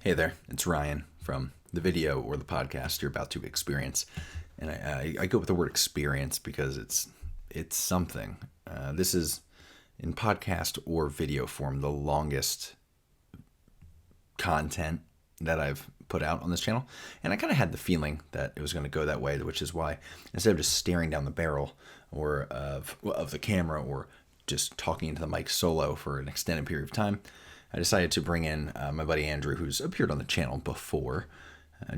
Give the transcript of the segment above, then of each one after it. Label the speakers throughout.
Speaker 1: Hey there, it's Ryan from the video or the podcast you're about to experience. And I go with the word experience because it's something. This is, in podcast or video form, the longest content that I've put out on this channel. And I kind of had the feeling that it was going to go that way, which is why instead of just staring down the barrel or of the camera or just talking into the mic solo for an extended period of time, I decided to bring in my buddy Andrew, who's appeared on the channel before,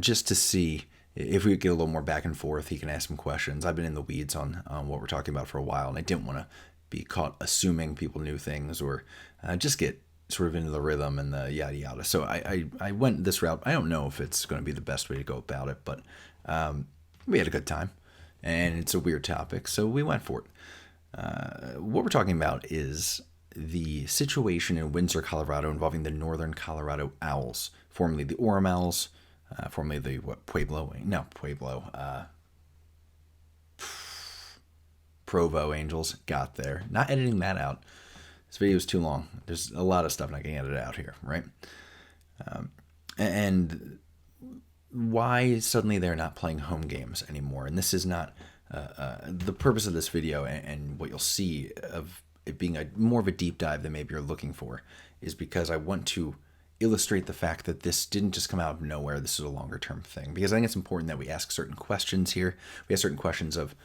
Speaker 1: just to see if we could get a little more back and forth. He can ask some questions. I've been in the weeds on what we're talking about for a while, and I didn't want to be caught assuming people knew things or just get sort of into the rhythm and the yada yada. So I went this route. I don't know if it's going to be the best way to go about it, but we had a good time, and it's a weird topic, so we went for it. What we're talking about is the situation in Windsor, Colorado, involving the Northern Colorado Owlz, formerly the Orem Owls, formerly the Provo Angels. Got there. Not editing that out. This video is too long. There's a lot of stuff not getting edited out here, right? And why suddenly they're not playing home games anymore. And this is not the purpose of this video, and what you'll see of it being more of a deep dive than maybe you're looking for, is because I want to illustrate the fact that this didn't just come out of nowhere. This is a longer term thing, because I think it's important that we ask certain questions here. We ask certain questions of,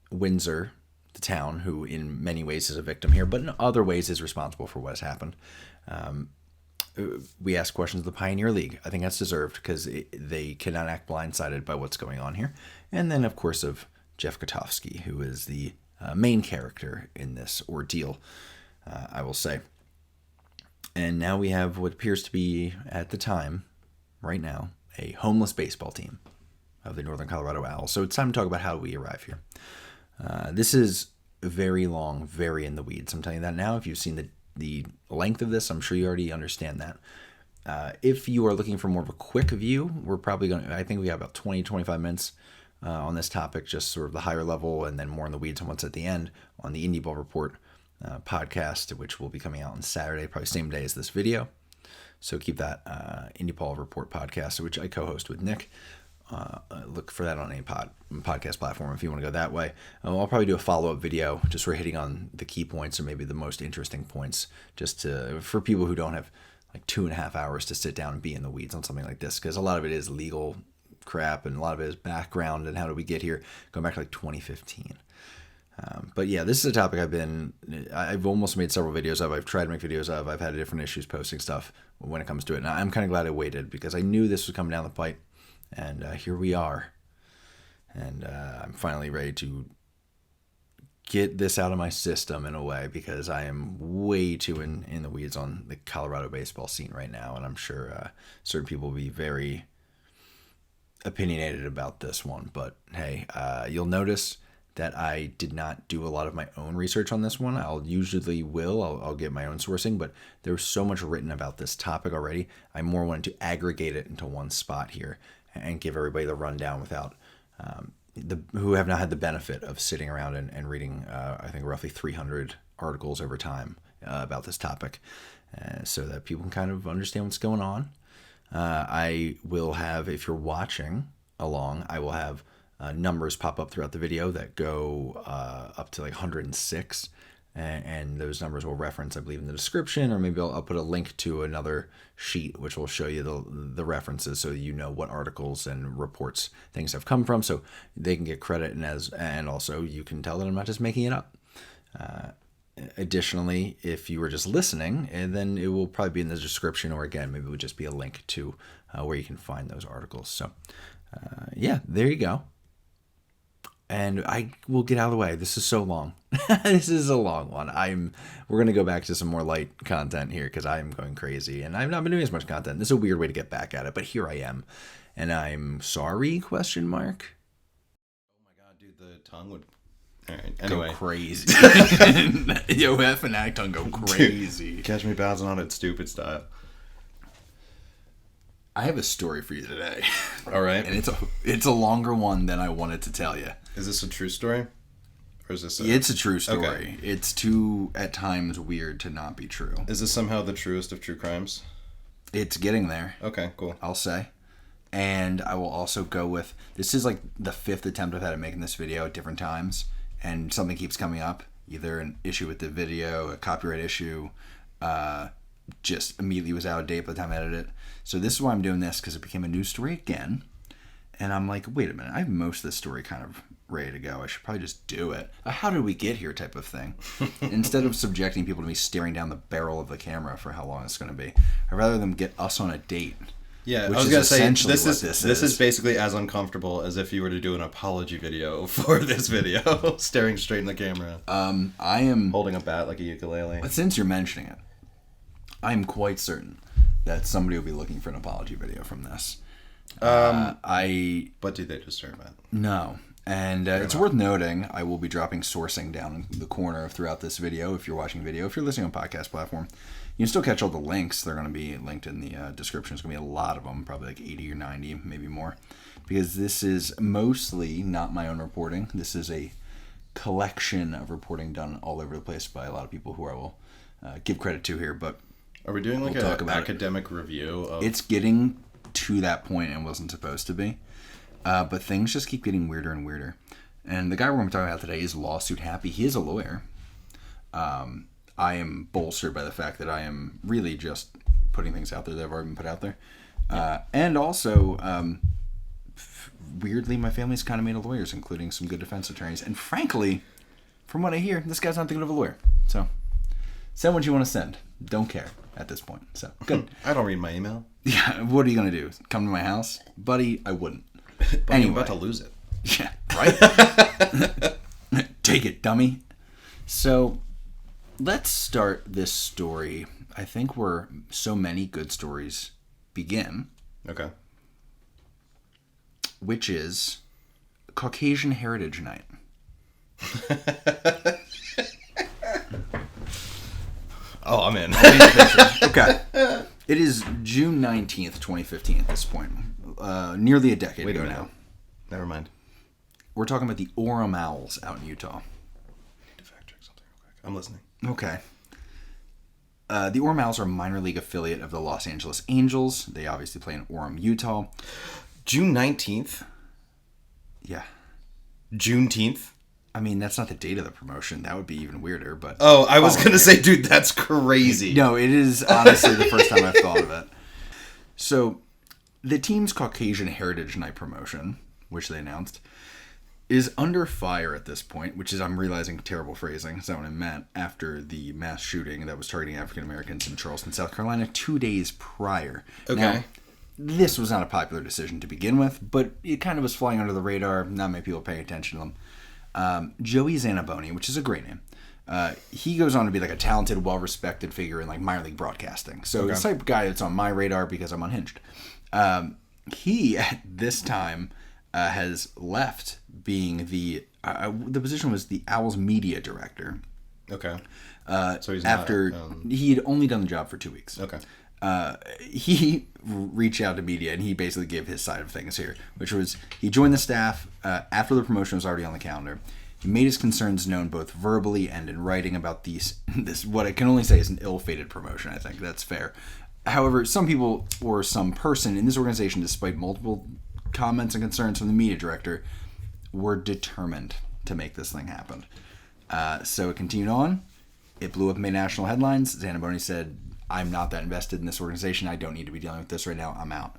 Speaker 1: Windsor, the town, who in many ways is a victim here, but in other ways is responsible for what has happened. We ask questions of the Pioneer League. I think that's deserved, because they cannot act blindsided by what's going on here. And then, of course, of Jeff Katovski, who is the main character in this ordeal, I will say. And now we have what appears to be, at the time, right now, a homeless baseball team of the Northern Colorado Owlz. So it's time to talk about how we arrive here. This is very long, very in the weeds. I'm telling you that now. If you've seen the length of this, I'm sure you already understand that. If you are looking for more of a quick view, we're probably going to, I think we have about 20, 25 minutes on this topic, just sort of the higher level, and then more in the weeds on what's at the end on the Indie Ball Report podcast, which will be coming out on Saturday, probably same day as this video. So keep that Indie Ball Report podcast, which I co-host with Nick. Look for that on any podcast platform if you want to go that way. I'll probably do a follow-up video just for hitting on the key points, or maybe the most interesting points, just for people who don't have like 2.5 hours to sit down and be in the weeds on something like this, because a lot of it is legal crap and a lot of it is background and how did we get here, going back to like 2015. But yeah, this is a topic I've almost made several videos of. I've tried to make videos of. I've had different issues posting stuff when it comes to it. And I'm kind of glad I waited, because I knew this was coming down the pipe. And here we are. And I'm finally ready to get this out of my system in a way, because I am way too in the weeds on the Colorado baseball scene right now. And I'm sure certain people will be very opinionated about this one. But hey, you'll notice that I did not do a lot of my own research on this one. I'll get my own sourcing, but there's so much written about this topic already. I more wanted to aggregate it into one spot here and give everybody the rundown without who have not had the benefit of sitting around and reading, I think, roughly 300 articles over time about this topic, so that people can kind of understand what's going on. I will have, if you're watching along, I will have numbers pop up throughout the video that go up to like 106, and those numbers will reference, I believe, in the description, or maybe I'll put a link to another sheet which will show you the references, so you know what articles and reports things have come from, so they can get credit, and also you can tell that I'm not just making it up. Additionally, if you were just listening, and then it will probably be in the description, or again, maybe it would just be a link to where you can find those articles. So yeah, there you go. And I will get out of the way. This is so long. This is a long one. We're going to go back to some more light content here, because I'm going crazy. And I've not been doing as much content. This is a weird way to get back at it, but here I am. And I'm sorry, question mark.
Speaker 2: Oh my god, dude, the tongue would... All right, anyway.
Speaker 1: Go crazy. Yo, F and I tongue go crazy.
Speaker 2: Dude, catch me bouncing on it stupid style.
Speaker 1: I have a story for you today.
Speaker 2: All right.
Speaker 1: And it's a longer one than I wanted to tell you.
Speaker 2: Is this a true story? Or is this
Speaker 1: It's a true story.
Speaker 2: Okay.
Speaker 1: It's too, at times, weird to not be true.
Speaker 2: Is this somehow the truest of true crimes?
Speaker 1: It's getting there.
Speaker 2: Okay, cool.
Speaker 1: I'll say. And I will also go with, this is like the 5th attempt I've had at making this video at different times, and something keeps coming up, either an issue with the video, a copyright issue, just immediately was out of date by the time I edited it. So this is why I'm doing this, because it became a news story again, and I'm like, wait a minute, I have most of this story kind of ready to go. I should probably just do it. How did we get here type of thing. Instead of subjecting people to me staring down the barrel of the camera for how long it's going to be, I'd rather them get us on a date.
Speaker 2: Yeah,
Speaker 1: which
Speaker 2: I was
Speaker 1: is
Speaker 2: going to say,
Speaker 1: essentially
Speaker 2: this is basically as uncomfortable as if you were to do an apology video for this video, staring straight in the camera.
Speaker 1: I am...
Speaker 2: holding a bat like a ukulele.
Speaker 1: Since you're mentioning it, I am quite certain that somebody will be looking for an apology video from this.
Speaker 2: But do they deserve it?
Speaker 1: No. And it's worth noting, I will be dropping sourcing down in the corner throughout this video. If you're watching video, if you're listening on podcast platform, you can still catch all the links. They're going to be linked in the description. There's going to be a lot of them, probably like 80 or 90, maybe more. Because this is mostly not my own reporting. This is a collection of reporting done all over the place by a lot of people who I will give credit to here. But
Speaker 2: are we doing like an academic review of...
Speaker 1: It's getting to that point and wasn't supposed to be. But things just keep getting weirder and weirder. And the guy we're going to be talking about today is lawsuit happy. He is a lawyer. I am bolstered by the fact that I am really just putting things out there that have already been put out there. And also, weirdly, my family's kind of made of lawyers, including some good defense attorneys. And frankly, from what I hear, this guy's not that good of a lawyer. So, send what you want to send. Don't care at this point. So, good.
Speaker 2: I don't read my email.
Speaker 1: Yeah, what are you going to do? Come to my house? Buddy, I wouldn't.
Speaker 2: But anyway. I'm about to lose it.
Speaker 1: Yeah, right? Take it, dummy. So, let's start this story, I think, where so many good stories begin.
Speaker 2: Okay.
Speaker 1: Which is Caucasian Heritage Night.
Speaker 2: Oh, I'm in.
Speaker 1: Okay. It is June 19th, 2015 at this point. Nearly a decade ago now.
Speaker 2: Never mind.
Speaker 1: We're talking about the Owlz out in Utah.
Speaker 2: I need to fact check something real quick. I'm listening.
Speaker 1: Okay. The Owlz are a minor league affiliate of the Los Angeles Angels. They obviously play in Orem, Utah.
Speaker 2: June 19th?
Speaker 1: Yeah.
Speaker 2: Juneteenth?
Speaker 1: I mean, that's not the date of the promotion. That would be even weirder, but...
Speaker 2: Oh, I was going to say, dude, that's crazy.
Speaker 1: No, it is honestly the first time I've thought of it. So, the team's Caucasian Heritage Night promotion, which they announced, is under fire at this point, which is, I'm realizing, terrible phrasing. That's not what I meant, after the mass shooting that was targeting African Americans in Charleston, South Carolina, 2 days prior.
Speaker 2: Okay.
Speaker 1: Now, this was not a popular decision to begin with, but it kind of was flying under the radar. Not many people paying attention to them. Joey Zanaboni, which is a great name. He goes on to be like a talented, well-respected figure in like minor league broadcasting. So the type of guy that's on my radar because I'm unhinged. He at this time has left being the position was the Owlz media director.
Speaker 2: Okay.
Speaker 1: So he's after he had only done the job for 2 weeks.
Speaker 2: Okay.
Speaker 1: He reached out to media and he basically gave his side of things here, which was he joined the staff after the promotion was already on the calendar. He made his concerns known both verbally and in writing about this what I can only say is an ill-fated promotion. I think that's fair. However, some people or some person in this organization, despite multiple comments and concerns from the media director, were determined to make this thing happen. So it continued on. It blew up and made national headlines. Zanaboni said, I'm not that invested in this organization. I don't need to be dealing with this right now. I'm out.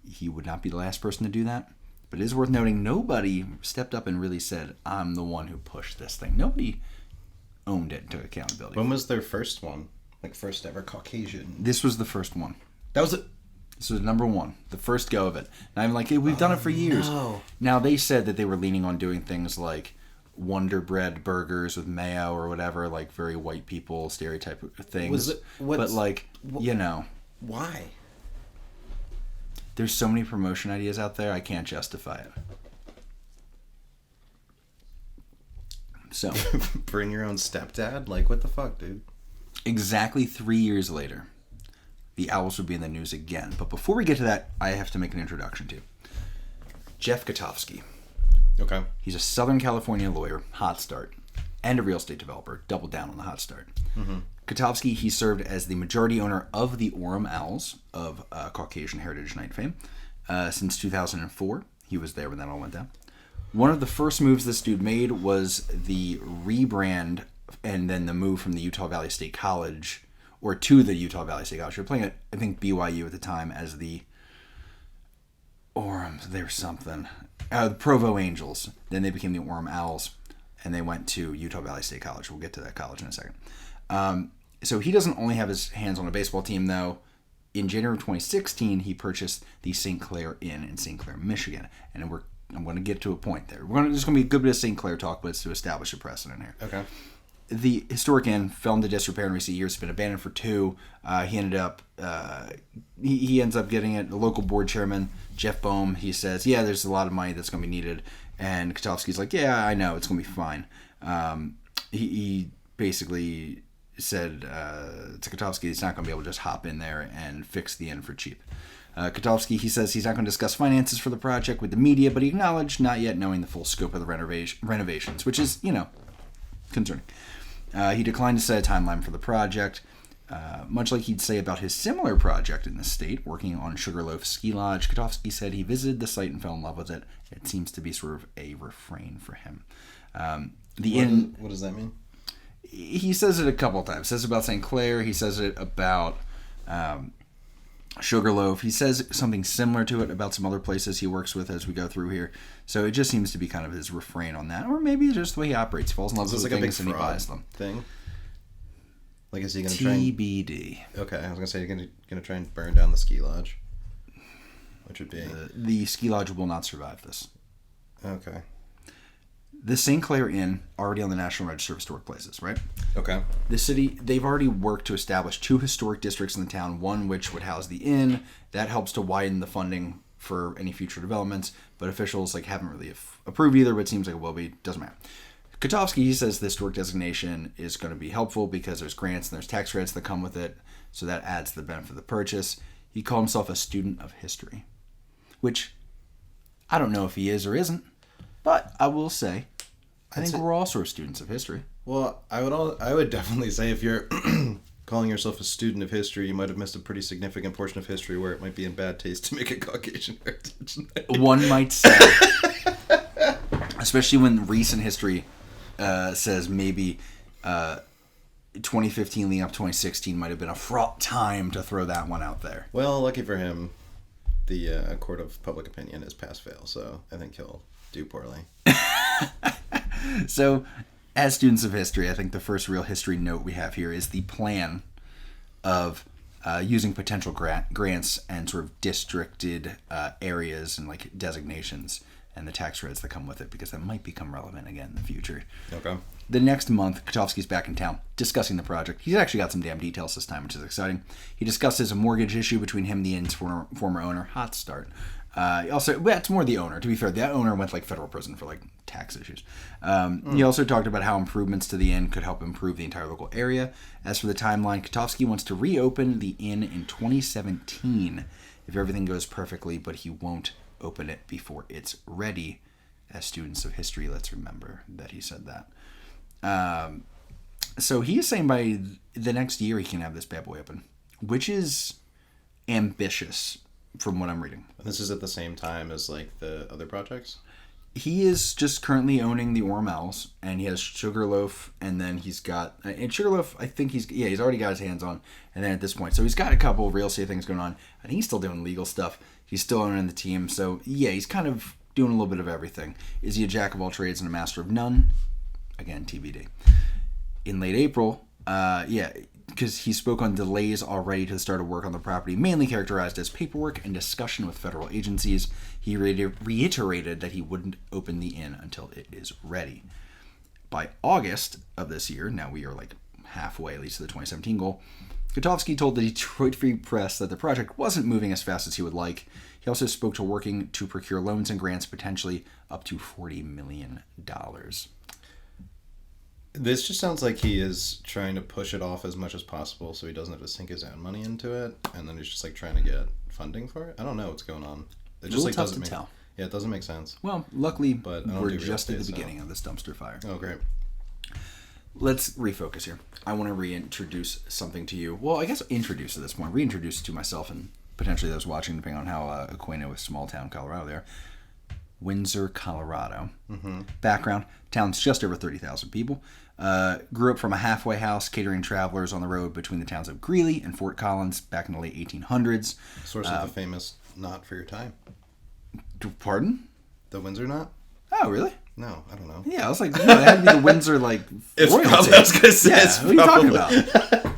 Speaker 1: He would not be the last person to do that. But it is worth noting, nobody stepped up and really said, I'm the one who pushed this thing. Nobody owned it and took accountability.
Speaker 2: When was their first one? Like first ever Caucasian?
Speaker 1: This was the first one.
Speaker 2: That was it?
Speaker 1: This was number one. The first go of it. And I'm like, hey, we've done it for years.
Speaker 2: No.
Speaker 1: Now, they said that they were leaning on doing things like Wonder Bread burgers with mayo or whatever, like very white people stereotype things. But like, you know.
Speaker 2: Why?
Speaker 1: There's so many promotion ideas out there, I can't justify it. So.
Speaker 2: Bring your own stepdad? Like, what the fuck, dude?
Speaker 1: Exactly 3 years later, the Owlz would be in the news again. But before we get to that, I have to make an introduction to Jeff Katovski.
Speaker 2: Okay.
Speaker 1: He's a Southern California lawyer, hot start, and a real estate developer, doubled down on the hot start. Mm-hmm. Katovski, he served as the majority owner of the Owlz of Caucasian Heritage Night fame since 2004. He was there when that all went down. One of the first moves this dude made was the rebrand and then the move from the Utah Valley State College, or to the Utah Valley State College. They were playing at, I think, BYU at the time as the there's something. The Provo Angels. Then they became the Owlz, and they went to Utah Valley State College. We'll get to that college in a second. So he doesn't only have his hands on a baseball team, though. In January of 2016, he purchased the St. Clair Inn in St. Clair, Michigan. And I'm going to get to a point there. There's going to be a good bit of St. Clair talk, but it's to establish a precedent here.
Speaker 2: Okay.
Speaker 1: The historic inn fell into disrepair in recent years. It's been abandoned for 2. He ended up, he ends up getting it. The local board chairman, Jeff Boehm, he says, yeah, there's a lot of money that's going to be needed. And Katovski's like, yeah, I know, it's going to be fine. He basically said to Katovski he's not going to be able to just hop in there and fix the inn for cheap. Katovski, he says he's not going to discuss finances for the project with the media, but he acknowledged not yet knowing the full scope of the renovations, which is, concerning. He declined to set a timeline for the project, much like he'd say about his similar project in the state, working on Sugarloaf Ski Lodge. Katovski said he visited the site and fell in love with it. It seems to be sort of a refrain for him.
Speaker 2: What does that mean?
Speaker 1: He says it a couple times. He says it about St. Clair. He says it about Sugarloaf. He says something similar to it about some other places he works with as we go through here. So it just seems to be kind of his refrain on that. Or maybe it's just the way he operates. He falls in love with things and he buys them.
Speaker 2: Thing? Like, is he going to try and...
Speaker 1: TBD.
Speaker 2: Okay, I was going to say, you're going to try and burn down the ski lodge? Which would be...
Speaker 1: the ski lodge will not survive this.
Speaker 2: Okay.
Speaker 1: The St. Clair Inn, already on the National Register of Historic Places, right?
Speaker 2: Okay.
Speaker 1: The city, they've already worked to establish 2 historic districts in the town, one which would house the inn. That helps to widen the funding for any future developments, but officials haven't really approved either, but it seems like it will be. Doesn't matter. Katovski, he says this historic designation is going to be helpful because there's grants and there's tax credits that come with it, so that adds to the benefit of the purchase. He called himself a student of history, which I don't know if he is or isn't, but I will say I think we're all sort of students of history.
Speaker 2: Well, I would definitely say if you're calling yourself a student of history, you might have missed a pretty significant portion of history where it might be in bad taste to make a Caucasian heritage night.
Speaker 1: One might say, especially when recent history says maybe 2015 leading up to 2016 might have been a fraught time to throw that one out there.
Speaker 2: Well, lucky for him, the court of public opinion is pass-fail, so I think he'll do poorly.
Speaker 1: So, as students of history, I think the first real history note we have here is the plan of using potential grants and sort of districted areas and designations and the tax credits that come with it, because that might become relevant again in the future.
Speaker 2: Okay.
Speaker 1: The next month, Katovski's back in town discussing the project. He's actually got some damn details this time, which is exciting. He discusses a mortgage issue between him and the inn's former owner. Hot start. It's more the owner. To be fair, that owner went federal prison for tax issues. He also talked about how improvements to the inn could help improve the entire local area. As for the timeline, Katovski wants to reopen the inn in 2017 if everything goes perfectly, but he won't open it before it's ready. As students of history, let's remember that he said that. So he is saying by the next year he can have this bad boy open, which is ambitious from what I'm reading.
Speaker 2: This is at the same time as the other projects?
Speaker 1: He is just currently owning the Owlz, and he has Sugarloaf, and then he's got... And Sugarloaf, I think he's already got his hands on, and then at this point... So he's got a couple of real estate things going on. I think he's still doing legal stuff. He's still owning the team, so he's kind of doing a little bit of everything. Is he a jack of all trades and a master of none? Again, TBD. In late April, because he spoke on delays already to the start of work on the property, mainly characterized as paperwork and discussion with federal agencies. He reiterated that he wouldn't open the inn until it is ready. By August of this year, now we are halfway at least to the 2017 goal, Katovski told the Detroit Free Press that the project wasn't moving as fast as he would like. He also spoke to working to procure loans and grants potentially up to $40 million.
Speaker 2: This just sounds like he is trying to push it off as much as possible so he doesn't have to sink his own money into it, and then he's just trying to get funding for it. I don't know what's going on. It just
Speaker 1: tough
Speaker 2: doesn't
Speaker 1: to
Speaker 2: make
Speaker 1: tell.
Speaker 2: Yeah, it doesn't make sense.
Speaker 1: Well, luckily
Speaker 2: But
Speaker 1: we're just at the beginning of this dumpster fire.
Speaker 2: Oh, great.
Speaker 1: let's refocus here. I want to reintroduce something to you. Well, I guess introduce at this point. Reintroduce to myself and potentially those watching, depending on how acquainted with small town Colorado they are. Windsor, Colorado. Mm-hmm. Background: town's just over 30,000 people. Grew up from a halfway house catering travelers on the road between the towns of Greeley and Fort Collins back in the late 1800s.
Speaker 2: Source of the famous knot for your time.
Speaker 1: Pardon?
Speaker 2: The Windsor knot?
Speaker 1: Oh, really?
Speaker 2: No, I don't know.
Speaker 1: Yeah, I was like, no, it had to be the Windsor, like, royalty.
Speaker 2: I was going to say,
Speaker 1: yeah, what are you talking about?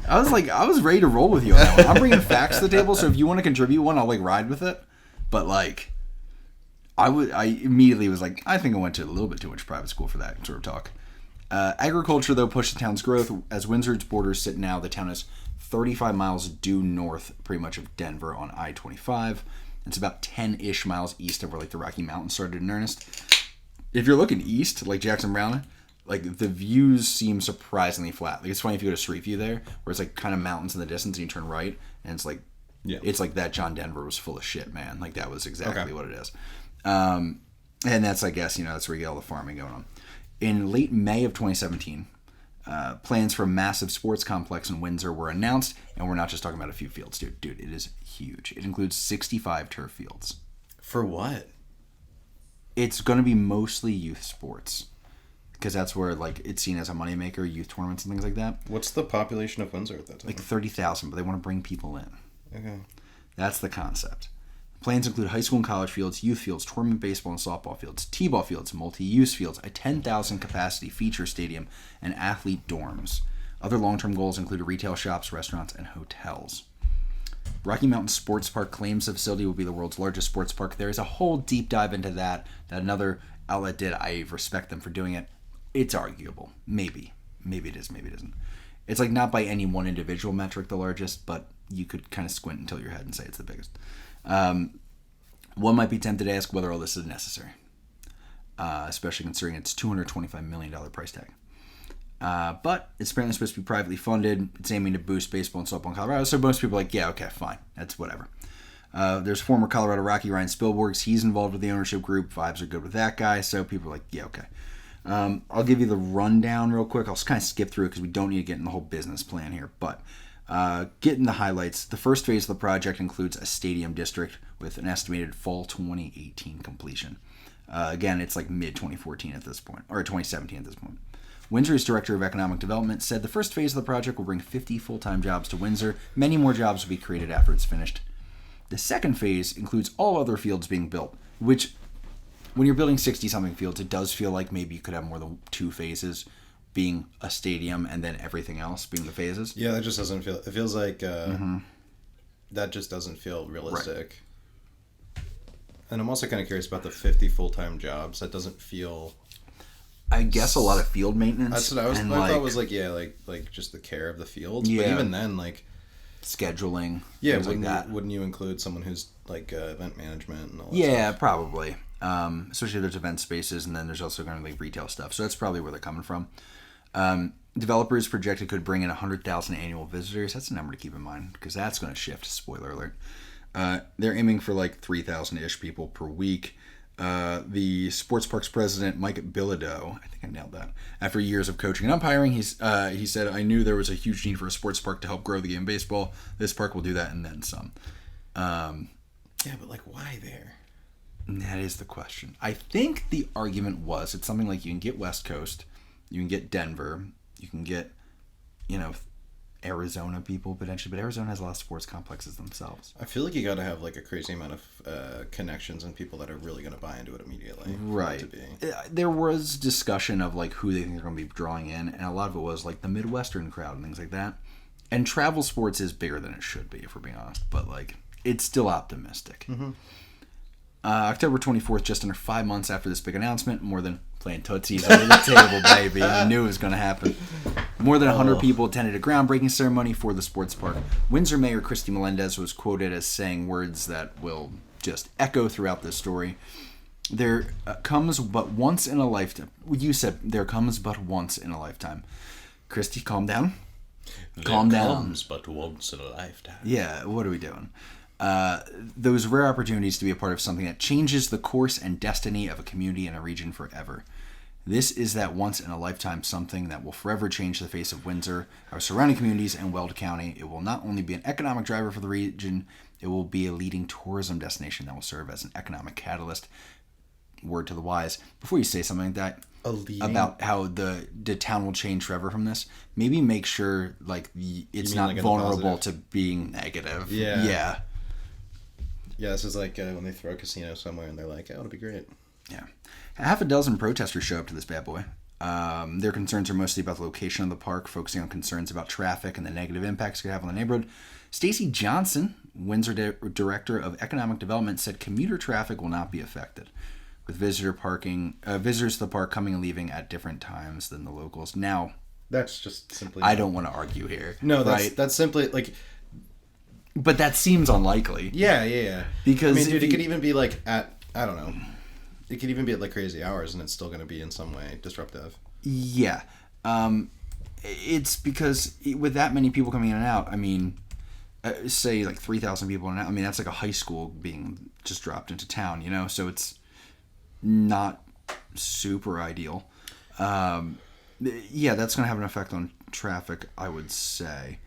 Speaker 1: I was ready to roll with you on that one. I'm bringing facts to the table, so if you want to contribute one, I'll, like, ride with it. But, like, I immediately was like, I think I went to a little bit too much private school for that sort of talk. Agriculture, though, pushed the town's growth. As Windsor's borders sit now, the town is 35 miles due north, pretty much, of Denver on I-25. It's about 10-ish miles east of where, like, the Rocky Mountains started in earnest. If you're looking east, like Jackson Brown, like, the views seem surprisingly flat. Like, it's funny if you go to Street View there, where it's, like, kind of mountains in the distance, and you turn right, and it's, like, it's like that John Denver was full of shit, man. Like, that was exactly what it is. And that's, I guess, that's where you get all the farming going on. In late May of 2017, plans for a massive sports complex in Windsor were announced, and we're not just talking about a few fields, dude. Dude, it is huge. It includes 65 turf fields.
Speaker 2: For what?
Speaker 1: It's going to be mostly youth sports, because that's where, like, it's seen as a moneymaker, youth tournaments and things like that.
Speaker 2: What's the population of Windsor at that time?
Speaker 1: Like 30,000, but they want to bring people in.
Speaker 2: Okay.
Speaker 1: That's the concept. Plans include high school and college fields, youth fields, tournament baseball and softball fields, t-ball fields, multi-use fields, a 10,000 capacity feature stadium, and athlete dorms. Other long-term goals include retail shops, restaurants, and hotels. Rocky Mountain Sports Park claims the facility will be the world's largest sports park. There is a whole deep dive into that another outlet did. I respect them for doing it. It's arguable. Maybe. Maybe it is, maybe it isn't. It's like not by any one individual metric the largest, but you could kind of squint and tilt your head and say it's the biggest. One might be tempted to ask whether all this is necessary, especially considering its $225 million price tag. But it's apparently supposed to be privately funded. It's aiming to boost baseball and softball in Colorado. So most people are like, yeah, okay, fine. That's whatever. There's former Colorado Rocky Ryan Spilborgs. He's involved with the ownership group. Vibes are good with that guy. So people are like, yeah, okay. I'll give you the rundown real quick. I'll kind of skip through it because we don't need to get in the whole business plan here. But getting the highlights. The first phase of the project includes a stadium district with an estimated fall 2018 completion. Again, it's like mid-2014 at this point, or 2017 at this point. Windsor's Director of Economic Development said the first phase of the project will bring 50 full-time jobs to Windsor. Many more jobs will be created after it's finished. The second phase includes all other fields being built, which, when you're building 60-something fields, it does feel like maybe you could have more than two phases, being a stadium and then everything else being the phases.
Speaker 2: Yeah, that just doesn't feel... It feels like... That just doesn't feel realistic. Right. And I'm also kind of curious about the 50 full-time jobs. That doesn't feel...
Speaker 1: I guess a lot of field maintenance.
Speaker 2: That's what I thought was like just the care of the fields. Yeah. But even then, like...
Speaker 1: scheduling.
Speaker 2: Yeah, like that. Wouldn't you include someone who's like event management and all that stuff?
Speaker 1: Probably. Especially if there's event spaces, and then there's also going to be retail stuff. So that's probably where they're coming from. Developers projected could bring in 100,000 annual visitors. That's a number to keep in mind, because that's going to shift. Spoiler alert. They're aiming for like 3,000-ish people per week. The sports parks president, Mike Bilodeau, I think I nailed that. After years of coaching and umpiring, he said, "I knew there was a huge need for a sports park to help grow the game of baseball. This park will do that and then some."
Speaker 2: Yeah, but like, why there?
Speaker 1: That is the question. I think the argument was it's something like you can get West Coast, you can get Denver, you can get, Arizona people potentially, but Arizona has a lot of sports complexes themselves.
Speaker 2: I feel like you got to have like a crazy amount of connections and people that are really going to buy into it immediately.
Speaker 1: Right. There was discussion of like who they think they're going to be drawing in, and a lot of it was like the Midwestern crowd and things like that. And travel sports is bigger than it should be, if we're being honest, but like it's still optimistic. Mm-hmm. October 24th, just under 5 months after this big announcement, more than playing Tootsies under the table, baby. I knew it was going to happen. More than 100 people attended a groundbreaking ceremony for the sports park. Windsor Mayor Christy Melendez was quoted as saying words that will just echo throughout this story. There comes but once in a lifetime. You said there comes but once in a lifetime. Christy, calm down. Calm down.
Speaker 2: There comes but once in a lifetime.
Speaker 1: Yeah, what are we doing? Those rare opportunities to be a part of something that changes the course and destiny of a community and a region forever. This is that once-in-a-lifetime something that will forever change the face of Windsor, our surrounding communities, and Weld County. It will not only be an economic driver for the region, it will be a leading tourism destination that will serve as an economic catalyst. Word to the wise. Before you say something like that about how the town will change forever from this, maybe make sure it's not vulnerable to being negative. Yeah.
Speaker 2: Yeah, this is like when they throw a casino somewhere and they're like, oh, it'll be great.
Speaker 1: Yeah. Half a dozen protesters show up to this bad boy. Their concerns are mostly about the location of the park, focusing on concerns about traffic and the negative impacts it could have on the neighborhood. Stacey Johnson, Windsor Director of Economic Development, said commuter traffic will not be affected, with visitors to the park coming and leaving at different times than the locals. Now,
Speaker 2: that's just simply...
Speaker 1: I don't want to argue here.
Speaker 2: No, that's simply, like...
Speaker 1: But that seems unlikely.
Speaker 2: Yeah.
Speaker 1: Because...
Speaker 2: I mean, dude, it could even be, like, at... I don't know. It could even be at, like, crazy hours, and it's still going to be in some way disruptive.
Speaker 1: Yeah. It's because with that many people coming in and out, I mean... say, like, 3,000 people in and out. I mean, that's like a high school being just dropped into town, you know? So it's... not super ideal. Yeah, that's going to have an effect on traffic, I would say.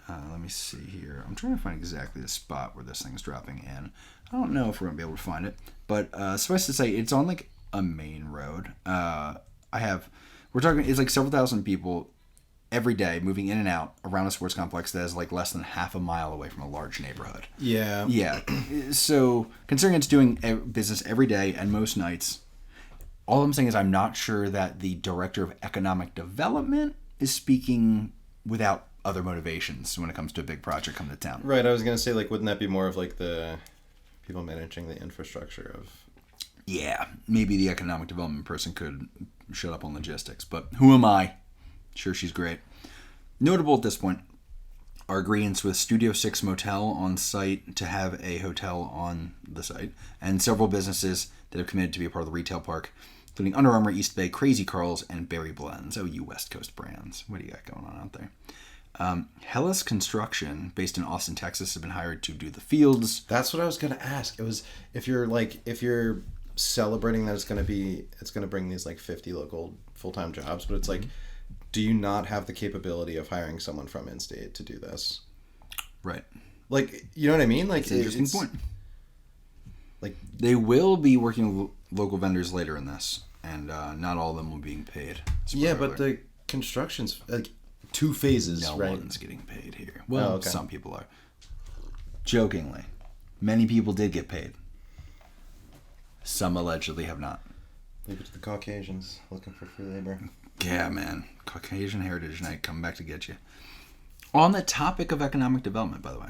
Speaker 1: Let me see here. I'm trying to find exactly the spot where this thing's dropping in. I don't know if we're going to be able to find it. But suffice to say, it's on like a main road. It's like several thousand people every day moving in and out around a sports complex that is like less than half a mile away from a large neighborhood. Yeah. So considering it's doing business every day and most nights, all I'm saying is I'm not sure that the Director of Economic Development is speaking without other motivations when it comes to a big project coming to town.
Speaker 2: Right. I was going to say, like, wouldn't that be more of like the people managing the infrastructure of...
Speaker 1: Yeah. Maybe the economic development person could shut up on logistics, but who am I? Sure, she's great. Notable at this point are agreements with Studio 6 Motel on site to have a hotel on the site, and several businesses that have committed to be a part of the retail park, including Under Armour, East Bay, Crazy Carl's, and Berry Blends. Oh, you West Coast brands. What do you got going on out there? Hellas Construction, based in Austin, Texas, has been hired to do the fields.
Speaker 2: That's what I was going to ask. It was if you're celebrating that it's going to bring these like 50 local full-time jobs, but it's like, do you not have the capability of hiring someone from in-state to do this?
Speaker 1: Right.
Speaker 2: Like, you know what I mean? Like,
Speaker 1: it's an interesting point.
Speaker 2: Like,
Speaker 1: they will be working with local vendors later in this, and not all of them will be being paid.
Speaker 2: Yeah, but the construction's like 2 phases,
Speaker 1: no
Speaker 2: right?
Speaker 1: No one's getting paid here. Well, some people are. Jokingly, many people did get paid. Some allegedly have not.
Speaker 2: Leave it to the Caucasians looking for free labor.
Speaker 1: Yeah, man. Caucasian Heritage Night coming back to get you. On the topic of economic development, by the way,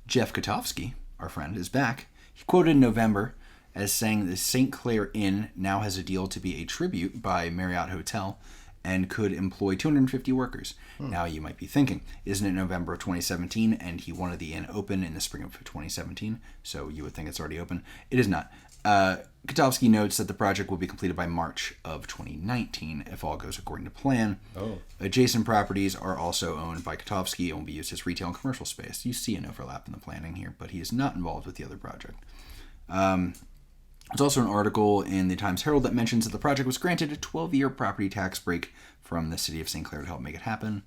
Speaker 1: Jeff Katovski, our friend, is back. He quoted in November as saying the St. Clair Inn now has a deal to be a tribute by Marriott Hotel and could employ 250 workers. Now you might be thinking, isn't it November of 2017 and he wanted the inn open in the spring of 2017? So you would think it's already open. It is not. Katovski notes that the project will be completed by March of 2019 if all goes according to plan. Adjacent properties are also owned by Katovski and will be used as retail and commercial space. You see an overlap in the planning here, but he is not involved with the other project. There's also an article in the Times-Herald that mentions that the project was granted a 12-year property tax break from the city of St. Clair to help make it happen.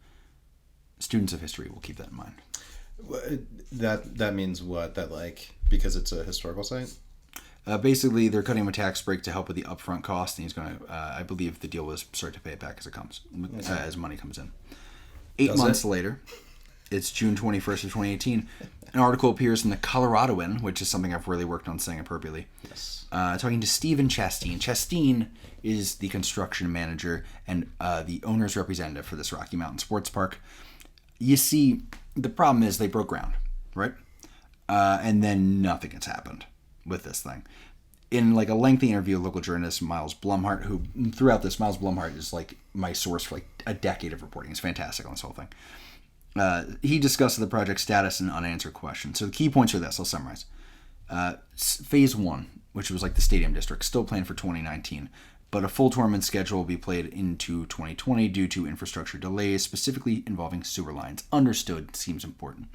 Speaker 1: Students of history will keep that in mind.
Speaker 2: That means what? That, like, because it's a historical site?
Speaker 1: Basically, they're cutting him a tax break to help with the upfront cost, and he's going to, I believe the deal was start to pay it back as it comes, as money comes in. 8 months later, it's June 21st of 2018, an article appears in the Coloradoan, which is something I've really worked on saying appropriately.
Speaker 2: Yes.
Speaker 1: Talking to Stephen Chasteen. Chasteen is the construction manager and the owner's representative for this Rocky Mountain Sports Park. You see, the problem is they broke ground, right? And then nothing has happened with this thing. In like a lengthy interview with local journalist Miles Blumhart, who throughout this, Miles Blumhart is like my source for like a decade of reporting. He's fantastic on this whole thing. He discussed the project status and unanswered questions. So the key points are this. I'll summarize. Phase 1, which was like the stadium district, still planned for 2019, but a full tournament schedule will be played into 2020 due to infrastructure delays, specifically involving sewer lines. Understood. Seems important.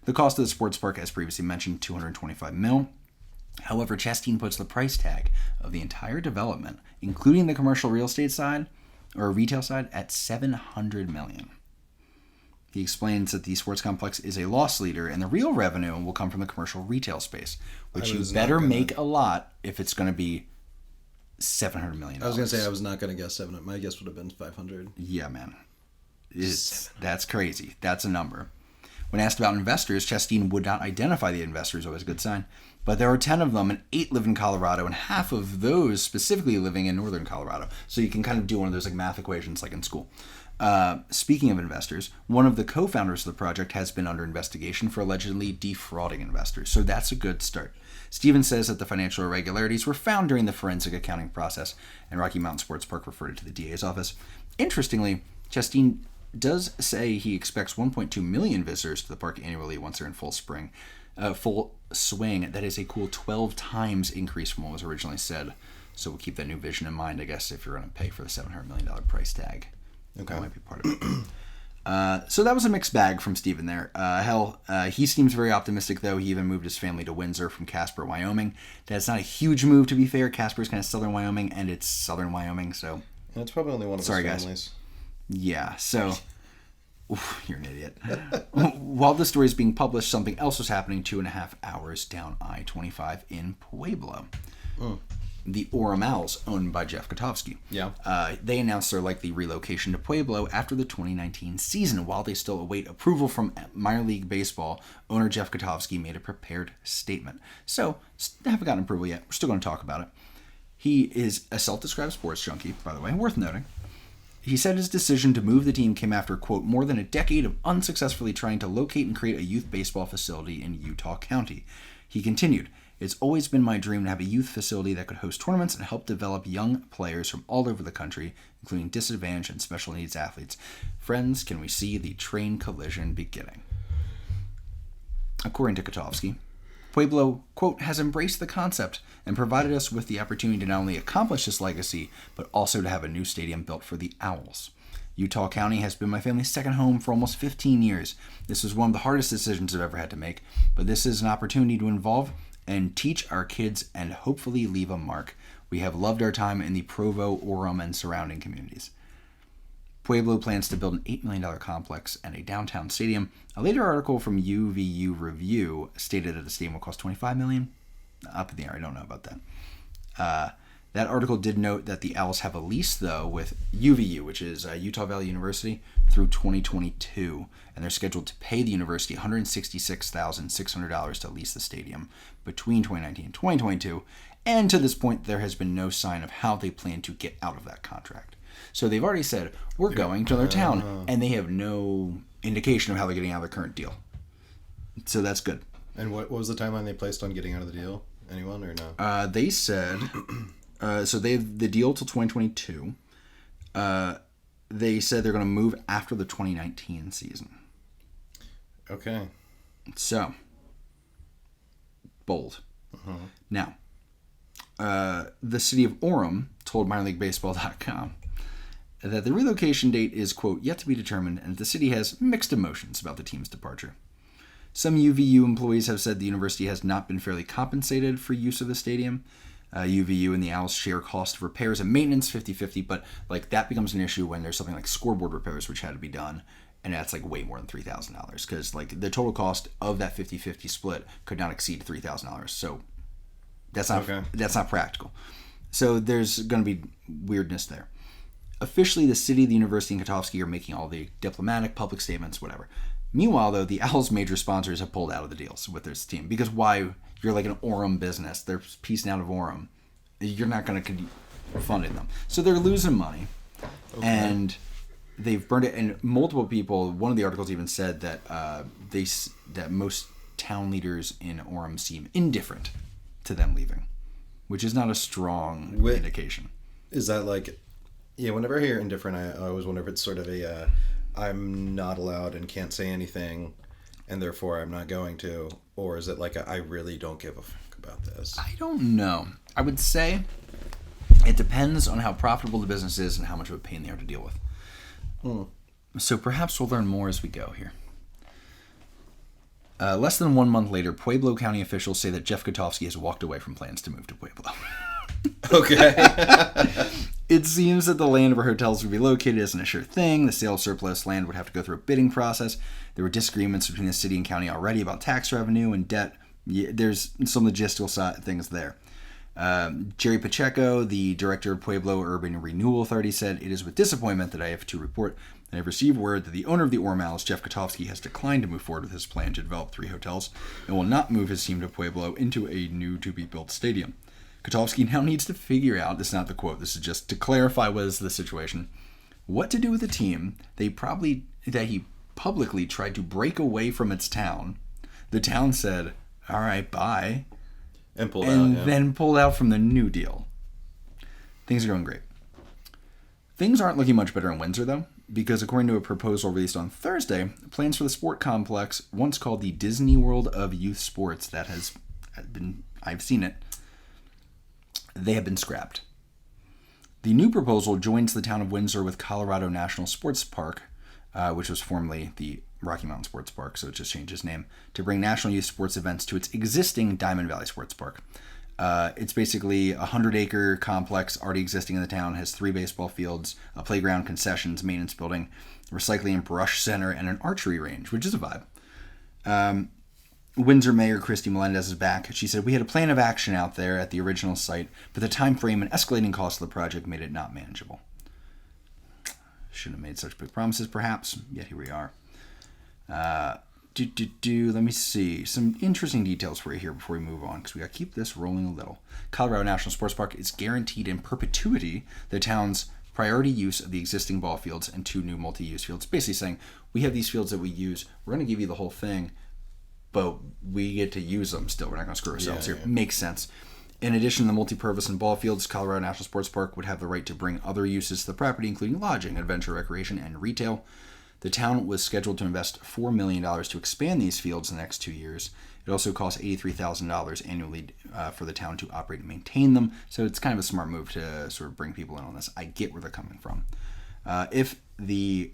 Speaker 1: The cost of the sports park, as previously mentioned, $225 million. However, Chastain puts the price tag of the entire development, including the commercial real estate side or retail side, at $700 million. He explains that the sports complex is a loss leader, and the real revenue will come from the commercial retail space, which you better make a lot if it's going to be $700 million.
Speaker 2: I was going to say I was not going to guess 700. My guess would have been 500.
Speaker 1: Yeah, man. That's crazy. That's a number. When asked about investors, Chastain would not identify the investors, always a good sign. But there are 10 of them, and 8 live in Colorado, and half of those specifically living in Northern Colorado. So you can kind of do one of those like math equations like in school. Speaking of investors, one of the co-founders of the project has been under investigation for allegedly defrauding investors. So that's a good start. Stevens says that the financial irregularities were found during the forensic accounting process, and Rocky Mountain Sports Park referred it to the DA's office. Interestingly, Chastain does say he expects 1.2 million visitors to the park annually once they're in full swing. That is a cool 12 times increase from what was originally said. So we'll keep that new vision in mind, I guess, if you're going to pay for the $700 million price tag. Okay. That might be part of it. So that was a mixed bag from Steven there. He seems very optimistic, though. He even moved his family to Windsor from Casper, Wyoming. That's not a huge move, to be fair. Casper's kind of southern Wyoming, and it's southern Wyoming, so...
Speaker 2: That's probably only one of his families.
Speaker 1: Guys. Yeah, so... Oof, you're an idiot. While the story is being published, something else was happening 2.5 hours down I-25 in Pueblo. The Orem Owlz, owned by Jeff Katovski.
Speaker 2: Yeah.
Speaker 1: They announced their likely relocation to Pueblo after the 2019 season. While they still await approval from minor league baseball, owner Jeff Katovski made a prepared statement. So, they haven't gotten approval yet. We're still going to talk about it. He is a self-described sports junkie, by the way, worth noting. He said his decision to move the team came after, quote, more than a decade of unsuccessfully trying to locate and create a youth baseball facility in Utah County. He continued, it's always been my dream to have a youth facility that could host tournaments and help develop young players from all over the country, including disadvantaged and special needs athletes. Friends, can we see the train collision beginning? According to Katovski, Pueblo, quote, has embraced the concept and provided us with the opportunity to not only accomplish this legacy, but also to have a new stadium built for the Owls. Utah County has been my family's second home for almost 15 years. This was one of the hardest decisions I've ever had to make, but this is an opportunity to involve and teach our kids and hopefully leave a mark. We have loved our time in the Provo, Orem, and surrounding communities. Pueblo plans to build an $8 million complex and a downtown stadium. A later article from UVU Review stated that the stadium will cost $25 million. Up in the air, I don't know about that. That article did note that the Owls have a lease, though, with UVU, which is Utah Valley University, through 2022, and they're scheduled to pay the university $166,600 to lease the stadium between 2019 and 2022, and to this point, there has been no sign of how they plan to get out of that contract. So they've already said, we're going to their town, and they have no indication of how they're getting out of their current deal. So that's good.
Speaker 2: And what was the timeline they placed on getting out of the deal? Anyone or no?
Speaker 1: They said... so they have the deal till 2022. They said they're going to move after the 2019 season.
Speaker 2: Okay.
Speaker 1: So, bold. Uh-huh. Now, the city of Orem told minorleaguebaseball.com that the relocation date is, quote, yet to be determined, and the city has mixed emotions about the team's departure. Some UVU employees have said the university has not been fairly compensated for use of the stadium. UVU and the Owls share cost of repairs and maintenance 50-50, but like that becomes an issue when there's something like scoreboard repairs which had to be done, and that's like way more than $3,000 because like the total cost of that 50-50 split could not exceed $3,000. So that's not practical. So there's going to be weirdness there. Officially, the city, the university, and Katovski are making all the diplomatic public statements, whatever. Meanwhile, though, the Owls' major sponsors have pulled out of the deals with this team because why? You're like an Orem business. They're piecing out of Orem. You're not going to fund them. So they're losing money. Okay. And they've burned it. And multiple people, one of the articles even said that that most town leaders in Orem seem indifferent to them leaving, which is not a strong indication.
Speaker 2: Is that like, yeah, whenever I hear indifferent, I always wonder if it's sort of a, I'm not allowed and can't say anything, and therefore I'm not going to, or is it like I really don't give a fuck about this?
Speaker 1: I don't know. I would say it depends on how profitable the business is and how much of a pain they are to deal with. So perhaps we'll learn more as we go here. Less than 1 month later, Pueblo County officials say that Jeff Katovski has walked away from plans to move to Pueblo.
Speaker 2: Okay.
Speaker 1: It seems that the land where hotels would be located isn't a sure thing. The sale of surplus land would have to go through a bidding process. There were disagreements between the city and county already about tax revenue and debt. There's some logistical things there. Jerry Pacheco, the director of Pueblo Urban Renewal Authority, said, "It is with disappointment that I have to report that I have received word that the owner of the Owlz, Jeff Katovski, has declined to move forward with his plan to develop 3 hotels and will not move his team to Pueblo into a new to-be-built stadium. Katovski now needs to figure out," this is not the quote, this is just to clarify what is the situation, "what to do with a team that he publicly tried to break away from its town. The town said, 'All right, bye,'
Speaker 2: and
Speaker 1: then pulled out from the new deal." Things are going great. Things aren't looking much better in Windsor, though, because according to a proposal released on Thursday, plans for the sport complex, once called the Disney World of Youth Sports, that has been, I've seen it, they have been scrapped. The new proposal joins the town of Windsor with Colorado National Sports Park, which was formerly the Rocky Mountain Sports Park, so it just changed its name, to bring national youth sports events to its existing Diamond Valley Sports Park. It's basically a 100-acre complex already existing in the town, has 3 baseball fields, a playground, concessions, maintenance building, recycling and brush center, and an archery range, which is a vibe. Windsor Mayor Christy Melendez is back. She said, "We had a plan of action out there at the original site, but the time frame and escalating cost of the project made it not manageable." Shouldn't have made such big promises, perhaps, yet here we are. Let me see. Some interesting details for you here before we move on, because we got to keep this rolling a little. Colorado National Sports Park is guaranteed in perpetuity the town's priority use of the existing ball fields and 2 new multi-use fields. Basically saying, we have these fields that we use. We're going to give you the whole thing, but we get to use them still. We're not going to screw ourselves here. Makes sense. In addition to the multi-purpose and ball fields, Colorado National Sports Park would have the right to bring other uses to the property, including lodging, adventure, recreation, and retail. The town was scheduled to invest $4 million to expand these fields in the next 2 years. It also costs $83,000 annually for the town to operate and maintain them, so it's kind of a smart move to sort of bring people in on this. I get where they're coming from. If the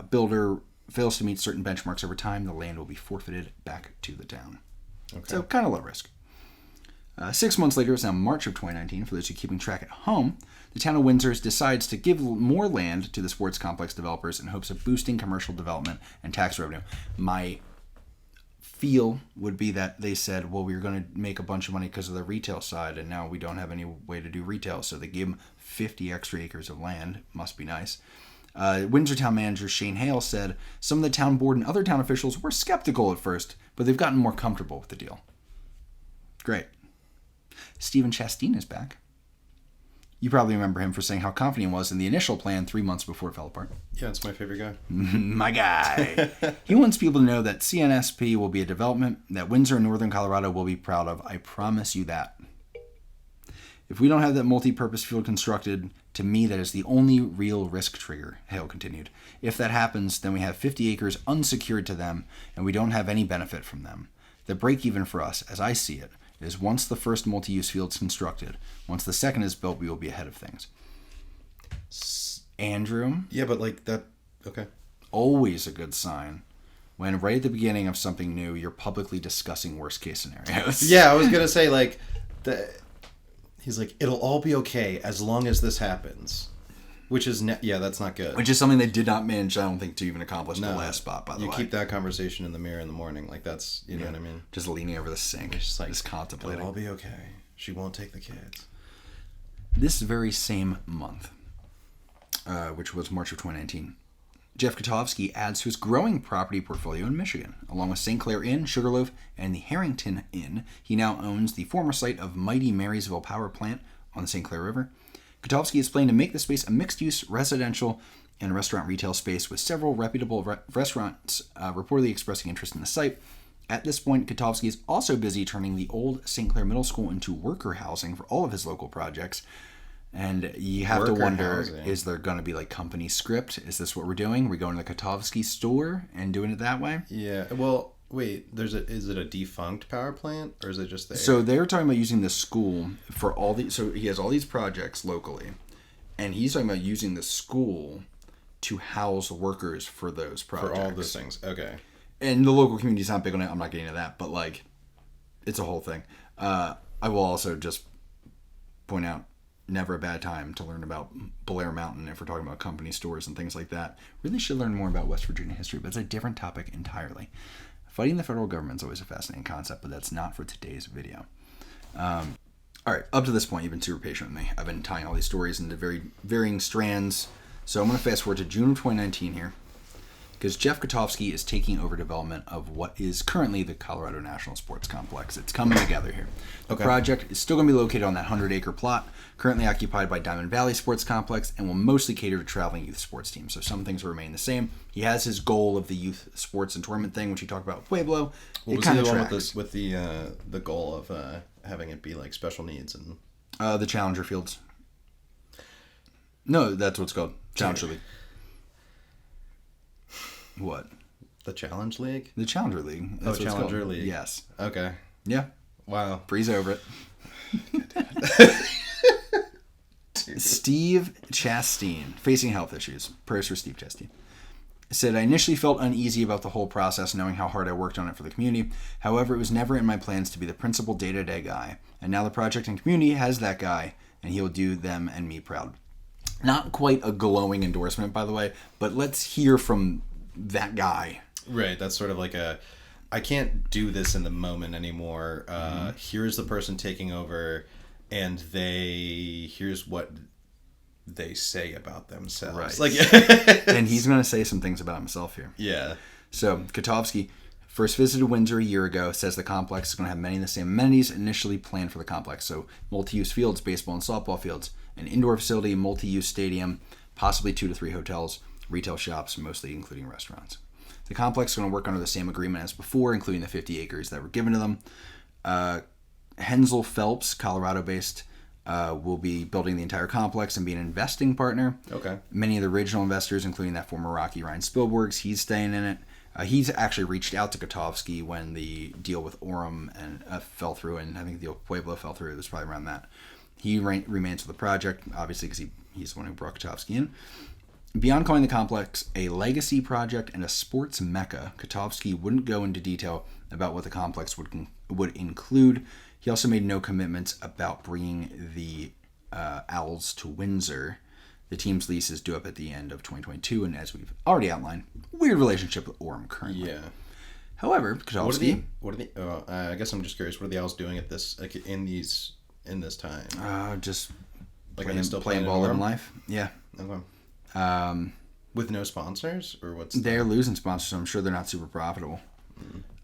Speaker 1: builder fails to meet certain benchmarks over time, the land will be forfeited back to the town. Okay. So kind of low risk. 6 months later, it's now March of 2019. For those who are keeping track at home, the town of Windsor decides to give more land to the sports complex developers in hopes of boosting commercial development and tax revenue. My feel would be that they said, well, we were going to make a bunch of money because of the retail side, and now we don't have any way to do retail, so they gave them 50 extra acres of land. Must be nice. Windsor town manager Shane Hale said, "Some of the town board and other town officials were skeptical at first, but they've gotten more comfortable with the deal." Great. Stephen Chastain is back. You probably remember him for saying how confident he was in the initial plan 3 months before it fell apart.
Speaker 2: Yeah, it's my favorite guy.
Speaker 1: My guy. He wants people to know that CNSP will be a development that Windsor and Northern Colorado will be proud of. I promise you that. "If we don't have that multi-purpose field constructed, to me that is the only real risk trigger," Hale continued. "If that happens, then we have 50 acres unsecured to them, and we don't have any benefit from them. The break-even for us, as I see it, is once the first multi-use field is constructed. Once the second is built, we will be ahead of things." Andrew?
Speaker 2: Yeah, but like that, okay.
Speaker 1: Always a good sign when right at the beginning of something new, you're publicly discussing worst-case scenarios.
Speaker 2: Yeah, I was going to say, like, he's like, it'll all be okay as long as this happens. Which is, that's not good.
Speaker 1: Which is something they did not manage, I don't think, to even accomplish in the last spot, by the way.
Speaker 2: You keep that conversation in the mirror in the morning. Like, that's, you know what I mean?
Speaker 1: Just leaning over the sink. Just like, just contemplating.
Speaker 2: It'll all be okay. She won't take the kids.
Speaker 1: This very same month, which was March of 2019, Jeff Katovski adds to his growing property portfolio in Michigan. Along with St. Clair Inn, Sugarloaf, and the Harrington Inn, he now owns the former site of Mighty Marysville Power Plant on the St. Clair River. Katovski is planning to make the space a mixed-use residential and restaurant retail space with several reputable restaurants reportedly expressing interest in the site. At this point, Katovski is also busy turning the old St. Clair Middle School into worker housing for all of his local projects. And you have to wonder, is there going to be like company script? Is this what we're doing? Are we going to the Katovski store and doing it that way?
Speaker 2: Yeah, well, wait, is it a defunct power plant or is it just there?
Speaker 1: So they're talking about using the school for all these. So he has all these projects locally, and he's talking about using the school to house workers for those projects.
Speaker 2: For all those things, okay.
Speaker 1: And the local community's not big on it. I'm not getting into that, but like, it's a whole thing. I will also just point out, never a bad time to learn about Blair Mountain if we're talking about company stores and things like that. Really should learn more about West Virginia history, but it's a different topic entirely. Fighting the federal government is always a fascinating concept, but that's not for today's video. All right, up to this point, you've been super patient with me. I've been tying all these stories into very varying strands. So I'm going to fast forward to June of 2019 here, because Jeff Katovski is taking over development of what is currently the Colorado National Sports Complex. It's coming together here. The project is still going to be located on that 100-acre plot, currently occupied by Diamond Valley Sports Complex, and will mostly cater to traveling youth sports teams. So some things will remain the same. He has his goal of the youth sports and tournament thing, which he talked about with Pueblo.
Speaker 2: What was the one with the goal of having it be like special needs and
Speaker 1: the Challenger Fields? No, that's what it's called. Challenger League. What?
Speaker 2: The Challenge League?
Speaker 1: The Challenger League. That's what
Speaker 2: Challenger League.
Speaker 1: Yes.
Speaker 2: Okay.
Speaker 1: Yeah.
Speaker 2: Wow.
Speaker 1: Breeze over it. Steve Chastain, facing health issues. Prayers for Steve Chastain. Said, I initially felt uneasy about the whole process, knowing how hard I worked on it for the community. However, it was never in my plans to be the principal day-to-day guy. And now the project and community has that guy, and he will do them and me proud. Not quite a glowing endorsement, by the way, but let's hear from that guy.
Speaker 2: Right, that's sort of like I can't do this in the moment anymore. Here's the person taking over, and here's what they say about themselves.
Speaker 1: Right.
Speaker 2: Like,
Speaker 1: and he's going to say some things about himself here.
Speaker 2: Yeah.
Speaker 1: So, Katovski first visited Windsor a year ago, says the complex is going to have many of the same amenities initially planned for the complex. So, multi-use fields, baseball and softball fields, an indoor facility, multi-use stadium, possibly 2 to 3 hotels, retail shops, mostly including restaurants. The complex is going to work under the same agreement as before, including the 50 acres that were given to them. Hensel Phelps, Colorado-based, will be building the entire complex and be an investing partner.
Speaker 2: Okay.
Speaker 1: Many of the original investors, including that former Rocky Ryan Spielbergs, he's staying in it. He's actually reached out to Katovski when the deal with Orem and fell through, and I think the deal with Pueblo fell through. It was probably around that. He remains with the project, obviously, because he's the one who brought Katovski in. Beyond calling the complex a legacy project and a sports mecca, Katovski wouldn't go into detail about what the complex would include. He also made no commitments about bringing the Owlz to Windsor. The team's lease is due up at the end of 2022, and as we've already outlined, weird relationship with Orem currently.
Speaker 2: Yeah.
Speaker 1: However, Katovski...
Speaker 2: I guess I'm just curious, what are the Owls doing at this, like, in this time?
Speaker 1: Just
Speaker 2: like,
Speaker 1: playing ball in life. Yeah.
Speaker 2: Okay. With no sponsors, or what's
Speaker 1: they're losing sponsors, so I'm sure they're not super profitable.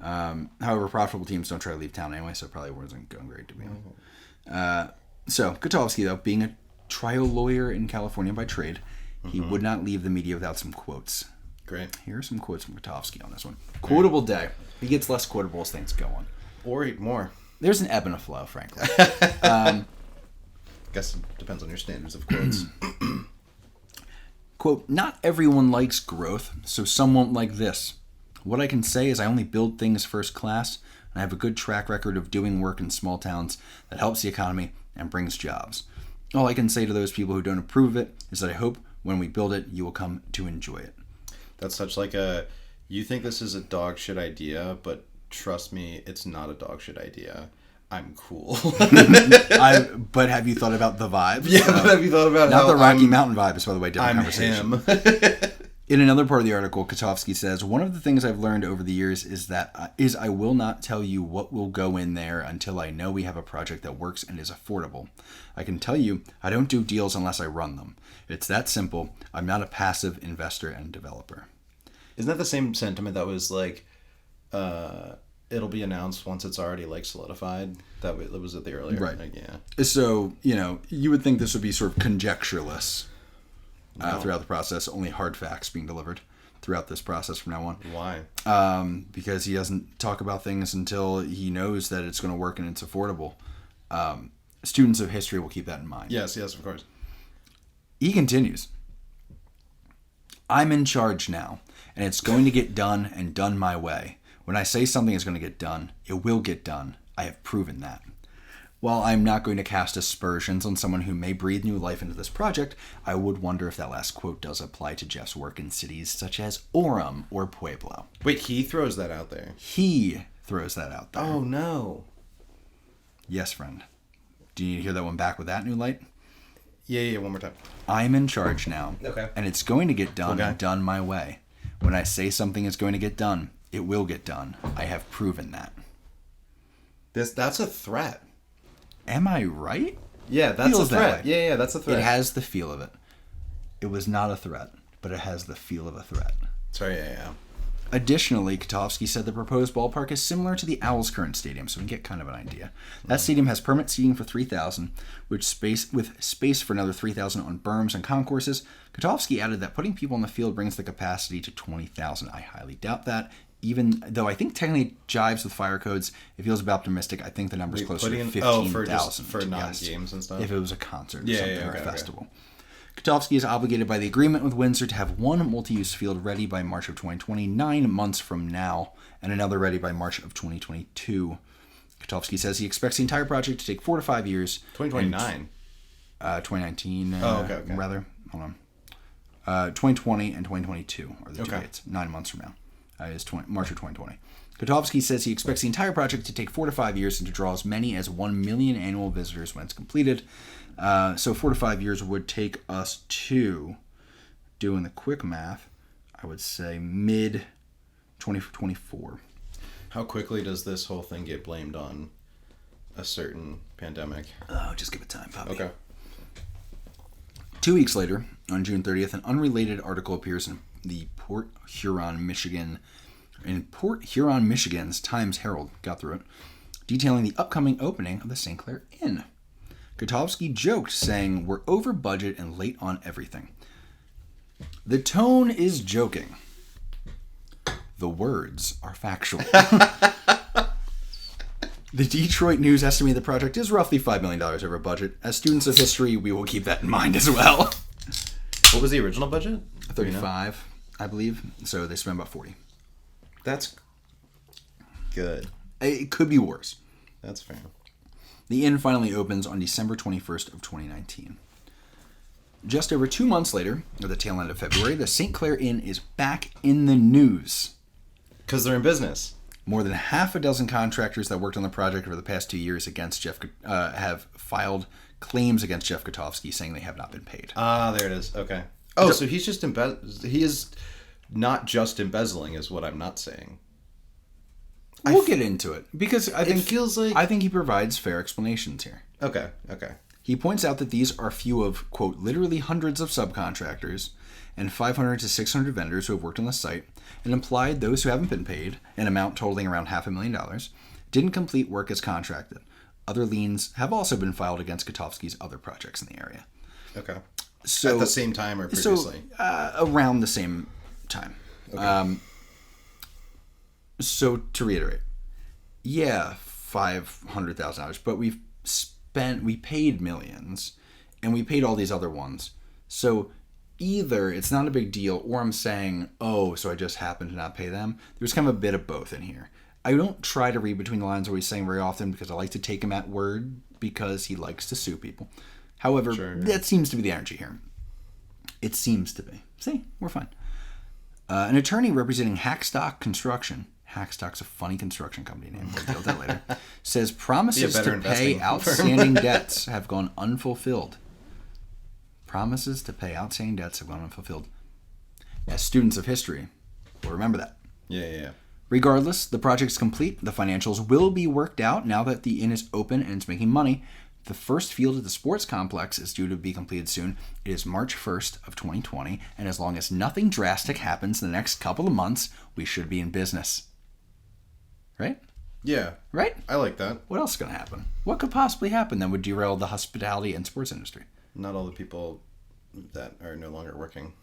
Speaker 1: However, profitable teams don't try to leave town anyway, so it probably wasn't going great to be honest. So Katovski, though, being a trial lawyer in California by trade, he would not leave the media without some quotes.
Speaker 2: Great.
Speaker 1: Here are some quotes from Katovski on this one. Quotable day. He gets less quotable as things go on.
Speaker 2: Or more.
Speaker 1: There's an ebb and a flow, frankly.
Speaker 2: Guess it depends on your standards of quotes.
Speaker 1: Quote, not everyone likes growth, so some won't like this. What I can say is I only build things first class, and I have a good track record of doing work in small towns that helps the economy and brings jobs. All I can say to those people who don't approve of it is that I hope when we build it, you will come to enjoy it.
Speaker 2: That's such like you think this is a dog shit idea, but trust me, it's not a dog shit idea. I'm cool.
Speaker 1: But have you thought about the vibes?
Speaker 2: Yeah, but have you thought about
Speaker 1: not the Rocky Mountain vibes, by the way, different
Speaker 2: I'm
Speaker 1: conversation.
Speaker 2: him.
Speaker 1: In another part of the article, Katovski says, one of the things I've learned over the years is I will not tell you what will go in there until I know we have a project that works and is affordable. I can tell you I don't do deals unless I run them. It's that simple. I'm not a passive investor and developer.
Speaker 2: Isn't that the same sentiment that was like, it'll be announced once it's already like solidified? That was it the earlier?
Speaker 1: Right.
Speaker 2: Like, yeah.
Speaker 1: So, you would think this would be sort of conjectureless. Throughout the process, only hard facts being delivered throughout this process from now on.
Speaker 2: Why?
Speaker 1: Because he doesn't talk about things until he knows that it's going to work and it's affordable. Students of history will keep that in mind.
Speaker 2: Yes, of course.
Speaker 1: He continues, I'm in charge now, and it's going to get done and done my way. When I say something is going to get done, it will get done. I have proven that. While I'm not going to cast aspersions on someone who may breathe new life into this project, I would wonder if that last quote does apply to Jeff's work in cities such as Orem or Pueblo.
Speaker 2: Wait, he throws that out there.
Speaker 1: He throws that out there.
Speaker 2: Oh, no.
Speaker 1: Yes, friend. Do you need to hear that one back with that new light?
Speaker 2: Yeah, one more time.
Speaker 1: I'm in charge now.
Speaker 2: Okay.
Speaker 1: And it's going to get done
Speaker 2: Okay.
Speaker 1: and done my way. When I say something is going to get done, it will get done. I have proven that.
Speaker 2: That's a threat.
Speaker 1: Am I right?
Speaker 2: Yeah, that's
Speaker 1: Feels
Speaker 2: a
Speaker 1: that
Speaker 2: threat.
Speaker 1: way.
Speaker 2: Yeah, that's a threat.
Speaker 1: It has the feel of it. It was not a threat, but it has the feel of a threat.
Speaker 2: Sorry, yeah.
Speaker 1: Additionally, Katovski said the proposed ballpark is similar to the Owlz current stadium, so we can get kind of an idea. That stadium has permanent seating for 3,000, with space for another 3,000 on berms and concourses. Katovski added that putting people on the field brings the capacity to 20,000. I highly doubt that, even though I think technically it jives with fire codes. It feels a bit optimistic. I think the number's closer to 15,000.
Speaker 2: For non-games and stuff?
Speaker 1: If it was a concert or
Speaker 2: Yeah,
Speaker 1: something,
Speaker 2: yeah,
Speaker 1: or a
Speaker 2: okay.
Speaker 1: festival. Katovski is obligated by the agreement with Windsor to have one multi-use field ready by March of 2020, 9 months from now, and another ready by March of 2022. Katovski says he expects the entire project to take 4 to 5 years.
Speaker 2: 2029.
Speaker 1: 2019,
Speaker 2: okay.
Speaker 1: rather. Hold on. 2020 and 2022 are the two
Speaker 2: Okay.
Speaker 1: dates. 9 months from now is March of 2020. Katovski says he expects the entire project to take 4 to 5 years and to draw as many as 1 million annual visitors when it's completed. So 4 to 5 years would take us to, doing the quick math, I would say mid-2024.
Speaker 2: How quickly does this whole thing get blamed on a certain pandemic?
Speaker 1: Oh, just give it time, Bobby.
Speaker 2: Okay.
Speaker 1: 2 weeks later, on June 30th, an unrelated article appears in the Port Huron, Michigan's Times Herald, got through it, detailing the upcoming opening of the St. Clair Inn. Katovski joked, saying, "We're over budget and late on everything." The tone is joking. The words are factual. The Detroit News estimated the project is roughly $5 million over budget. As students of history, we will keep that in mind as well.
Speaker 2: What was the original budget?
Speaker 1: 35, I believe. So they spent about 40.
Speaker 2: That's good.
Speaker 1: It could be worse.
Speaker 2: That's fair.
Speaker 1: The inn finally opens on December 21st of 2019. Just over 2 months later, or the tail end of February, the St. Clair Inn is back in the news.
Speaker 2: Because they're in business.
Speaker 1: More than half a dozen contractors that worked on the project over the past 2 years against Jeff have filed claims against Jeff Katovski, saying they have not been paid.
Speaker 2: Ah, there it is. Okay. Oh, so he's just he is not just embezzling, is what I'm not saying.
Speaker 1: We'll get into it because I think he provides fair explanations here.
Speaker 2: Okay.
Speaker 1: He points out that these are few of, quote, literally hundreds of subcontractors and 500 to 600 vendors who have worked on the site, and implied those who haven't been paid, an amount totaling around $500,000, didn't complete work as contracted. Other liens have also been filed against Katovski's other projects in the area.
Speaker 2: Okay.
Speaker 1: So,
Speaker 2: at the same time or previously?
Speaker 1: Around the same time. Okay. So to reiterate, yeah, $500,000, but we paid millions, and we paid all these other ones. So either it's not a big deal, or I'm saying, oh, so I just happened to not pay them. There's kind of a bit of both in here. I don't try to read between the lines what he's saying very often because I like to take him at word because he likes to sue people. However, that seems to be the energy here. It seems to be. See, we're fine. An attorney representing Hackstock Construction, Hackstock's a funny construction company name, we'll deal with that later, says promises to pay outstanding debts have gone unfulfilled. Promises to pay outstanding debts have gone unfulfilled. As students of history, we'll remember that.
Speaker 2: Yeah.
Speaker 1: Regardless, the project's complete. The financials will be worked out now that the inn is open and it's making money. The first field at the sports complex is due to be completed soon. It is March 1st of 2020, and as long as nothing drastic happens in the next couple of months, we should be in business. Right?
Speaker 2: Yeah.
Speaker 1: Right?
Speaker 2: I like that.
Speaker 1: What else is going to happen? What could possibly happen that would derail the hospitality and sports industry?
Speaker 2: Not all the people that are no longer working.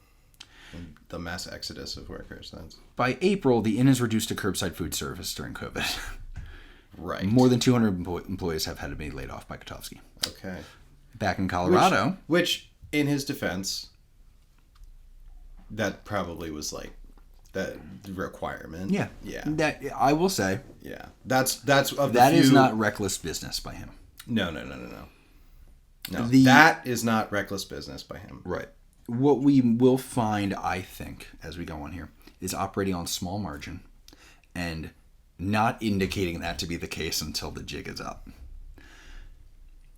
Speaker 2: And the mass exodus of workers.
Speaker 1: By April, the inn is reduced to curbside food service during COVID.
Speaker 2: Right.
Speaker 1: More than 200 employees have had to be laid off by Katovski.
Speaker 2: Okay.
Speaker 1: Back in Colorado.
Speaker 2: Which, in his defense, that probably was like the requirement.
Speaker 1: Yeah. That I will say.
Speaker 2: Yeah. That's of the
Speaker 1: that
Speaker 2: few...
Speaker 1: is not reckless business by him.
Speaker 2: No. That is not reckless business by him.
Speaker 1: Right. What we will find, I think, as we go on here, is operating on small margin and not indicating that to be the case until the jig is up.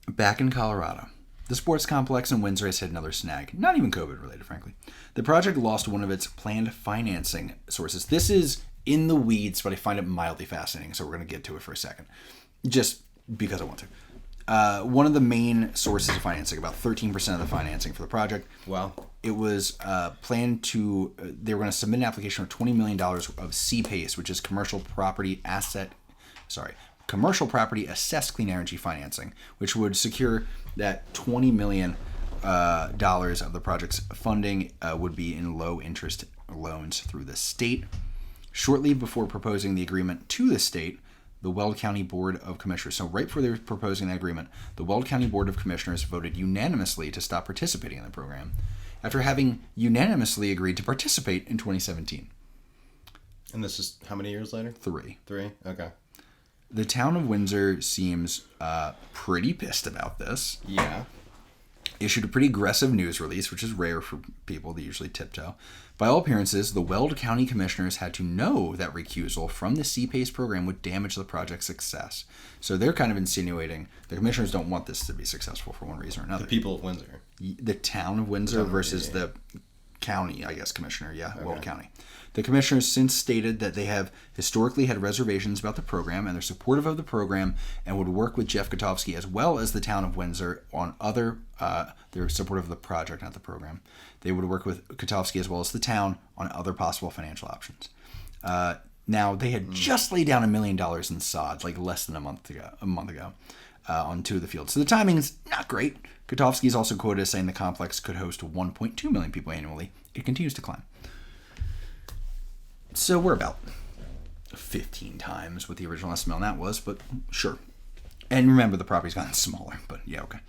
Speaker 1: Back in Colorado, the sports complex in Windsor has hit another snag. Not even COVID related, frankly. The project lost one of its planned financing sources. This is in the weeds, but I find it mildly fascinating, so we're going to get to it for a second. Just because I want to. One of the main sources of financing, about 13% of the financing for the project.
Speaker 2: Wow.
Speaker 1: It was planned to, they were going to submit an application for $20 million of CPACE, which is commercial property assessed clean energy financing, which would secure that $20 million of the project's funding would be in low interest loans through the state. Shortly before proposing the agreement to the state, the Weld County Board of Commissioners. So right before they were proposing that agreement, the Weld County Board of Commissioners voted unanimously to stop participating in the program after having unanimously agreed to participate in 2017.
Speaker 2: And this is how many years later?
Speaker 1: 3.
Speaker 2: Okay.
Speaker 1: The town of Windsor seems pretty pissed about this.
Speaker 2: Yeah.
Speaker 1: Issued a pretty aggressive news release, which is rare for people. They usually tiptoe. By all appearances, the Weld County Commissioners had to know that recusal from the CPACE program would damage the project's success. So they're kind of insinuating the commissioners don't want this to be successful for one reason or another.
Speaker 2: The people of Windsor.
Speaker 1: The town of Windsor versus the county, I guess, commissioner. Yeah, okay. Weld County. The commissioners since stated that they have historically had reservations about the program and they're supportive of the program and would work with Jeff Katovski as well as the town of Windsor on other, they're supportive of the project, not the program. They would work with Katovski as well as the town on other possible financial options. Now, they had just laid down $1 million in sod, like less than a month ago, on 2 of the fields. So the timing is not great. Katovski is also quoted as saying the complex could host 1.2 million people annually. It continues to climb. So we're about 15 times what the original estimate on that was, but sure. And remember, the property's gotten smaller, but yeah, okay.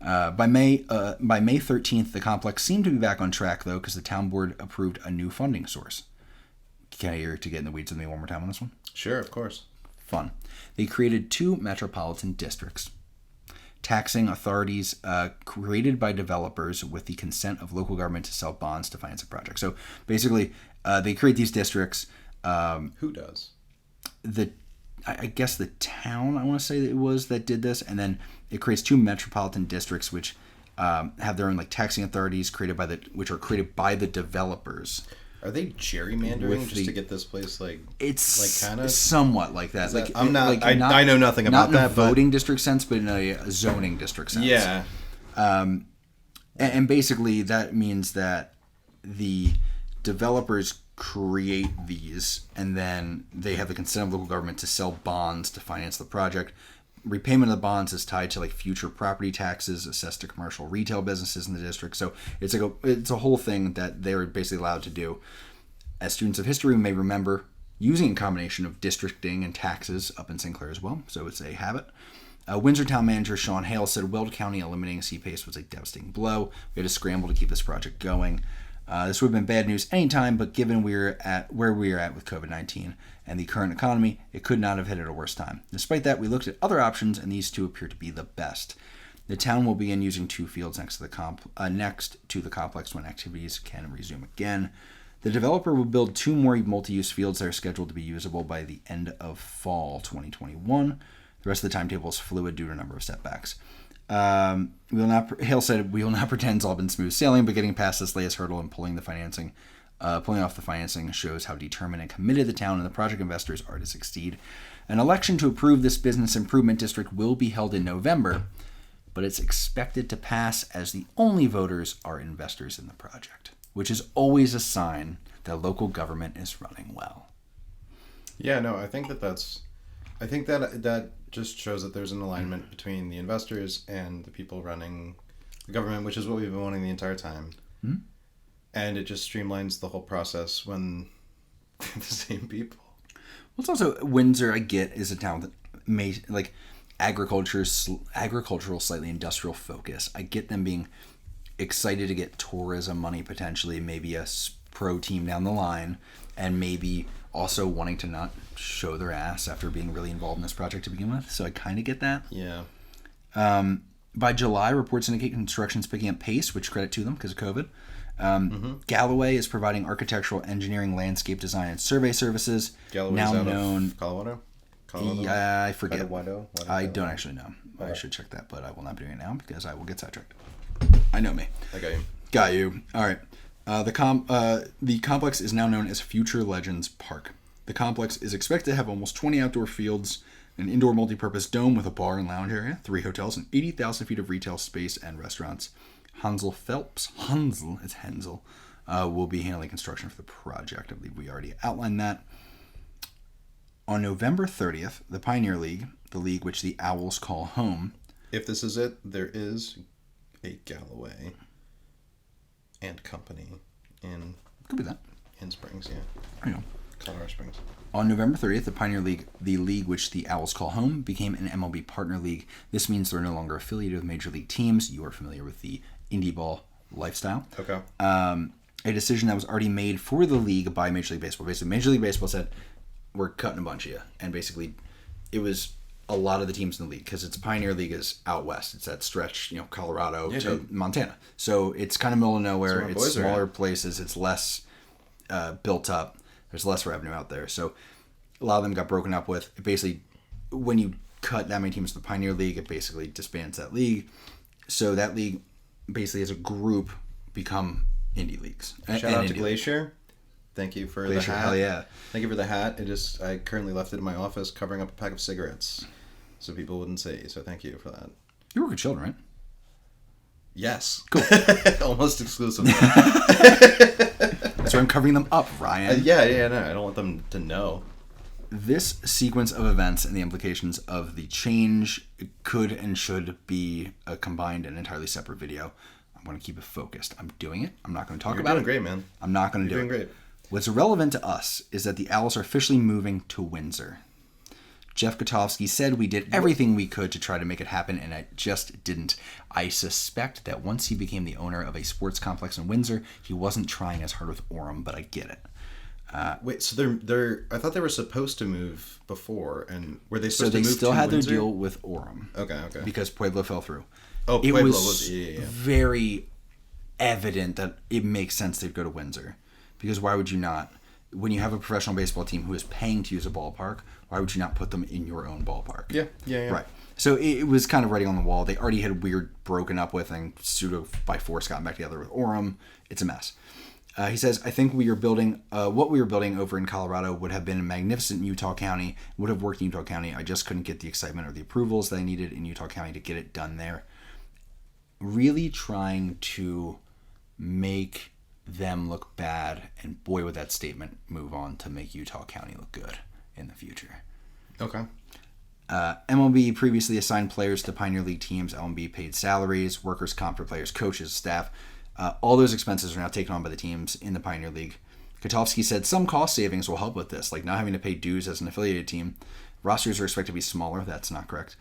Speaker 1: By May 13th, the complex seemed to be back on track, though, because the town board approved a new funding source. Can I hear to get in the weeds with me one more time on this one?
Speaker 2: Sure, of course.
Speaker 1: Fun. They created 2 metropolitan districts. Taxing authorities created by developers with the consent of local government to sell bonds to finance a project. So basically, they create these districts.
Speaker 2: Who does?
Speaker 1: I guess the town, I want to say that it was, that did this. And then it creates 2 metropolitan districts, which have their own like taxing authorities which are created by the developers.
Speaker 2: Are they gerrymandering to get this place
Speaker 1: it's
Speaker 2: like kind of
Speaker 1: somewhat like that?
Speaker 2: Like I'm not. Like, I know nothing about
Speaker 1: that. Not
Speaker 2: in
Speaker 1: a voting district sense, but in a zoning district sense.
Speaker 2: Yeah.
Speaker 1: And basically that means that the developers create these, and then they have the consent of local government to sell bonds to finance the project. Repayment of the bonds is tied to like future property taxes assessed to commercial retail businesses in the district. So it's like it's a whole thing that they're basically allowed to do. As students of history, we may remember using a combination of districting and taxes up in St. Clair as well. So it's a habit. Windsor Town Manager Sean Hale said Weld County eliminating CPACE was a devastating blow. We had to scramble to keep this project going. This would have been bad news anytime, but given where we are at with COVID-19 and the current economy, it could not have hit at a worse time. Despite that, we looked at other options, and these 2 appear to be the best. The town will begin using 2 fields next to the complex when activities can resume again. The developer will build 2 more multi-use fields that are scheduled to be usable by the end of fall 2021. The rest of the timetable is fluid due to a number of setbacks. Hale said, "We will not pretend it's all been smooth sailing, but getting past this latest hurdle and pulling off the financing shows how determined and committed the town and the project investors are to succeed. An election to approve this business improvement district will be held in November, but it's expected to pass as the only voters are investors in the project, which is always a sign that local government is running well."
Speaker 2: Yeah, no, I think that just shows that there's an alignment between the investors and the people running the government, which is what we've been wanting the entire time. Mm-hmm. And it just streamlines the whole process when the same people.
Speaker 1: Well, it's also, Windsor, I get, is a town that may, like, agricultural, slightly industrial focus. I get them being excited to get tourism money, potentially, maybe a pro team down the line, and maybe also wanting to not show their ass after being really involved in this project to begin with. So I kind of get that.
Speaker 2: Yeah.
Speaker 1: By July, reports indicate construction's picking up pace, which credit to them because of COVID. Galloway is providing architectural, engineering, landscape design, and survey services.
Speaker 2: Galloway's
Speaker 1: now
Speaker 2: out
Speaker 1: known.
Speaker 2: of Colorado?
Speaker 1: Yeah, I forget.
Speaker 2: Colorado?
Speaker 1: I don't actually know. I should check that, but I will not be doing it now because I will get sidetracked. I know me.
Speaker 2: I got you.
Speaker 1: Got you. All right. The complex is now known as Future Legends Park. The complex is expected to have almost 20 outdoor fields, an indoor multi-purpose dome with a bar and lounge area, 3 hotels, and 80,000 feet of retail space and restaurants. Hansel, it's Hensel, will be handling construction for the project. I believe we already outlined that. On November 30th, the Pioneer League, the league which the Owls call home.
Speaker 2: If this is it, there is a Galloway and Company in...
Speaker 1: Could be that.
Speaker 2: In Springs, yeah.
Speaker 1: I know.
Speaker 2: Colorado Springs.
Speaker 1: On November 30th, the Pioneer League, the league which the Owls call home, became an MLB partner league. This means they're no longer affiliated with major league teams. You are familiar with the indie ball lifestyle.
Speaker 2: Okay.
Speaker 1: A decision that was already made for the league by Major League Baseball. Basically, Major League Baseball said, we're cutting a bunch of you. And basically, it was a lot of the teams in the league because its Pioneer League is out west. It's that stretch, Colorado to Montana. So it's kind of middle of nowhere. It's smaller places. It's less built up. There's less revenue out there. So a lot of them got broken up with. It basically, when you cut that many teams to the Pioneer League, it basically disbands that league. So that league basically as a group become indie leagues.
Speaker 2: Shout out to Glacier. Thank you for
Speaker 1: Glacier,
Speaker 2: the hat.
Speaker 1: hell yeah.
Speaker 2: Thank you for the hat. I currently left it in my office covering up a pack of cigarettes so people wouldn't see. So thank you for that.
Speaker 1: You work with children, right?
Speaker 2: Yes.
Speaker 1: Cool.
Speaker 2: Almost exclusively.
Speaker 1: So I'm covering them up, Ryan.
Speaker 2: No, I don't want them to know.
Speaker 1: This sequence of events and the implications of the change could and should be a combined and entirely separate video. I want to keep it focused. I'm doing it. I'm not going to talk about it.
Speaker 2: You're doing great, man.
Speaker 1: I'm not going to do it.
Speaker 2: You're doing great.
Speaker 1: What's relevant to us is that the Owls are officially moving to Windsor. Jeff Katovski said we did everything we could to try to make it happen, and it just didn't. I suspect that once he became the owner of a sports complex in Windsor, he wasn't trying as hard with Orem, but I get it.
Speaker 2: Wait, so they're I thought they were supposed to move before, and were they supposed to move to Windsor?
Speaker 1: So they still had their deal with Orem.
Speaker 2: Okay.
Speaker 1: Because Pueblo fell through.
Speaker 2: Oh, Pueblo
Speaker 1: it
Speaker 2: was
Speaker 1: very evident that it makes sense they'd go to Windsor. Because why would you not? When you have a professional baseball team who is paying to use a ballpark, why would you not put them in your own ballpark?
Speaker 2: Yeah.
Speaker 1: Right. So it was kind of writing on the wall. They already had weird broken up with and pseudo by force gotten back together with Orem. It's a mess. He says, I think what we were building over in Colorado would have been a magnificent in Utah County, would have worked in Utah County. I just couldn't get the excitement or the approvals that I needed in Utah County to get it done there. Really trying to make them look bad, and boy, would that statement move on to make Utah County look good in the future.
Speaker 2: Okay.
Speaker 1: MLB previously assigned players to Pioneer League teams. MLB paid salaries, workers' comp for players, coaches, staff. All those expenses are now taken on by the teams in the Pioneer League. Katovski said some cost savings will help with this, like not having to pay dues as an affiliated team. Rosters are expected to be smaller. That's not correct.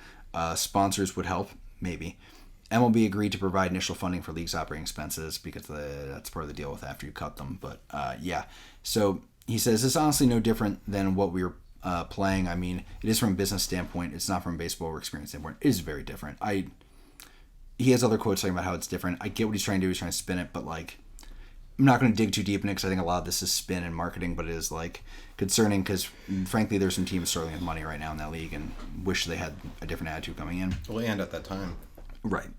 Speaker 1: Sponsors would help, maybe. MLB agreed to provide initial funding for league's operating expenses because that's part of the deal with after you cut them. But yeah, so he says it's honestly no different than what we were playing. I mean, it is from a business standpoint. It's not from a baseball or experience standpoint. It is very different. He has other quotes talking about how it's different. I get what he's trying to do. He's trying to spin it, but like, I'm not going to dig too deep in it because I think a lot of this is spin and marketing, but it is like concerning because frankly, there's some teams struggling with money right now in that league and wish they had a different attitude coming in.
Speaker 2: Well, and at that time.
Speaker 1: Right.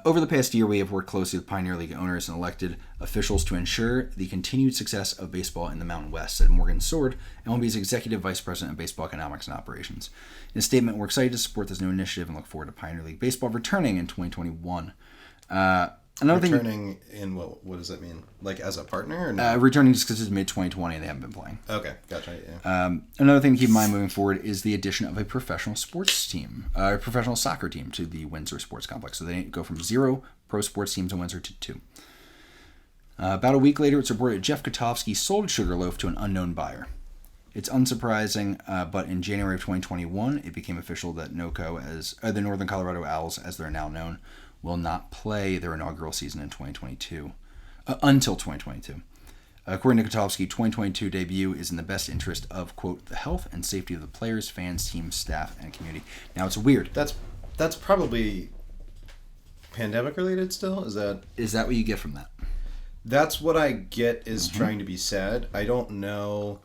Speaker 1: Over the past year, we have worked closely with Pioneer League owners and elected officials to ensure the continued success of baseball in the Mountain West, said Morgan Sword, MLB's Executive Vice President of Baseball Economics and Operations. In a statement, we're excited to support this new initiative and look forward to Pioneer League Baseball returning in 2021.
Speaker 2: Returning in what does that mean? Like as a partner? Or no?
Speaker 1: Returning just because it's mid-2020 and they haven't been playing.
Speaker 2: Okay, gotcha. Yeah.
Speaker 1: Another thing to keep in mind moving forward is the addition of a professional sports team, a professional soccer team to the Windsor Sports Complex. So they go from 0 pro sports teams in Windsor to 2. About a week later, it's reported Jeff Katovski sold Sugarloaf to an unknown buyer. It's unsurprising, but in January of 2021, it became official that NOCO, as the Northern Colorado Owlz, as they're now known, will not play their inaugural season in 2022, until 2022. According to Katovski, 2022 debut is in the best interest of, quote, the health and safety of the players, fans, teams, staff, and community. Now, it's weird.
Speaker 2: That's That's probably pandemic related still? Is
Speaker 1: that what you get from that?
Speaker 2: That's what I get is trying to be said. I don't know.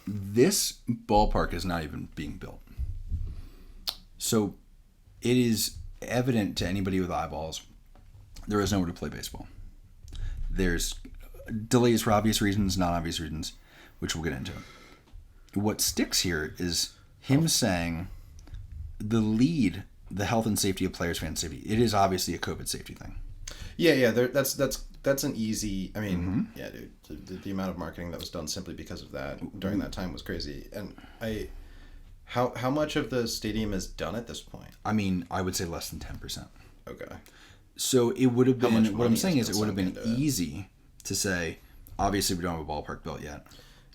Speaker 1: This ballpark is not even being built. So it is evident to anybody with eyeballs there is nowhere to play baseball. There's delays for obvious reasons, non-obvious reasons, which we'll get into. What sticks here is him saying the health and safety of players, fan safety. It is obviously a COVID safety thing.
Speaker 2: Yeah. That's an easy. I mean, yeah, dude. The amount of marketing that was done simply because of that during that time was crazy. And how much of the stadium is done at this point?
Speaker 1: I mean, I would say less than 10%.
Speaker 2: Okay.
Speaker 1: So it would have been. What I'm saying is, it would have been easy to say. Obviously, we don't have a ballpark built yet.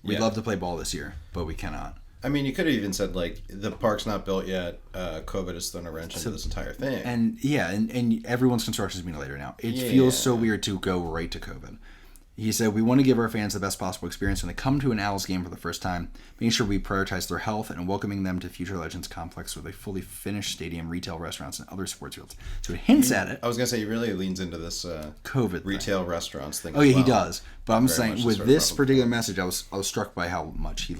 Speaker 1: We'd love to play ball this year, but we cannot.
Speaker 2: I mean, you could have even said, like, the park's not built yet. COVID has thrown a wrench into this entire thing.
Speaker 1: And everyone's construction is being later now. It feels so weird to go right to COVID. He said, we want to give our fans the best possible experience when they come to an Owlz game for the first time, making sure we prioritize their health and welcoming them to Future Legends Complex with a fully finished stadium, retail, restaurants, and other sports fields. So it hints at it.
Speaker 2: I was going to say, he really leans into this
Speaker 1: COVID
Speaker 2: retail restaurants thing.
Speaker 1: Oh, yeah, he does. But I'm saying, with this particular message, I was struck by how much he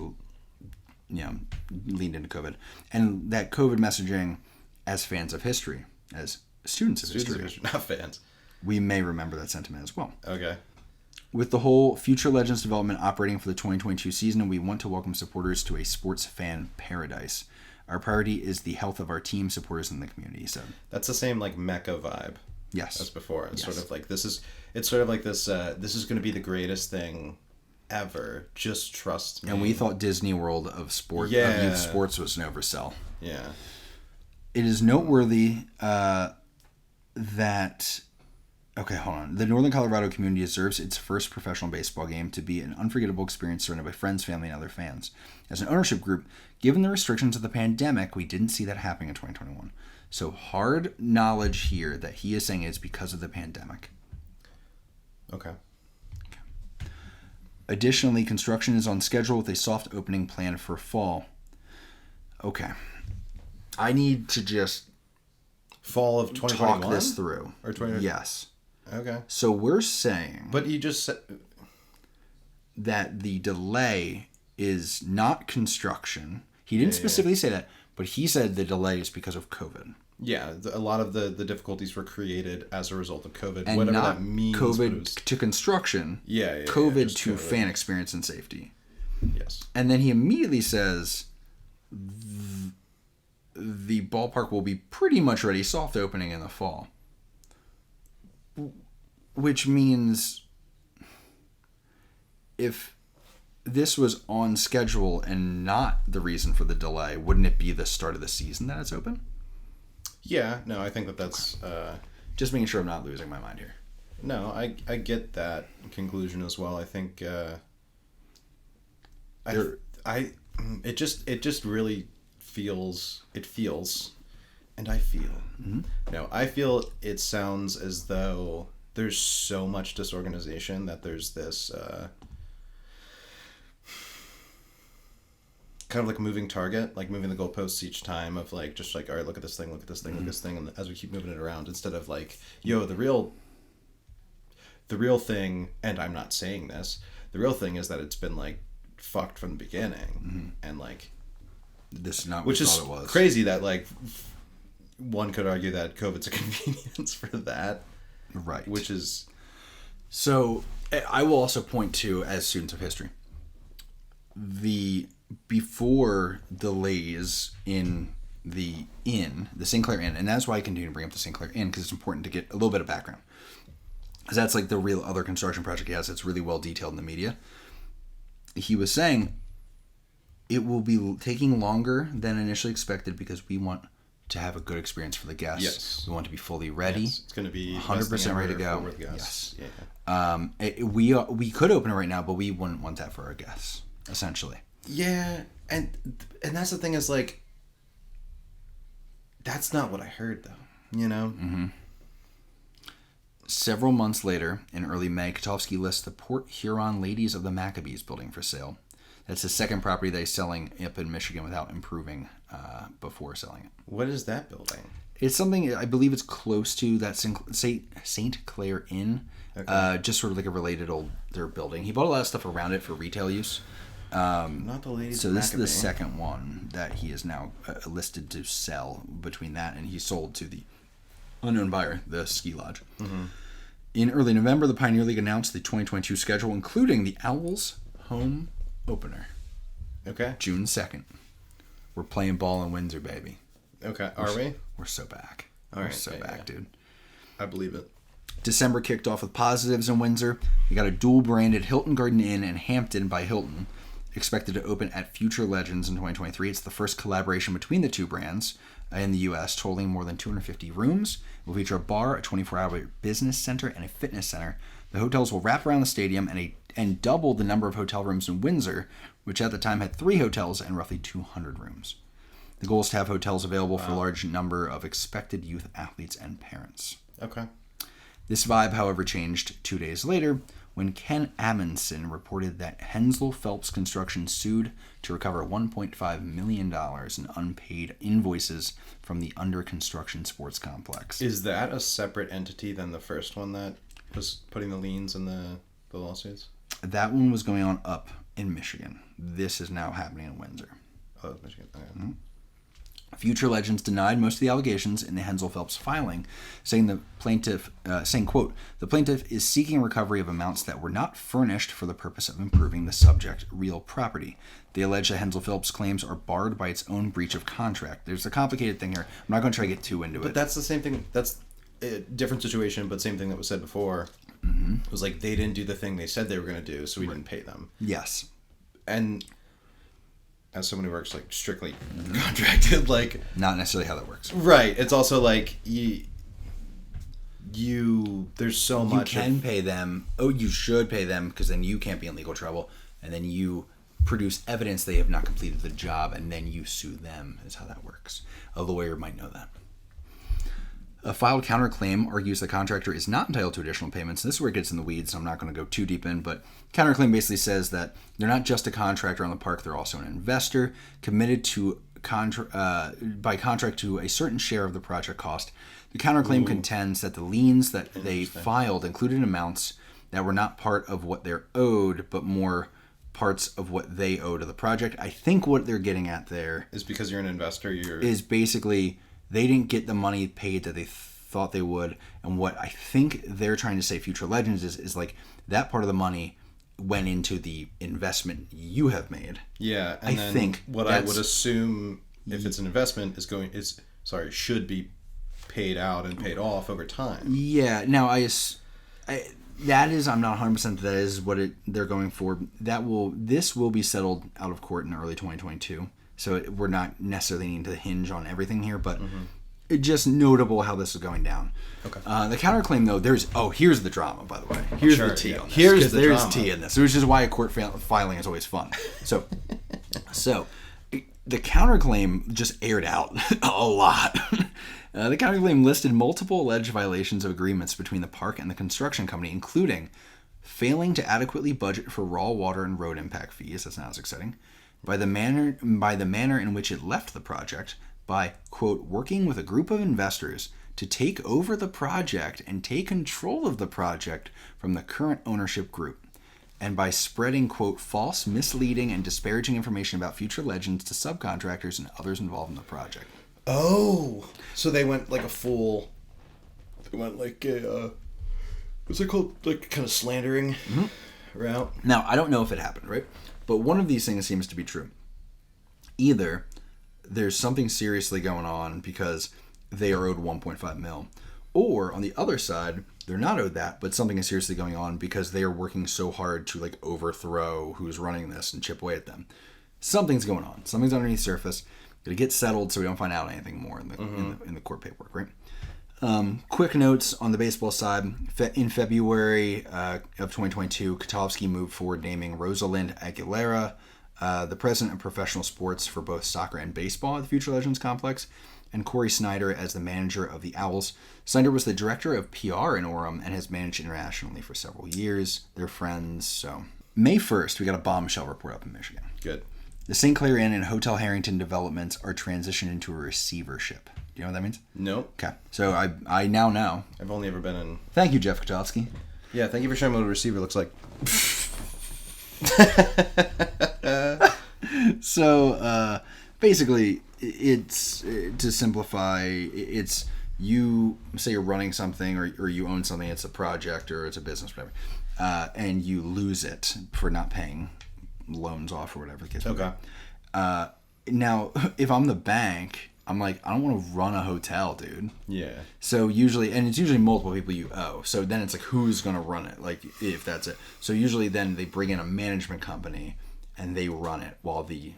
Speaker 1: leaned into COVID. And that COVID messaging, as fans of history, as students of history,
Speaker 2: not fans,
Speaker 1: we may remember that sentiment as well.
Speaker 2: Okay.
Speaker 1: With the whole Future Legends development operating for the 2022 season, we want to welcome supporters to a sports fan paradise. Our priority is the health of our team, supporters, and the community. So
Speaker 2: that's the same like Mecca vibe.
Speaker 1: Yes.
Speaker 2: As before. It's sort of like this is going to be the greatest thing ever. Just trust me.
Speaker 1: And we thought Disney World of youth sports was an oversell.
Speaker 2: Yeah.
Speaker 1: It is noteworthy that. Okay, hold on. The Northern Colorado community deserves its first professional baseball game to be an unforgettable experience surrounded by friends, family, and other fans. As an ownership group, given the restrictions of the pandemic, we didn't see that happening in 2021. So hard knowledge here that he is saying is because of the pandemic.
Speaker 2: Okay.
Speaker 1: Additionally, construction is on schedule with a soft opening planned for fall. Okay. I need to just
Speaker 2: fall of 2021?
Speaker 1: Talk this through.
Speaker 2: Or 2020?
Speaker 1: Yes.
Speaker 2: Okay.
Speaker 1: So we're saying...
Speaker 2: But you just said...
Speaker 1: that the delay is not construction. He didn't specifically say that, but he said the delay is because of COVID.
Speaker 2: Yeah, a lot of the difficulties were created as a result of COVID.
Speaker 1: And
Speaker 2: whatever
Speaker 1: not
Speaker 2: that means.
Speaker 1: COVID to construction. COVID to fan experience and safety.
Speaker 2: Yes.
Speaker 1: And then he immediately says the ballpark will be pretty much ready, soft opening in the fall. Which means if this was on schedule and not the reason for the delay, wouldn't it be the start of the season that it's open?
Speaker 2: Yeah, no, I think that's...
Speaker 1: Just making sure I'm not losing my mind here.
Speaker 2: No, I get that conclusion as well. I think... It just really feels... It feels... And I feel...
Speaker 1: Mm-hmm.
Speaker 2: No, I feel it sounds as though there's so much disorganization that there's this... kind of like a moving target, like moving the goalposts each time of like, just like, all right, look at this thing, look at this thing, look at this thing. And as we keep moving it around, instead of like, yo, the real thing, and I'm not saying this, the real thing is that it's been like fucked from the beginning. And like,
Speaker 1: this is not what
Speaker 2: which
Speaker 1: we
Speaker 2: is
Speaker 1: thought it was.
Speaker 2: Crazy that like one could argue that COVID's a convenience for that.
Speaker 1: Right.
Speaker 2: Which is...
Speaker 1: So I will also point to, as students of history, before delays in the St. Clair Inn, and that's why I continue to bring up the St. Clair Inn, because it's important to get a little bit of background. Because that's like the real other construction project he has that's really well detailed in the media. He was saying it will be taking longer than initially expected because we want to have a good experience for the guests.
Speaker 2: Yes.
Speaker 1: We want to be fully ready.
Speaker 2: Yes. It's going to be
Speaker 1: 100% ready to go.
Speaker 2: Yes.
Speaker 1: Yeah. We could open it right now, but we wouldn't want that for our guests, essentially.
Speaker 2: Yeah, and that's the thing is like, that's not what I heard though, you know?
Speaker 1: Mm-hmm. Several months later, in early May, Katovski lists the Port Huron Ladies of the Maccabees building for sale. That's the second property that he's selling up in Michigan without improving before selling it.
Speaker 2: What is that building?
Speaker 1: It's something, I believe it's close to that St. Clair Inn. Okay. Just sort of like a related older building. He bought a lot of stuff around it for retail use.
Speaker 2: Not the ladies.
Speaker 1: So this is the second one that he is now listed to sell between that, and he sold to the unknown buyer, the ski lodge. Mm-hmm. In early November, the Pioneer League announced the 2022 schedule, including the Owlz home opener.
Speaker 2: Okay.
Speaker 1: June 2nd. We're playing ball in Windsor, baby.
Speaker 2: Okay. Are we?
Speaker 1: We're so back.
Speaker 2: All right.
Speaker 1: So back, dude.
Speaker 2: I believe it.
Speaker 1: December kicked off with positives in Windsor. We got a dual-branded Hilton Garden Inn and Hampton by Hilton, expected to open at Future Legends in 2023. It's the first collaboration between the two brands in the U.S., totaling more than 250 rooms. It will feature a bar, a 24-hour business center, and a fitness center. The hotels will wrap around the stadium and double the number of hotel rooms in Windsor, which at the time had 3 hotels and roughly 200 rooms. The goal is to have hotels available for a large number of expected youth athletes and parents.
Speaker 2: Okay.
Speaker 1: This vibe, however, changed 2 days later when Ken Amundsen reported that Hensel Phelps Construction sued to recover $1.5 million in unpaid invoices from the under-construction sports complex.
Speaker 2: Is that a separate entity than the first one that was putting the liens in the lawsuits?
Speaker 1: That one was going on up in Michigan. This is now happening in Windsor.
Speaker 2: Oh, it's Michigan. Okay.
Speaker 1: Mm-hmm. Future Legends denied most of the allegations in the Hensel Phelps filing, saying, quote, the plaintiff is seeking recovery of amounts that were not furnished for the purpose of improving the subject real property. They allege that Hensel Phelps' claims are barred by its own breach of contract. There's a complicated thing here. I'm not going to try to get too into it.
Speaker 2: But that's the same thing. That's a different situation, but same thing that was said before. Mm-hmm. It was like they didn't do the thing they said they were going to do, so we didn't pay them.
Speaker 1: Yes.
Speaker 2: And as someone who works like strictly contracted, like
Speaker 1: not necessarily how that works.
Speaker 2: Right. It's also like you there's so much.
Speaker 1: You can pay them. Oh, you should pay them because then you can't be in legal trouble, and then you produce evidence they have not completed the job, and then you sue them. Is how that works. A lawyer might know that. A filed counterclaim argues the contractor is not entitled to additional payments. This is where it gets in the weeds, so I'm not going to go too deep in, but counterclaim basically says that they're not just a contractor on the park, they're also an investor committed to by contract to a certain share of the project cost. The counterclaim contends that the liens that they filed included amounts that were not part of what they're owed, but more parts of what they owe to the project. I think what they're getting at there
Speaker 2: is because you're an investor,
Speaker 1: is basically they didn't get the money paid that they thought they would. And what I think they're trying to say, Future Legends, is like that part of the money went into the investment you have made.
Speaker 2: Yeah, and I think what I would assume if it's an investment should be paid out and paid off over time.
Speaker 1: Yeah. Now I'm not 100% that is what they're going for. This will be settled out of court in early 2022. So we're not necessarily needing to hinge on everything here, but it's just notable how this is going down. Okay. The counterclaim, though, here's the drama, by the way. Here's the tea on this. There's tea in this, which is why a court filing is always fun. So the counterclaim just aired out a lot. The counterclaim listed multiple alleged violations of agreements between the park and the construction company, including failing to adequately budget for raw water and road impact fees. That's not as exciting. By the manner in which it left the project, by, quote, working with a group of investors to take over the project and take control of the project from the current ownership group, and by spreading, quote, false, misleading, and disparaging information about Future Legends to subcontractors and others involved in the project.
Speaker 2: Oh, so they went like a full, what's it called, like kind of slandering route?
Speaker 1: Now, I don't know if it happened, right? But one of these things seems to be true. Either there's something seriously going on because they are owed $1.5 million, or on the other side, they're not owed that, but something is seriously going on because they are working so hard to like overthrow who's running this and chip away at them. Something's going on. Something's underneath the surface. It'll get settled so we don't find out anything more in the court paperwork, right? Quick notes on the baseball side. In February of 2022, Katovski moved forward naming Rosalind Aguilera the president of professional sports for both soccer and baseball at the Future Legends complex, and Corey Snyder as the manager of the Owls. Snyder was the director of PR in Orem and has managed internationally for several years. They're friends, so May 1st, we got a bombshell report up in Michigan.
Speaker 2: Good.
Speaker 1: The St. Clair Inn and Hotel Harrington developments are transitioned into a receivership. Do you know what that means?
Speaker 2: Nope.
Speaker 1: Okay. So I now know.
Speaker 2: I've only ever been in...
Speaker 1: Thank you, Jeff Katovski.
Speaker 2: Yeah, thank you for showing me what a receiver looks like.
Speaker 1: So, basically, it's, to simplify, it's you, say you're running something or you own something, it's a project or it's a business, whatever, and you lose it for not paying loans off or whatever the case may be.
Speaker 2: Okay.
Speaker 1: Now, if I'm the bank, I'm like, I don't want to run a hotel, dude.
Speaker 2: Yeah.
Speaker 1: So usually, and it's usually multiple people you owe. So then it's like, who's going to run it? Like, if that's it. So usually then they bring in a management company and they run it while the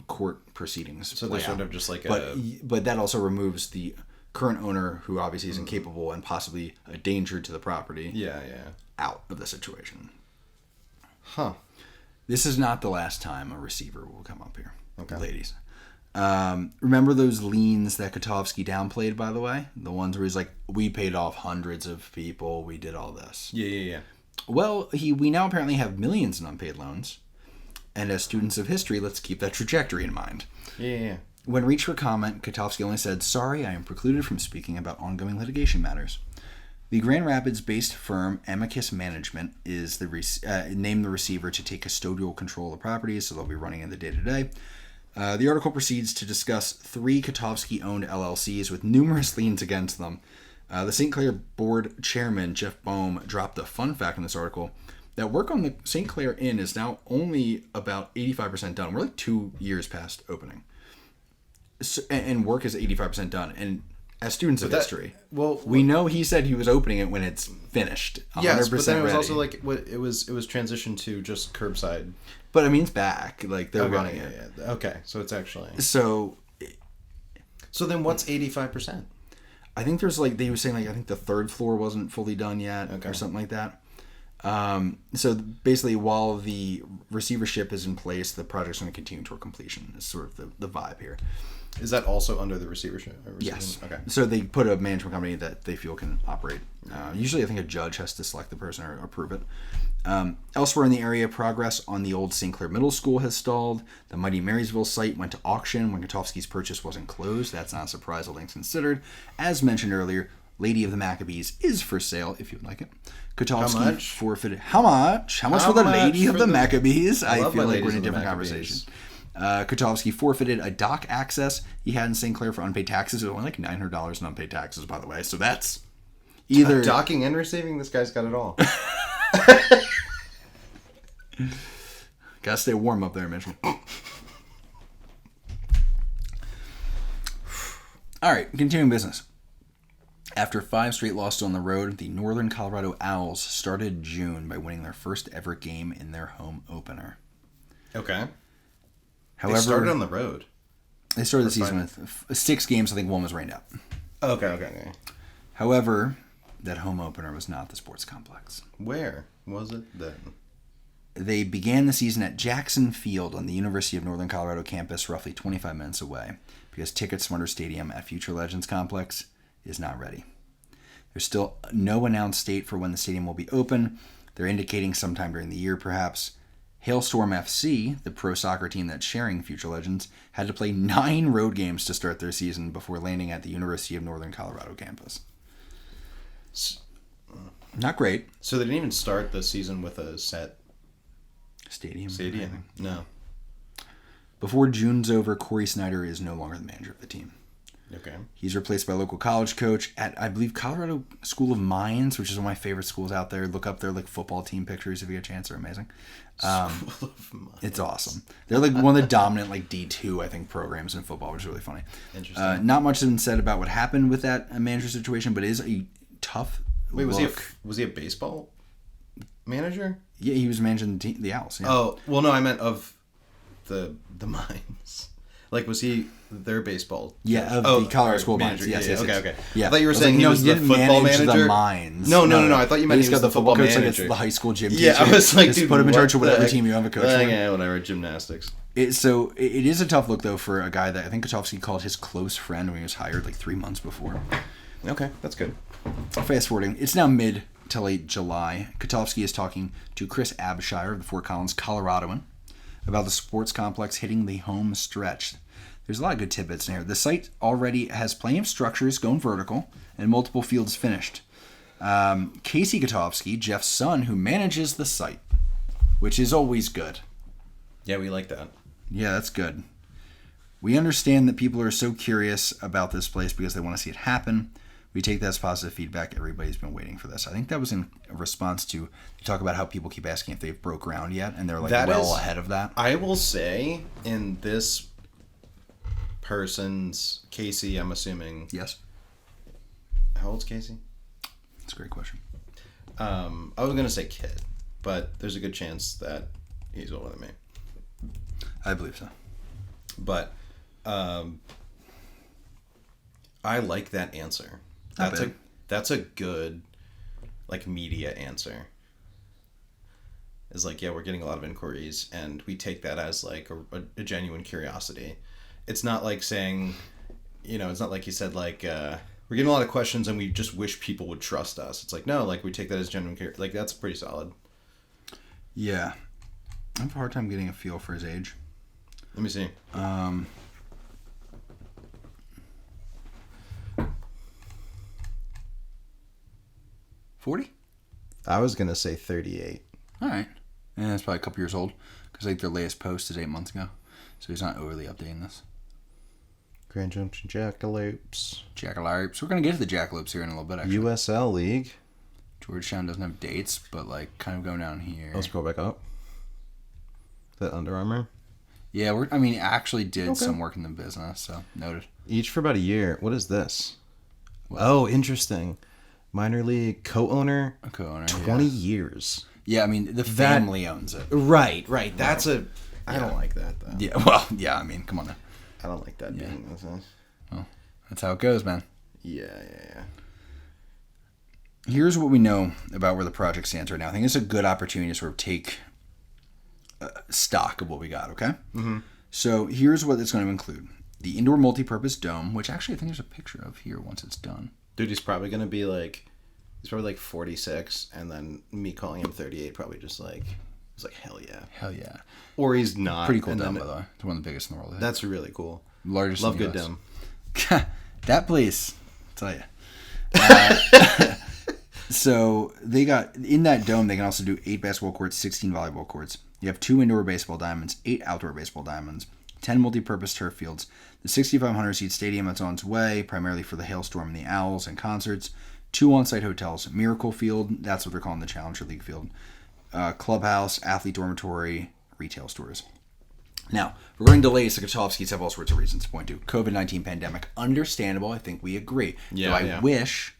Speaker 1: court proceedings
Speaker 2: So
Speaker 1: play
Speaker 2: they're sort
Speaker 1: out.
Speaker 2: of just like
Speaker 1: But that also removes the current owner, who obviously is incapable and possibly a danger to the property,
Speaker 2: Yeah.
Speaker 1: out of the situation.
Speaker 2: Huh.
Speaker 1: This is not the last time a receiver will come up here,
Speaker 2: Okay.
Speaker 1: ladies. Remember those liens that Katovski downplayed, by the way? The ones where he's like, we paid off hundreds of people, we did all this.
Speaker 2: Yeah.
Speaker 1: Well, we now apparently have millions in unpaid loans. And as students of history, let's keep that trajectory in mind.
Speaker 2: Yeah.
Speaker 1: When reached for comment, Katovski only said, "Sorry, I am precluded from speaking about ongoing litigation matters." The Grand Rapids-based firm Amicus Management is named the receiver to take custodial control of the properties, so they'll be running in the day-to-day. The article proceeds to discuss 3 Katovski-owned LLCs with numerous liens against them. The St. Clair board chairman, Jeff Boehm, dropped a fun fact in this article that work on the St. Clair Inn is now only about 85% done. We're like 2 years past opening. So, and work is 85% done. And as students of history, we know he said he was opening it when it's finished. 100%
Speaker 2: yes, but then it was
Speaker 1: ready.
Speaker 2: also like it was transitioned to just curbside.
Speaker 1: But I mean, it's back. Like they're running it.
Speaker 2: Yeah. Okay, so it's actually.
Speaker 1: So
Speaker 2: then what's 85%?
Speaker 1: I think there's like, they were saying like, I think the 3rd floor wasn't fully done yet or something like that. So basically, while the receivership is in place, the project's going to continue toward completion. Is sort of the vibe here.
Speaker 2: Is that also under the receivership?
Speaker 1: Yes.
Speaker 2: Okay.
Speaker 1: So they put a management company that they feel can operate. Usually, I think a judge has to select the person or approve it. Elsewhere in the area, progress on the old St. Clair Middle School has stalled. The Mighty Marysville site went to auction when Katovski's purchase wasn't closed. That's not a surprise, all things considered. As mentioned earlier, Lady of the Maccabees is for sale if you would like it. Katovski forfeited. How much? How much for the Lady of the Maccabees? I feel like we're in a different conversation. Katovski forfeited a dock access he had in St. Clair for unpaid taxes. It was only like $900 in unpaid taxes, by the way. So that's either
Speaker 2: docking and receiving. This guy's got it all.
Speaker 1: Gotta stay warm up there, Mitchell. All right, continuing business. After 5 straight losses on the road, the Northern Colorado Owlz started June by winning their first ever game in their home opener.
Speaker 2: Okay.
Speaker 1: However,
Speaker 2: they started on the road.
Speaker 1: They started the season with 6 games. I think 1 was rained out.
Speaker 2: Okay.
Speaker 1: However, that home opener was not the sports complex.
Speaker 2: Where was it then?
Speaker 1: They began the season at Jackson Field on the University of Northern Colorado campus, roughly 25 minutes away, because Ticket Smarter Stadium at Future Legends Complex is not ready. There's still no announced date for when the stadium will be open. They're indicating sometime during the year, perhaps. Hailstorm FC, the pro soccer team that's sharing Future Legends, had to play 9 road games to start their season before landing at the University of Northern Colorado campus. Not great.
Speaker 2: So they didn't even start the season with a set
Speaker 1: stadium.
Speaker 2: No.
Speaker 1: Before June's over, Corey Snyder is no longer the manager of the team.
Speaker 2: Okay.
Speaker 1: He's replaced by a local college coach at, I believe, Colorado School of Mines, which is one of my favorite schools out there. Look up their football team pictures if you get a chance. They're amazing.
Speaker 2: School of Mines.
Speaker 1: It's awesome. They're one of the dominant D2, I think, programs in football, which is really funny.
Speaker 2: Interesting.
Speaker 1: Not much has been said about what happened with that manager situation, but it is a tough
Speaker 2: Wait, was
Speaker 1: look.
Speaker 2: he a baseball manager?
Speaker 1: Yeah, he was managing the Owls. Yeah.
Speaker 2: Oh, well, no, I meant of the Mines. Was he their baseball?
Speaker 1: Yeah, of the Colorado School of Mines. Yes.
Speaker 2: Okay.
Speaker 1: Yeah.
Speaker 2: I thought you were saying he was the football manager.
Speaker 1: The Mines.
Speaker 2: No. I thought you meant he was the football
Speaker 1: coach,
Speaker 2: manager.
Speaker 1: The high school gym teacher.
Speaker 2: Yeah, I was like, dude,
Speaker 1: put him in charge of whatever team you have a coach for.
Speaker 2: Yeah, whatever. Gymnastics.
Speaker 1: It is a tough look, though, for a guy that I think Katovski called his close friend when he was hired 3 months before.
Speaker 2: Okay, that's good.
Speaker 1: Fast forwarding, it's now mid to late July, Katovski is talking to Chris Abshire of the Fort Collins Coloradoan about the sports complex hitting the home stretch. There's a lot of good tidbits in here. The site already has plenty of structures going vertical and multiple fields finished. Casey Katovski, Jeff's son, who manages the site, which is always good.
Speaker 2: Yeah, we like that.
Speaker 1: Yeah, that's good. We understand that people are so curious about this place because they want to see it happen. We take that as positive feedback. Everybody's been waiting for this. I think that was in response to talk about how people keep asking if they've broke ground yet, and they're like ahead of that.
Speaker 2: I will say, in this person's, Casey, I'm assuming.
Speaker 1: Yes.
Speaker 2: How old's Casey?
Speaker 1: That's a great question.
Speaker 2: I was going to say kid, but there's a good chance that he's older than me.
Speaker 1: I believe so.
Speaker 2: But I like that answer. That's a good like media answer. Is like, yeah, we're getting a lot of inquiries and we take that as like a genuine curiosity. It's not like saying, it's not like he said like we're getting a lot of questions and we just wish people would trust us. It's like, no, like we take that as genuine curiosity. Like that's pretty solid.
Speaker 1: Yeah. I have a hard time getting a feel for his age.
Speaker 2: Let me see.
Speaker 1: 40?
Speaker 2: I was going to say 38.
Speaker 1: All right. And that's probably a couple years old because like their latest post is 8 months ago. So he's not overly updating this.
Speaker 2: Grand Junction Jackalopes.
Speaker 1: Jackalopes. We're going to get to the Jackalopes here in a little bit, actually.
Speaker 2: USL League.
Speaker 1: Georgetown doesn't have dates, but like kind of going down here.
Speaker 2: Let's scroll back up. That Under Armour?
Speaker 1: Yeah, actually did some work in the business, so noted.
Speaker 2: Each for about a year. What is this? What? Oh, interesting. Minor league co-owner.
Speaker 1: A co-owner.
Speaker 2: 20 years.
Speaker 1: Yeah, the family owns it.
Speaker 2: Right. That's I don't like that, though.
Speaker 1: Yeah, well, yeah, come on now.
Speaker 2: I don't like that being this.
Speaker 1: Well, that's how it goes, man.
Speaker 2: Yeah.
Speaker 1: Here's what we know about where the project stands right now. I think it's a good opportunity to sort of take stock of what we got, okay?
Speaker 2: Mm-hmm.
Speaker 1: So here's what it's going to include. The indoor multi-purpose dome, which actually I think there's a picture of here once it's done.
Speaker 2: Dude, he's probably going to be like, 46, and then me calling him 38 probably just like, it's like, hell yeah.
Speaker 1: Hell yeah.
Speaker 2: Or he's not.
Speaker 1: Pretty cool dome, by the way. It's one of the biggest in the world.
Speaker 2: That's really cool.
Speaker 1: Largest
Speaker 2: Love
Speaker 1: in the
Speaker 2: good
Speaker 1: US.
Speaker 2: dome.
Speaker 1: That place, I'll tell you. So they got, in that dome, they can also do 8 basketball courts, 16 volleyball courts. You have 2 indoor baseball diamonds, 8 outdoor baseball diamonds, 10 multi-purpose turf fields, the 6,500-seat stadium that's on its way, primarily for the Hailstorm and the Owls and concerts, 2 on-site hotels, Miracle Field, that's what they're calling the Challenger League field, clubhouse, athlete dormitory, retail stores. Now, regarding delays, the Katovskis have all sorts of reasons to point to. COVID-19 pandemic, understandable, I think we agree.
Speaker 2: Yeah,
Speaker 1: I wish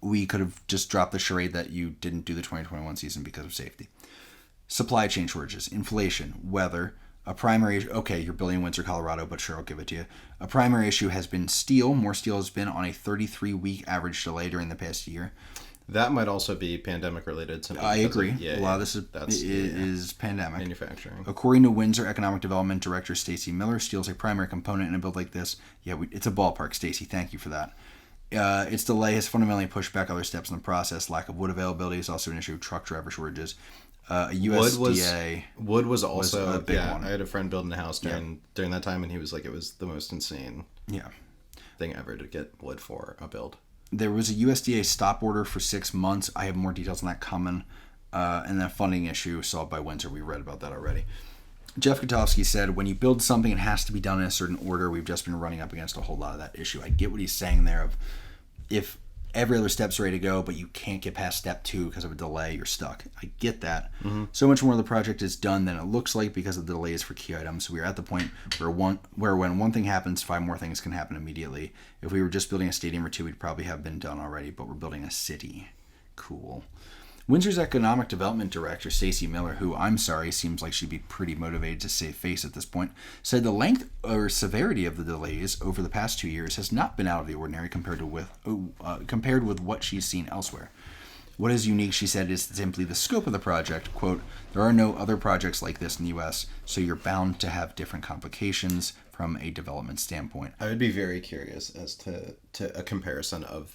Speaker 1: we could have just dropped the charade that you didn't do the 2021 season because of safety. Supply chain shortages, inflation, weather, a primary... Okay, you're building in Windsor, Colorado, but sure, I'll give it to you. A primary issue has been steel. More steel has been on a 33-week average delay during the past year.
Speaker 2: That might also be pandemic-related.
Speaker 1: I agree. A lot of this is pandemic.
Speaker 2: Manufacturing.
Speaker 1: According to Windsor Economic Development Director Stacy Miller, steel is a primary component in a build like this. Yeah, it's a ballpark, Stacy. Thank you for that. Its delay has fundamentally pushed back other steps in the process. Lack of wood availability is also an issue. Truck driver shortages. USDA
Speaker 2: wood was also
Speaker 1: a big one.
Speaker 2: I had a friend building a house during that time, and he was like, it was the most insane thing ever to get wood for a build.
Speaker 1: There was a USDA stop order for 6 months. I have more details on that coming. And then funding issue solved by Windsor. We read about that already. Jeff Katovski said, when you build something, it has to be done in a certain order. We've just been running up against a whole lot of that issue. I get what he's saying there of if every other step's ready to go, but you can't get past step 2 because of a delay, you're stuck. I get that. Mm-hmm. So much more of the project is done than it looks like because of the delays for key items. We are at the point where when one thing happens, 5 more things can happen immediately. If we were just building a stadium or 2, we'd probably have been done already, but we're building a city. Cool. Windsor's Economic Development Director, Stacy Miller, who, I'm sorry, seems like she'd be pretty motivated to save face at this point, said the length or severity of the delays over the past 2 years has not been out of the ordinary compared with what she's seen elsewhere. What is unique, she said, is simply the scope of the project. Quote, there are no other projects like this in the U.S., so you're bound to have different complications from a development standpoint.
Speaker 2: I would be very curious as to a comparison of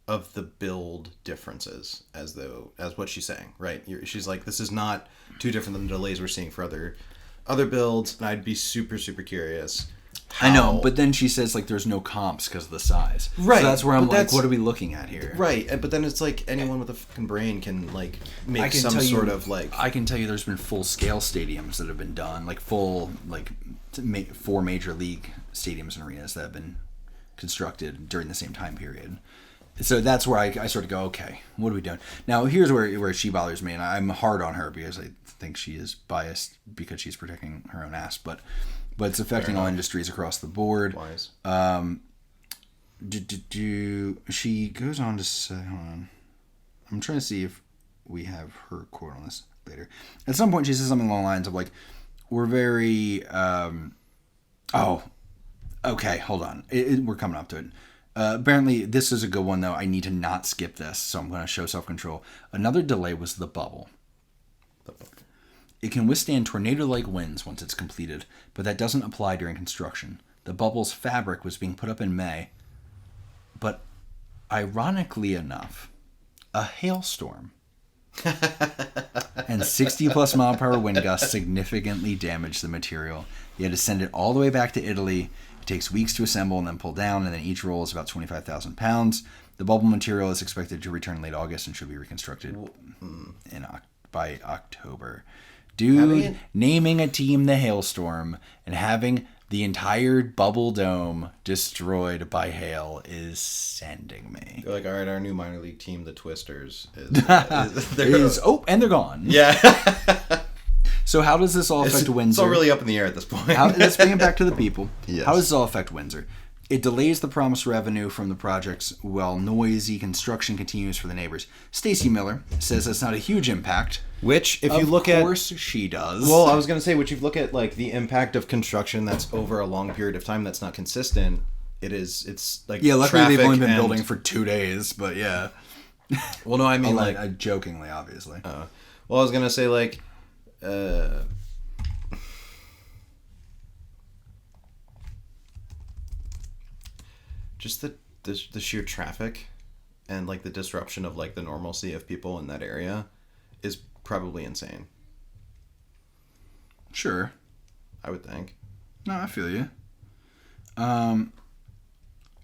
Speaker 2: of the build differences as what she's saying, right? She's like, this is not too different than the delays we're seeing for other builds, and I'd be super, super curious.
Speaker 1: I know, but then she says like there's no comps because of the size.
Speaker 2: Right.
Speaker 1: So that's where I'm like, what are we looking at here?
Speaker 2: Right, but then it's like anyone with a fucking brain can like make some sort of like.
Speaker 1: I can tell you, there's been full scale stadiums that have been done, like full like 4 major league stadiums and arenas that have been constructed during the same time period. So that's where I sort of go, okay, what are we doing? Now, here's where she bothers me, and I'm hard on her because I think she is biased because she's protecting her own ass, but it's affecting all industries across the board.
Speaker 2: Wise.
Speaker 1: She goes on to say, hold on. I'm trying to see if we have her quote on this later. At some point, she says something along the lines of, like, we're very, okay, hold on. We're coming up to it. Apparently, this is a good one, though. I need to not skip this, so I'm going to show self-control. Another delay was the bubble. It can withstand tornado-like winds once it's completed, but that doesn't apply during construction. The bubble's fabric was being put up in May, but ironically enough, a hailstorm and 60-plus mile-per-hour wind gusts significantly damaged the material. You had to send it all the way back to Italy. It takes weeks to assemble and then pull down, and then each roll is about 25,000 pounds. The bubble material is expected to return late August and should be reconstructed by October. Dude, naming a team the Hailstorm and having the entire bubble dome destroyed by hail is sending me.
Speaker 2: They're like, all right, our new minor league team, the Twisters, and
Speaker 1: they're gone.
Speaker 2: Yeah.
Speaker 1: So how does this all affect Windsor?
Speaker 2: It's all really up in the air at this point.
Speaker 1: Let's bring it back to the people.
Speaker 2: Yes.
Speaker 1: How does this all affect Windsor? It delays the promised revenue from the projects while noisy construction continues for the neighbors. Stacy Miller says that's not a huge impact.
Speaker 2: Which, if you look at...
Speaker 1: Of course she does.
Speaker 2: Well, I was going to say, if you look at like the impact of construction that's over a long period of time that's not consistent, it's like
Speaker 1: luckily they've only been building for 2 days, but yeah.
Speaker 2: Well, no, I mean
Speaker 1: jokingly, obviously.
Speaker 2: Well, I was going to say like... just the sheer traffic and like the disruption of like the normalcy of people in that area is probably insane.
Speaker 1: Sure.
Speaker 2: I would think.
Speaker 1: No, I feel you. I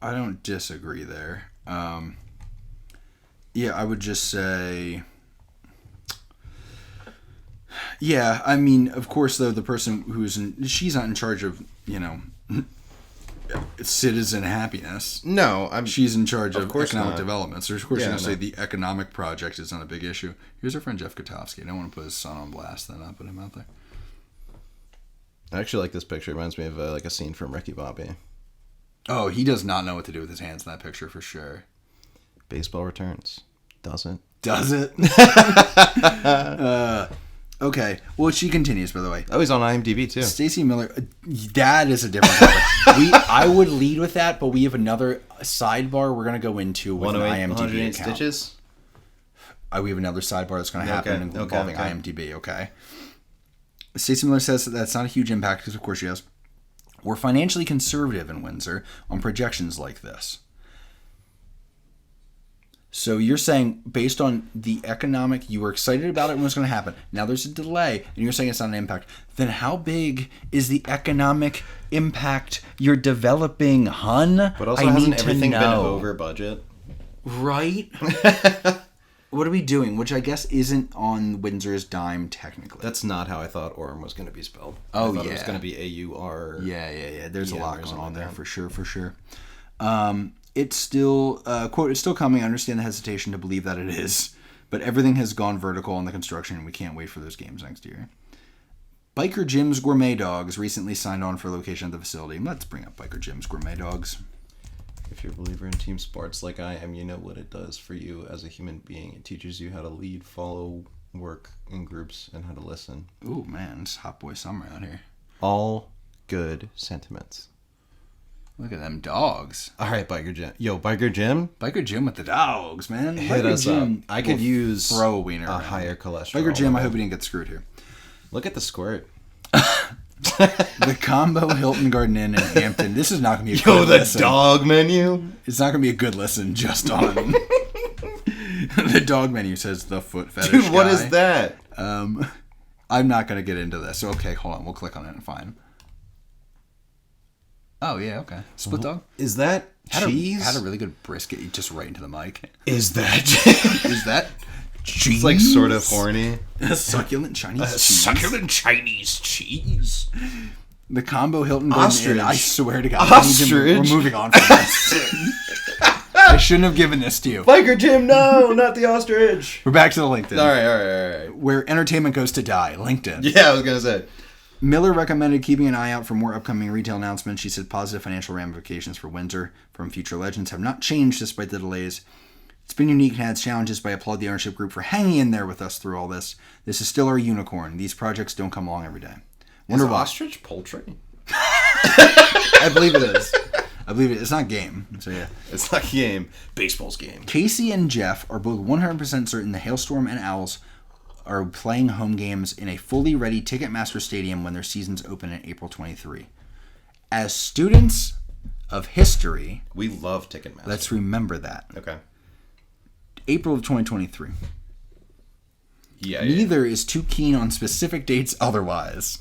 Speaker 1: don't disagree there. Yeah, I would just say... Yeah, I mean, of course, though, the person she's not in charge of, citizen happiness.
Speaker 2: No,
Speaker 1: she's in charge of economic
Speaker 2: not.
Speaker 1: development. So of course, you're going to say the economic project is not a big issue. Here's our friend Jeff Katovski. I don't want to put his son on blast, then I'll put him out there.
Speaker 2: I actually like this picture. It reminds me of like a scene from Ricky Bobby.
Speaker 1: Oh, he does not know what to do with his hands in that picture for sure.
Speaker 2: Baseball returns. Does it?
Speaker 1: Okay. Well, she continues, by the way.
Speaker 2: Oh, he's on IMDb, too.
Speaker 1: Stacy Miller. That is a different topic. I would lead with that, but we have another sidebar we're going to go into with an IMDb account.
Speaker 2: Stitches?
Speaker 1: We have another sidebar that's going to happen involving IMDb, okay? Stacey Miller says that's not a huge impact because, of course, she has. We're financially conservative in Windsor on projections like this. So you're saying, based on the economic, you were excited about it when it was going to happen. Now there's a delay, and you're saying it's not an impact. Then how big is the economic impact you're developing, hun?
Speaker 2: But also, hasn't everything been over budget?
Speaker 1: Right? What are we doing? Which I guess isn't on Windsor's dime, technically.
Speaker 2: That's not how I thought Orem was going to be spelled.
Speaker 1: Oh,
Speaker 2: I thought it was going to be A-U-R.
Speaker 1: Yeah. There's a lot going on there, for sure. It's still, quote, it's still coming. I understand the hesitation to believe that it is, but everything has gone vertical on the construction, and we can't wait for those games next year. Biker Jim's Gourmet Dogs recently signed on for location at the facility. Let's bring up Biker Jim's Gourmet Dogs.
Speaker 2: If you're a believer in team sports like I am, you know what it does for you as a human being. It teaches you how to lead, follow, work in groups, and how to listen.
Speaker 1: Ooh, man, it's hot boy summer out here.
Speaker 2: All good sentiments.
Speaker 1: Look at them dogs.
Speaker 2: All right, Biker Jim. Yo, Biker Jim?
Speaker 1: Biker Jim with the dogs, man.
Speaker 2: Hit us up. I could use
Speaker 1: throw a wiener
Speaker 2: a higher cholesterol.
Speaker 1: Biker Jim, I hope we didn't get screwed here.
Speaker 2: Look at the squirt.
Speaker 1: The combo Hilton Garden Inn in Hampton. This is not going to be a
Speaker 2: Yo,
Speaker 1: good
Speaker 2: the
Speaker 1: listen.
Speaker 2: dog menu.
Speaker 1: It's not going to be a good listen just on the dog menu says the foot fetish
Speaker 2: Dude, what
Speaker 1: guy.
Speaker 2: is that?
Speaker 1: I'm not going to get into this. Okay, hold on. We'll click on it and find. Oh, yeah, okay. Split dog.
Speaker 2: Is that cheese?
Speaker 1: Had a really good brisket just right into the mic.
Speaker 2: Is that
Speaker 1: Is that cheese?
Speaker 2: It's like sort of horny.
Speaker 1: A succulent Chinese cheese.
Speaker 2: Succulent Chinese cheese.
Speaker 1: The combo Hilton Garden
Speaker 2: Ostrich.
Speaker 1: Inn. I swear to God.
Speaker 2: Ostrich.
Speaker 1: We're moving on from this. I shouldn't have given this to you.
Speaker 2: Biker Jim, no, not the ostrich.
Speaker 1: We're back to the LinkedIn.
Speaker 2: All right.
Speaker 1: Where entertainment goes to die. LinkedIn.
Speaker 2: Yeah, I was going to say.
Speaker 1: Miller recommended keeping an eye out for more upcoming retail announcements. She said positive financial ramifications for Windsor from future legends have not changed despite the delays. It's been unique and had its challenges, but I applaud the ownership group for hanging in there with us through all this. This is still our unicorn. These projects don't come along every day.
Speaker 2: Is ostrich poultry?
Speaker 1: I believe it is. I believe it. It's not game. So yeah.
Speaker 2: It's not game. Baseball's game.
Speaker 1: Casey and Jeff are both 100% certain the Hailstorm and Owls are playing home games in a fully ready Ticketmaster Stadium when their seasons open in April 23. As students of history,
Speaker 2: we love Ticketmaster.
Speaker 1: Let's remember that.
Speaker 2: Okay.
Speaker 1: April of 2023.
Speaker 2: Yeah.
Speaker 1: Neither is too keen on specific dates otherwise.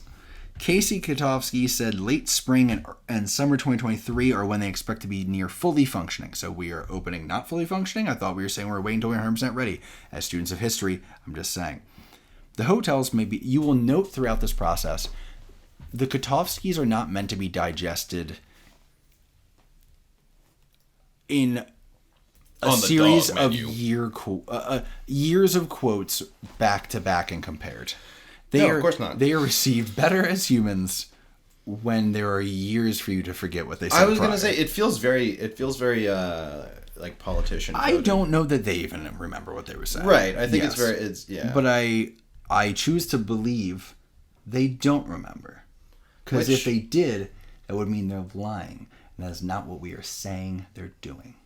Speaker 1: Casey Katovski said late spring and summer 2023 are when they expect to be near fully functioning. So we are opening not fully functioning. I thought we were saying we're waiting until we're 100% ready. As students of history, I'm just saying. The hotels may be, you will note throughout this process, the Katovskis are not meant to be digested in a series of years of quotes back to back and compared.
Speaker 2: Of course not.
Speaker 1: They are received better as humans when there are years for you to forget what they said.
Speaker 2: I was going to say it feels very like politician.
Speaker 1: I don't know that they even remember what they were saying.
Speaker 2: Right. I think
Speaker 1: But I choose to believe they don't remember. Because if they did, that would mean they're lying. And that is not what we are saying they're doing.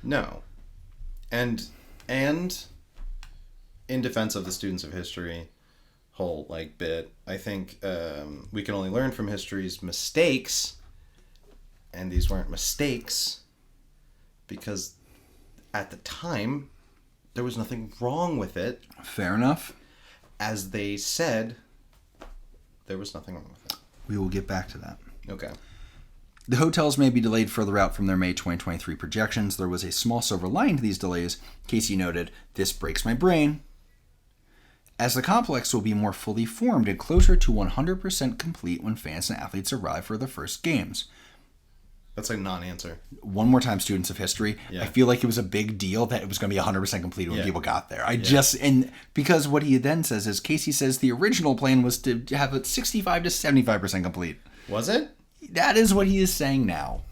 Speaker 2: No. And in defense of the students of history whole bit, I think we can only learn from history's mistakes, and these weren't mistakes because at the time there was nothing wrong with it.
Speaker 1: Fair enough.
Speaker 2: As they said, there was nothing wrong with it.
Speaker 1: We will get back to that.
Speaker 2: Okay.
Speaker 1: The hotels may be delayed further out from their May 2023 projections. There was a small silver lining to these delays. Casey noted, "This breaks my brain, as the complex will be more fully formed and closer to 100% complete when fans and athletes arrive for the first games."
Speaker 2: That's a non-answer.
Speaker 1: One more time, students of history.
Speaker 2: Yeah.
Speaker 1: I feel like it was a big deal that it was going to be 100% complete when people got there. Because what he then says is, Casey says the original plan was to have it 65 to 75% complete.
Speaker 2: Was it?
Speaker 1: That is what he is saying now.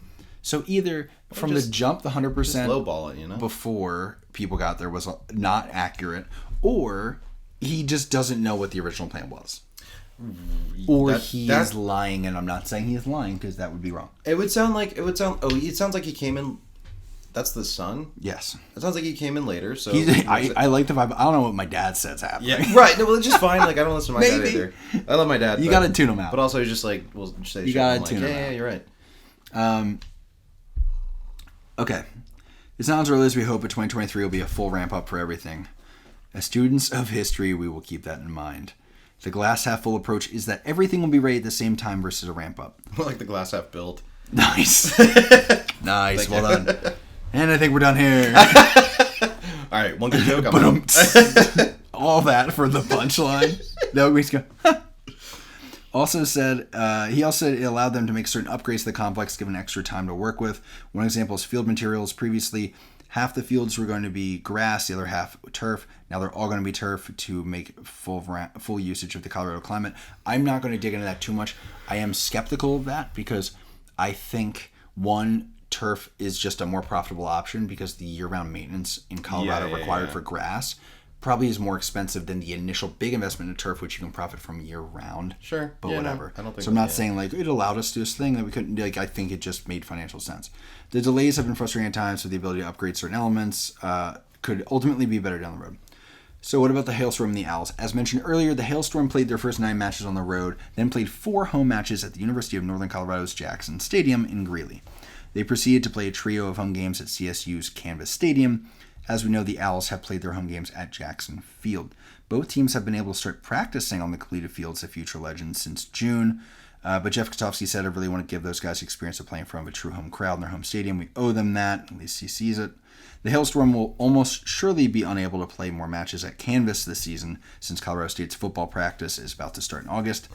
Speaker 1: So either from the jump, the 100%
Speaker 2: lowball it,
Speaker 1: before people got there was not accurate, or he just doesn't know what the original plan was. Or he's lying, and I'm not saying he's lying because that would be wrong.
Speaker 2: It sounds like he came in. That's the son?
Speaker 1: Yes.
Speaker 2: It sounds like he came in later. So
Speaker 1: I like the vibe. I don't know what my dad says happening.
Speaker 2: Yeah, right. No, well, it's just fine. I don't listen to my dad either. I love my dad.
Speaker 1: You got to tune him out.
Speaker 2: But also, he's just we'll say
Speaker 1: you got to tune him out.
Speaker 2: Yeah, you're right.
Speaker 1: Okay. It's not as early as we hope, but 2023 will be a full ramp up for everything. As students of history, we will keep that in mind. The glass half full approach is that everything will be ready at the same time versus a ramp up.
Speaker 2: Like the glass half built.
Speaker 1: Nice. Nice. Well done. And I think we're done here.
Speaker 2: All right, one good joke.
Speaker 1: All that for the punchline. No, we just go. He also said it allowed them to make certain upgrades to the complex, given extra time to work with. One example is field materials. Previously, half the fields were going to be grass, the other half turf. Now they're all going to be turf to make full usage of the Colorado climate. I'm not going to dig into that too much. I am skeptical of that because I think, one, turf is just a more profitable option because the year-round maintenance in Colorado required for grass probably is more expensive than the initial big investment in turf, which you can profit from year-round.
Speaker 2: Sure.
Speaker 1: But whatever.
Speaker 2: No, I don't think
Speaker 1: so I'm not saying it allowed us to do this thing that we couldn't. I think it just made financial sense. The delays have been frustrating at times, so the ability to upgrade certain elements could ultimately be better down the road. So what about the Hailstorm and the Owls? As mentioned earlier, the Hailstorm played their first 9 matches on the road, then played 4 home matches at the University of Northern Colorado's Jackson Stadium in Greeley. They proceeded to play a trio of home games at CSU's Canvas Stadium. As we know, the Owls have played their home games at Jackson Field. Both teams have been able to start practicing on the completed fields of future legends since June. But Jeff Katovski said, I really want to give those guys the experience of playing in front of a true home crowd in their home stadium. We owe them that. At least he sees it. The Hailstorm will almost surely be unable to play more matches at Canvas this season since Colorado State's football practice is about to start in August.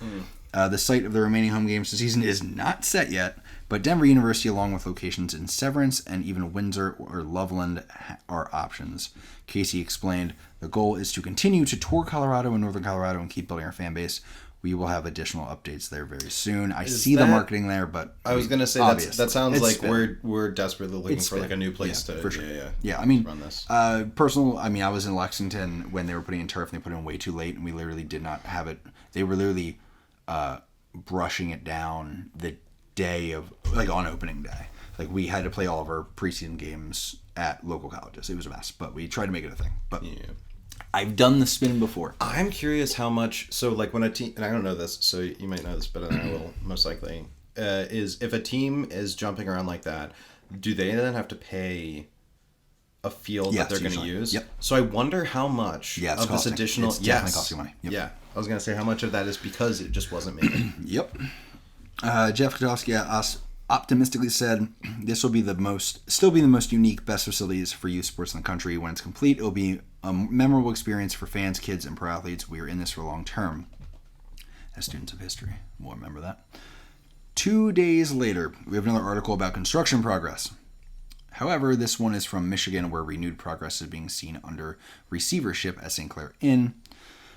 Speaker 1: The site of the remaining home games this season is not set yet, but Denver University, along with locations in Severance and even Windsor or Loveland, are options. Casey explained, the goal is to continue to tour Colorado and Northern Colorado and keep building our fan base. We will have additional updates there very soon. I see the marketing there, but
Speaker 2: I was going to say that sounds it's like spin. We're desperately looking for like a new place to
Speaker 1: for sure.
Speaker 2: Yeah,
Speaker 1: I mean,
Speaker 2: run this.
Speaker 1: I was in Lexington when they were putting in turf and they put it in way too late, and we literally did not have it. They were literally brushing it down the day of on opening day. Like we had to play all of our preseason games at local colleges. It was a mess, but we tried to make it a thing. But yeah. I've done the spin before.
Speaker 2: I'm curious how much. So, like when a team, and I don't know this, so you might know this better than I will, most likely. Is if a team is jumping around like that, do they then have to pay a field that they're going to use?
Speaker 1: Yep.
Speaker 2: So I wonder how much of this additional.
Speaker 1: It's definitely costing money. Yep.
Speaker 2: Yeah, I was going to say how much of that is because it just wasn't made.
Speaker 1: Yep. Jeff Katovski optimistically said, "This will be still be the most unique, best facilities for youth sports in the country. When it's complete, it will be a memorable experience for fans, kids, and pro athletes. We are in this for long term." As students of history, we'll remember that. 2 days later, we have another article about construction progress. However, this one is from Michigan, where renewed progress is being seen under Receivership at St. Clair Inn.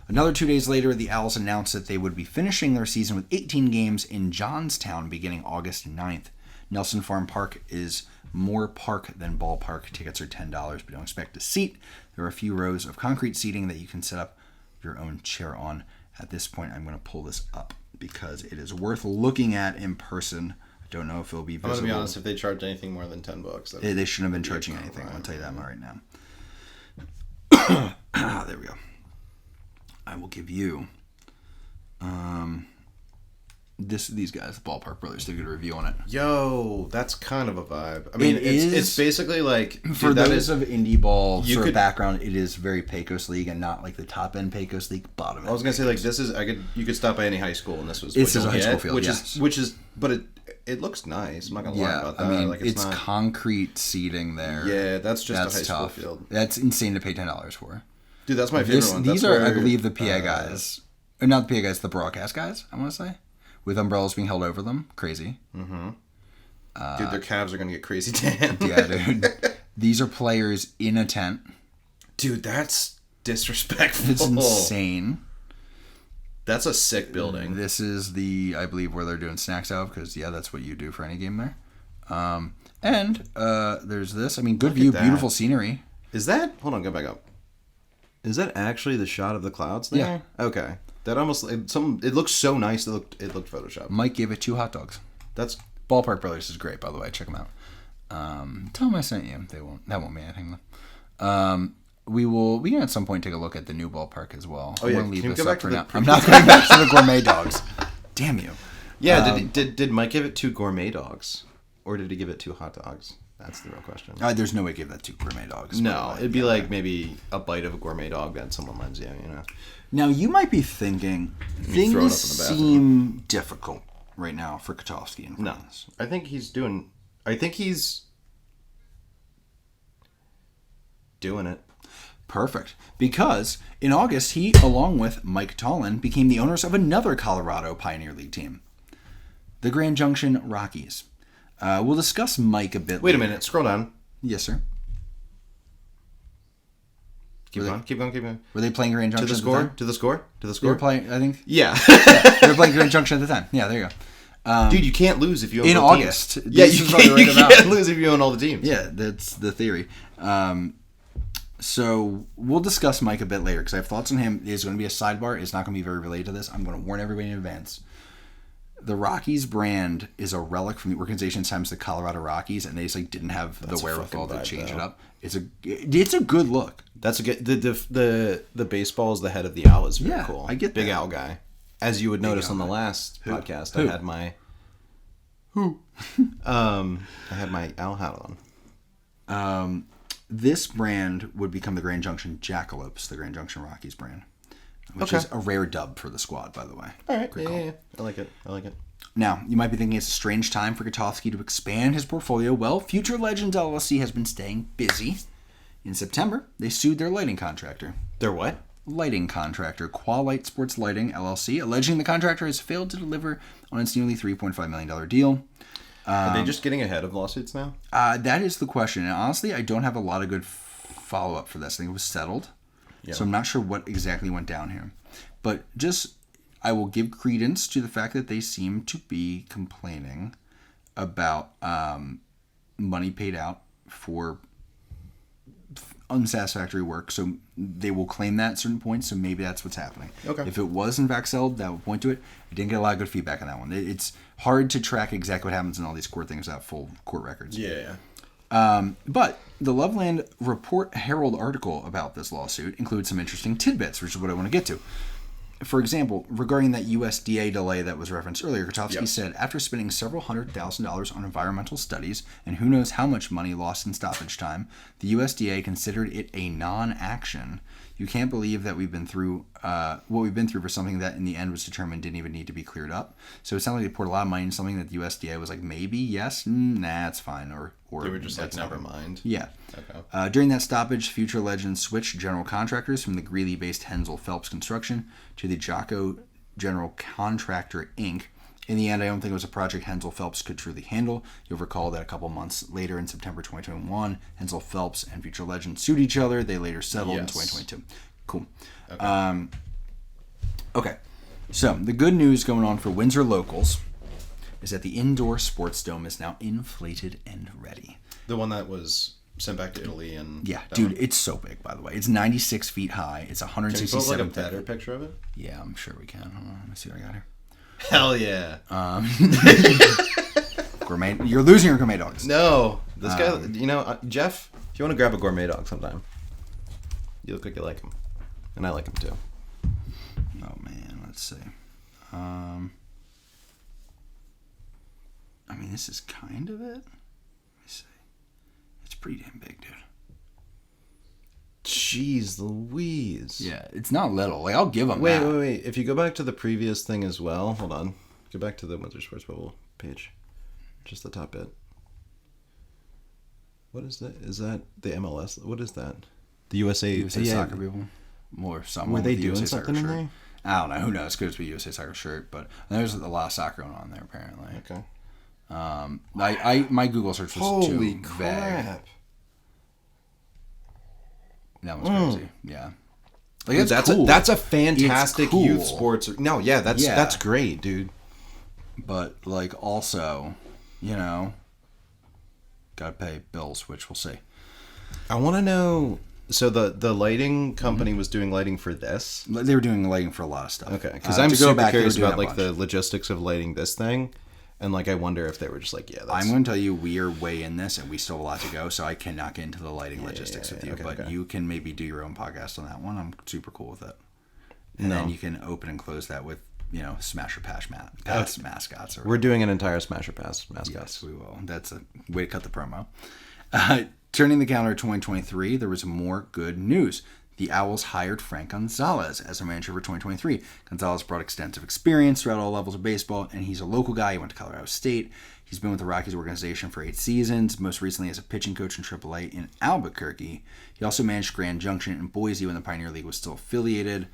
Speaker 1: Another 2 days later, the Owls announced that they would be finishing their season with 18 games in Johnstown beginning August 9th. Nelson Farm Park is more park than ballpark. Tickets are $10, but don't expect a seat. There are a few rows of concrete seating that you can set up your own chair on. At this point, I'm going to pull this up because it is worth looking at in person. I don't know if it'll be visible.
Speaker 2: I'm going to be honest, if they charge anything more than $10,
Speaker 1: they shouldn't have been charging anything. I'll tell you that right now. There we go. I will give you these guys, the Ballpark Brothers, did a good review on it.
Speaker 2: Yo, that's kind of a vibe. I mean, it's basically like
Speaker 1: for those of indie ball sort of background, it is very Pecos League and not like the top end Pecos League, bottom end.
Speaker 2: I was gonna say like this is you could stop by any high school and this was
Speaker 1: a high school field,
Speaker 2: which is but it looks nice. I'm not gonna lie about that.
Speaker 1: I mean, like it's not concrete seating there.
Speaker 2: Yeah, that's just a high school field.
Speaker 1: That's insane to pay $10 for.
Speaker 2: Dude, that's my favorite one.
Speaker 1: These are, I believe, the PA guys. Or not the PA guys, the broadcast guys, I want to say. With umbrellas being held over them. Crazy.
Speaker 2: Mm-hmm. Dude, their calves are going to get crazy tan.
Speaker 1: Yeah, dude. These are players in a tent.
Speaker 2: Dude, that's disrespectful.
Speaker 1: It's insane.
Speaker 2: That's a sick building.
Speaker 1: This is I believe, where they're doing snacks out, because, that's what you do for any game there. And there's this. I mean, good view, beautiful scenery.
Speaker 2: Is that... Hold on, go back up. Is that actually the shot of the clouds there?
Speaker 1: Yeah.
Speaker 2: Okay. That almost... It looks so nice. It looked Photoshopped.
Speaker 1: Mike gave it 2 hot dogs.
Speaker 2: That's...
Speaker 1: Ballpark Brothers is great, by the way. Check them out. Tell them I sent you. That won't mean anything, though. We can at some point take a look at the new ballpark as well.
Speaker 2: Oh, yeah.
Speaker 1: Can you go back to the... I'm not going back to the gourmet dogs. Damn you.
Speaker 2: Yeah, did Mike give it 2 gourmet dogs? Or did he give it 2 hot dogs? That's the real question.
Speaker 1: There's no way to give that 2 gourmet dogs.
Speaker 2: No, it'd be like maybe a bite of a gourmet dog that someone lends you,
Speaker 1: Now, you might be thinking, things seem difficult right now for Katovski and friends.
Speaker 2: No, I think he's doing it.
Speaker 1: Perfect. Because in August, he, along with Mike Tollin, became the owners of another Colorado Pioneer League team, the Grand Junction Rockies. We'll discuss Mike a bit later.
Speaker 2: Wait a minute. Scroll down.
Speaker 1: Yes, sir.
Speaker 2: Keep going.
Speaker 1: Were they playing Grand Junction
Speaker 2: To the score?
Speaker 1: They were playing, I think.
Speaker 2: Yeah.
Speaker 1: They were playing Grand Junction at the time. Yeah, there you go.
Speaker 2: Dude, you can't lose if you own
Speaker 1: in
Speaker 2: all the
Speaker 1: August.
Speaker 2: Teams. Yeah, you can't lose if you own all the teams.
Speaker 1: Yeah, that's the theory. So we'll discuss Mike a bit later because I have thoughts on him. There's going to be a sidebar. It's not going to be very related to this. I'm going to warn everybody in advance. the Rockies brand is a relic from the organization's time as the Colorado Rockies, and they just didn't have the wherewithal to change it up. It's a good look.
Speaker 2: That's a good. The baseball is the head of the owl is very cool.
Speaker 1: I get
Speaker 2: big
Speaker 1: that.
Speaker 2: owl guy. As you would notice on the last podcast, I had my I had my owl hat on.
Speaker 1: This brand would become the Grand Junction Jackalopes, the Grand Junction Rockies brand, which is a rare dub for the squad, by the way.
Speaker 2: All right, yeah. I like it.
Speaker 1: Now, you might be thinking it's a strange time for Katovski to expand his portfolio. Well, Future Legends LLC has been staying busy. In September, they sued their lighting contractor.
Speaker 2: Their what?
Speaker 1: Lighting contractor, Qualight Sports Lighting LLC, alleging the contractor has failed to deliver on its nearly $3.5 million deal.
Speaker 2: Are they just getting ahead of lawsuits now?
Speaker 1: That is the question. And honestly, I don't have a lot of good follow-up for this. I think it was settled. Yeah. So I'm not sure what exactly went down here. But I will give credence to the fact that they seem to be complaining about money paid out for unsatisfactory work. So they will claim that at certain points. So maybe that's what's happening.
Speaker 2: Okay.
Speaker 1: If it was in fact settled, that would point to it. I didn't get a lot of good feedback on that one. It's hard to track exactly what happens in all these court things without full court records.
Speaker 2: Yeah.
Speaker 1: But the Loveland Report Herald article about this lawsuit includes some interesting tidbits, which is what I want to get to. For example, regarding that USDA delay that was referenced earlier, Katovski said, after spending several $100,000 on environmental studies and who knows how much money lost in stoppage time, the USDA considered it a non-action. You can't believe that we've been through what we've been through for something that in the end was determined didn't even need to be cleared up. So it sounded like they poured a lot of money into something that the USDA was like, maybe, yes, nah, it's fine. Or
Speaker 2: they were just like, never mind.
Speaker 1: Yeah.
Speaker 2: Okay.
Speaker 1: During that stoppage, Future Legends switched general contractors from the Greeley-based Hensel Phelps Construction to the Jocko General Contractor, Inc. In the end, I don't think it was a project Hensel Phelps could truly handle. You'll recall that a couple months later in September 2021, Hensel Phelps and Future Legends sued each other. They later settled in 2022. Cool. Okay. So the good news going on for Windsor locals is that the indoor sports dome is now inflated and ready.
Speaker 2: The one that was sent back to Italy and
Speaker 1: dude, it's so big. By the way, it's 96 feet high. It's 167.
Speaker 2: Can you put like a better picture of it?
Speaker 1: Yeah, I'm sure we can. Hold on, let me see what I got here.
Speaker 2: Hell yeah.
Speaker 1: Gourmet. You're losing your gourmet dogs.
Speaker 2: No, this guy. Jeff. If you want to grab a gourmet dog sometime, you look like you like him, and I like him too.
Speaker 1: Oh man, let's see. I mean, this is kind of it. Let me see. It's pretty damn big, dude.
Speaker 2: Jeez Louise.
Speaker 1: Yeah, it's not little. Like, I'll give them
Speaker 2: Wait.
Speaker 1: that.
Speaker 2: If you go back to the previous thing as well, hold on. Go back to the Windsor Sports Bubble page. Just the top bit. What is that? Is that the MLS? What is that? The USA
Speaker 1: soccer people. More something.
Speaker 2: Were they
Speaker 1: with the
Speaker 2: doing
Speaker 1: USA
Speaker 2: something in
Speaker 1: shirt.
Speaker 2: there?
Speaker 1: I don't know. Who knows? Could be USA soccer shirt, but there's a lot of soccer going on there apparently.
Speaker 2: Okay.
Speaker 1: My Google search was
Speaker 2: Holy
Speaker 1: too
Speaker 2: crap.
Speaker 1: vague. That one's crazy. Yeah. Like,
Speaker 2: Dude,
Speaker 1: cool.
Speaker 2: That's a fantastic
Speaker 1: cool.
Speaker 2: youth sports. No, yeah, that's great, dude.
Speaker 1: But like also, gotta pay bills, which we'll see.
Speaker 2: I want to know. So the lighting company was doing lighting for this.
Speaker 1: They were doing lighting for a lot of stuff.
Speaker 2: Okay, because I'm super curious about like the logistics of lighting this thing, and like I wonder if they were just like, yeah.
Speaker 1: I'm going to tell you, we are way in this, and we still have a lot to go. So I cannot get into the lighting logistics with you, but you can maybe do your own podcast on that one. I'm super cool with it, and then you can open and close that with Smash or Pass mascots.
Speaker 2: We're doing an entire Smash or Pass mascots.
Speaker 1: Yes, we will. That's a way to cut the promo. Turning the calendar to 2023, there was more good news. The Owls hired Frank Gonzalez as their manager for 2023. Gonzalez brought extensive experience throughout all levels of baseball, and he's a local guy. He went to Colorado State. He's been with the Rockies organization for 8 seasons, most recently as a pitching coach in AAA in Albuquerque. He also managed Grand Junction in Boise when the Pioneer League was still affiliated.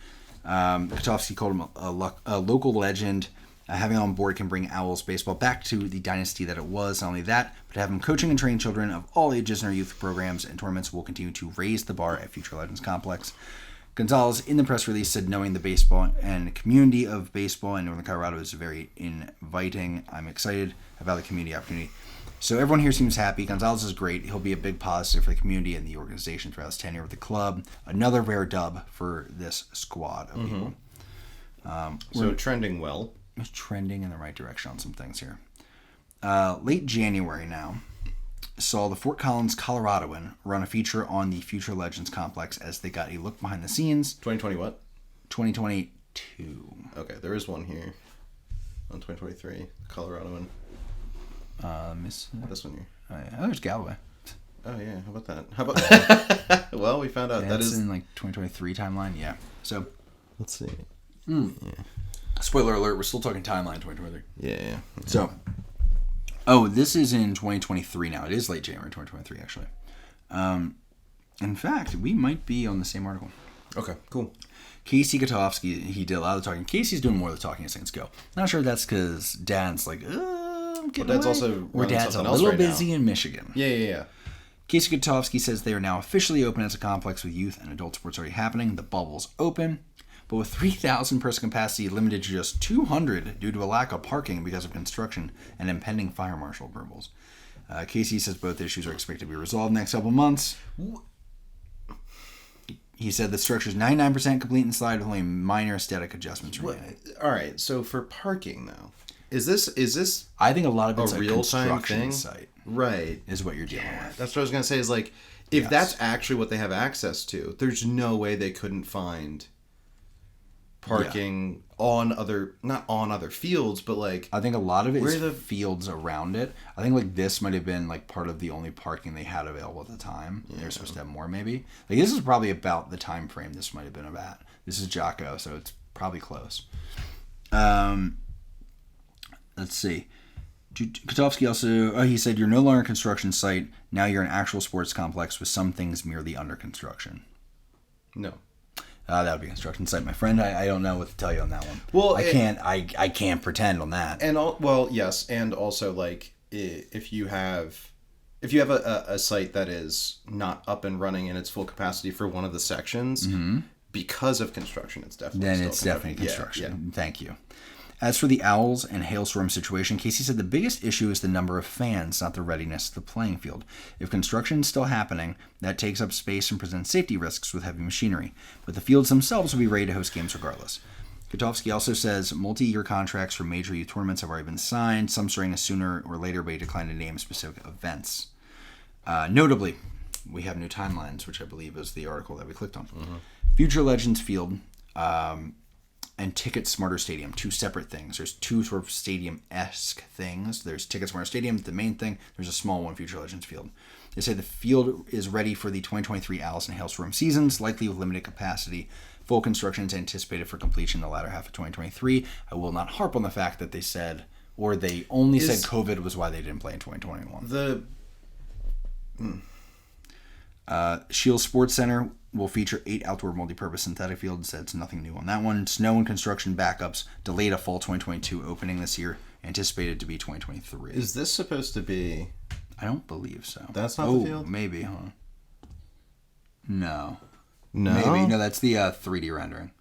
Speaker 1: Katovski called him a local legend. Having him on board can bring Owls baseball back to the dynasty that it was. Not only that, but to have him coaching and training children of all ages in our youth programs and tournaments will continue to raise the bar at Future Legends Complex. Gonzalez, in the press release, said knowing the baseball and community of baseball in Northern Colorado is very inviting. I'm excited about the community opportunity. So everyone here seems happy. Gonzalez is great. He'll be a big positive for the community and the organization throughout his tenure with the club. Another rare dub for this squad of people.
Speaker 2: So trending well.
Speaker 1: is trending in the right direction on some things here. Late January now saw the Fort Collins Coloradoan run a feature on the Future Legends complex as they got a look behind the scenes.
Speaker 2: 2020 what?
Speaker 1: 2022.
Speaker 2: Okay, there is one here on 2023, Coloradoan. This one here.
Speaker 1: Oh, there's Galloway.
Speaker 2: Oh yeah, how about that? How about well, we found out that is
Speaker 1: in like 2023 timeline. Yeah. So
Speaker 2: let's see.
Speaker 1: Yeah. Spoiler alert: we're still talking timeline 2023.
Speaker 2: Yeah.
Speaker 1: So, this is in 2023 now. It is late January 2023, actually. In fact, we might be on the same article.
Speaker 2: Okay, cool.
Speaker 1: Casey Katovski, he did a lot of the talking. Casey's doing more of the talking as things go. Not sure if that's because Dad's like, I'm getting
Speaker 2: Dad's
Speaker 1: away.
Speaker 2: also
Speaker 1: Or Dad's a little busy in Michigan.
Speaker 2: Yeah.
Speaker 1: Casey Katovski says they are now officially open as a complex with youth and adult sports already happening. The bubble's open, but with 3,000 person capacity limited to just 200 due to a lack of parking because of construction and impending fire marshal approvals. Casey says both issues are expected to be resolved in the next couple months. He said the structure is 99% complete inside with only minor aesthetic adjustments remaining.
Speaker 2: All right, so for parking though, is this?
Speaker 1: I think a lot of it's
Speaker 2: a real-time
Speaker 1: construction
Speaker 2: thing?
Speaker 1: site,
Speaker 2: Right?
Speaker 1: is what you're dealing with.
Speaker 2: That's what I was gonna say. Is like, if that's actually what they have access to, there's no way they couldn't find parking not on other fields, but like
Speaker 1: I think a lot of it is
Speaker 2: the
Speaker 1: fields around it. I think like this might have been like part of the only parking they had available at the time. Yeah. They were supposed to have more maybe. Like this is probably about the time frame this might have been about. This is Jocko, so it's probably close. Let's see. Katovski also, he said, you're no longer a construction site. Now you're an actual sports complex with some things merely under construction.
Speaker 2: No.
Speaker 1: That would be a construction site, my friend. I don't know what to tell you on that one.
Speaker 2: Well,
Speaker 1: I can't pretend on that.
Speaker 2: And yes, and also like if you have a site that is not up and running in its full capacity for one of the sections because of construction, it's definitely construction.
Speaker 1: Yeah. Thank you. As for the Owls and hailstorm situation, Casey said the biggest issue is the number of fans, not the readiness of the playing field. If construction is still happening, that takes up space and presents safety risks with heavy machinery. But the fields themselves will be ready to host games regardless. Katovski also says multi-year contracts for major youth tournaments have already been signed, some starting as sooner or later, but he declined to name specific events. Notably, we have new timelines, which I believe is the article that we clicked on. Mm-hmm. Future Legends Field and Ticket Smarter Stadium, two separate things. There's two sort of stadium-esque things. There's Ticket Smarter Stadium, the main thing. There's a small one, Future Legends Field. They say the field is ready for the 2023 Owlz and Hailstorm seasons, likely with limited capacity. Full construction is anticipated for completion in the latter half of 2023. I will not harp on the fact that they said, or they only said COVID was why they didn't play in 2021. Shields Sports Center will feature 8 outdoor multi-purpose synthetic fields. That's nothing new on that one. Snow and construction backups delayed a fall 2022 opening this year, anticipated to be 2023.
Speaker 2: Is this supposed to be?
Speaker 1: I don't believe so.
Speaker 2: That's not the field?
Speaker 1: Maybe, huh? No.
Speaker 2: Maybe.
Speaker 1: No, that's the 3D rendering.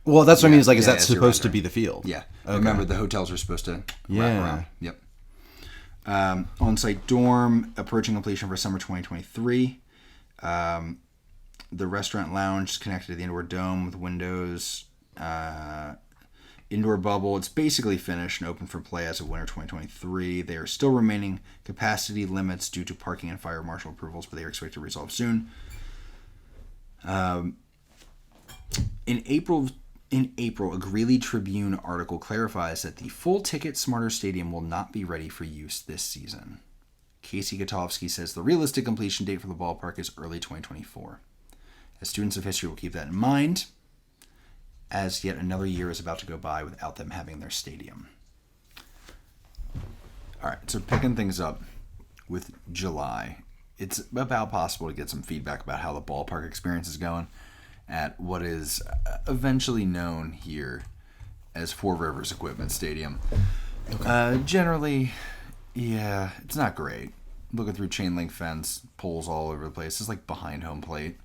Speaker 2: Well, that's what I mean. Is that supposed to be the field?
Speaker 1: Yeah.
Speaker 2: Okay.
Speaker 1: Remember, the hotels are supposed to wrap around. Yep. On-site dorm, approaching completion for summer 2023. The restaurant lounge is connected to the indoor dome with windows. Indoor bubble, it's basically finished and open for play as of winter 2023. There are still remaining capacity limits due to parking and fire marshal approvals, but they are expected to resolve soon. In April, a Greeley Tribune article clarifies that the full ticket Smarter Stadium will not be ready for use this season. Casey Katovski says the realistic completion date for the ballpark is early 2024. As students of history will keep that in mind, as yet another year is about to go by without them having their stadium. All right, so picking things up with July, it's about possible to get some feedback about how the ballpark experience is going at what is eventually known here as Four Rivers Equipment Stadium. Okay. Generally, yeah, it's not great. Looking through chain link fence, poles all over the place. It's like behind home plate.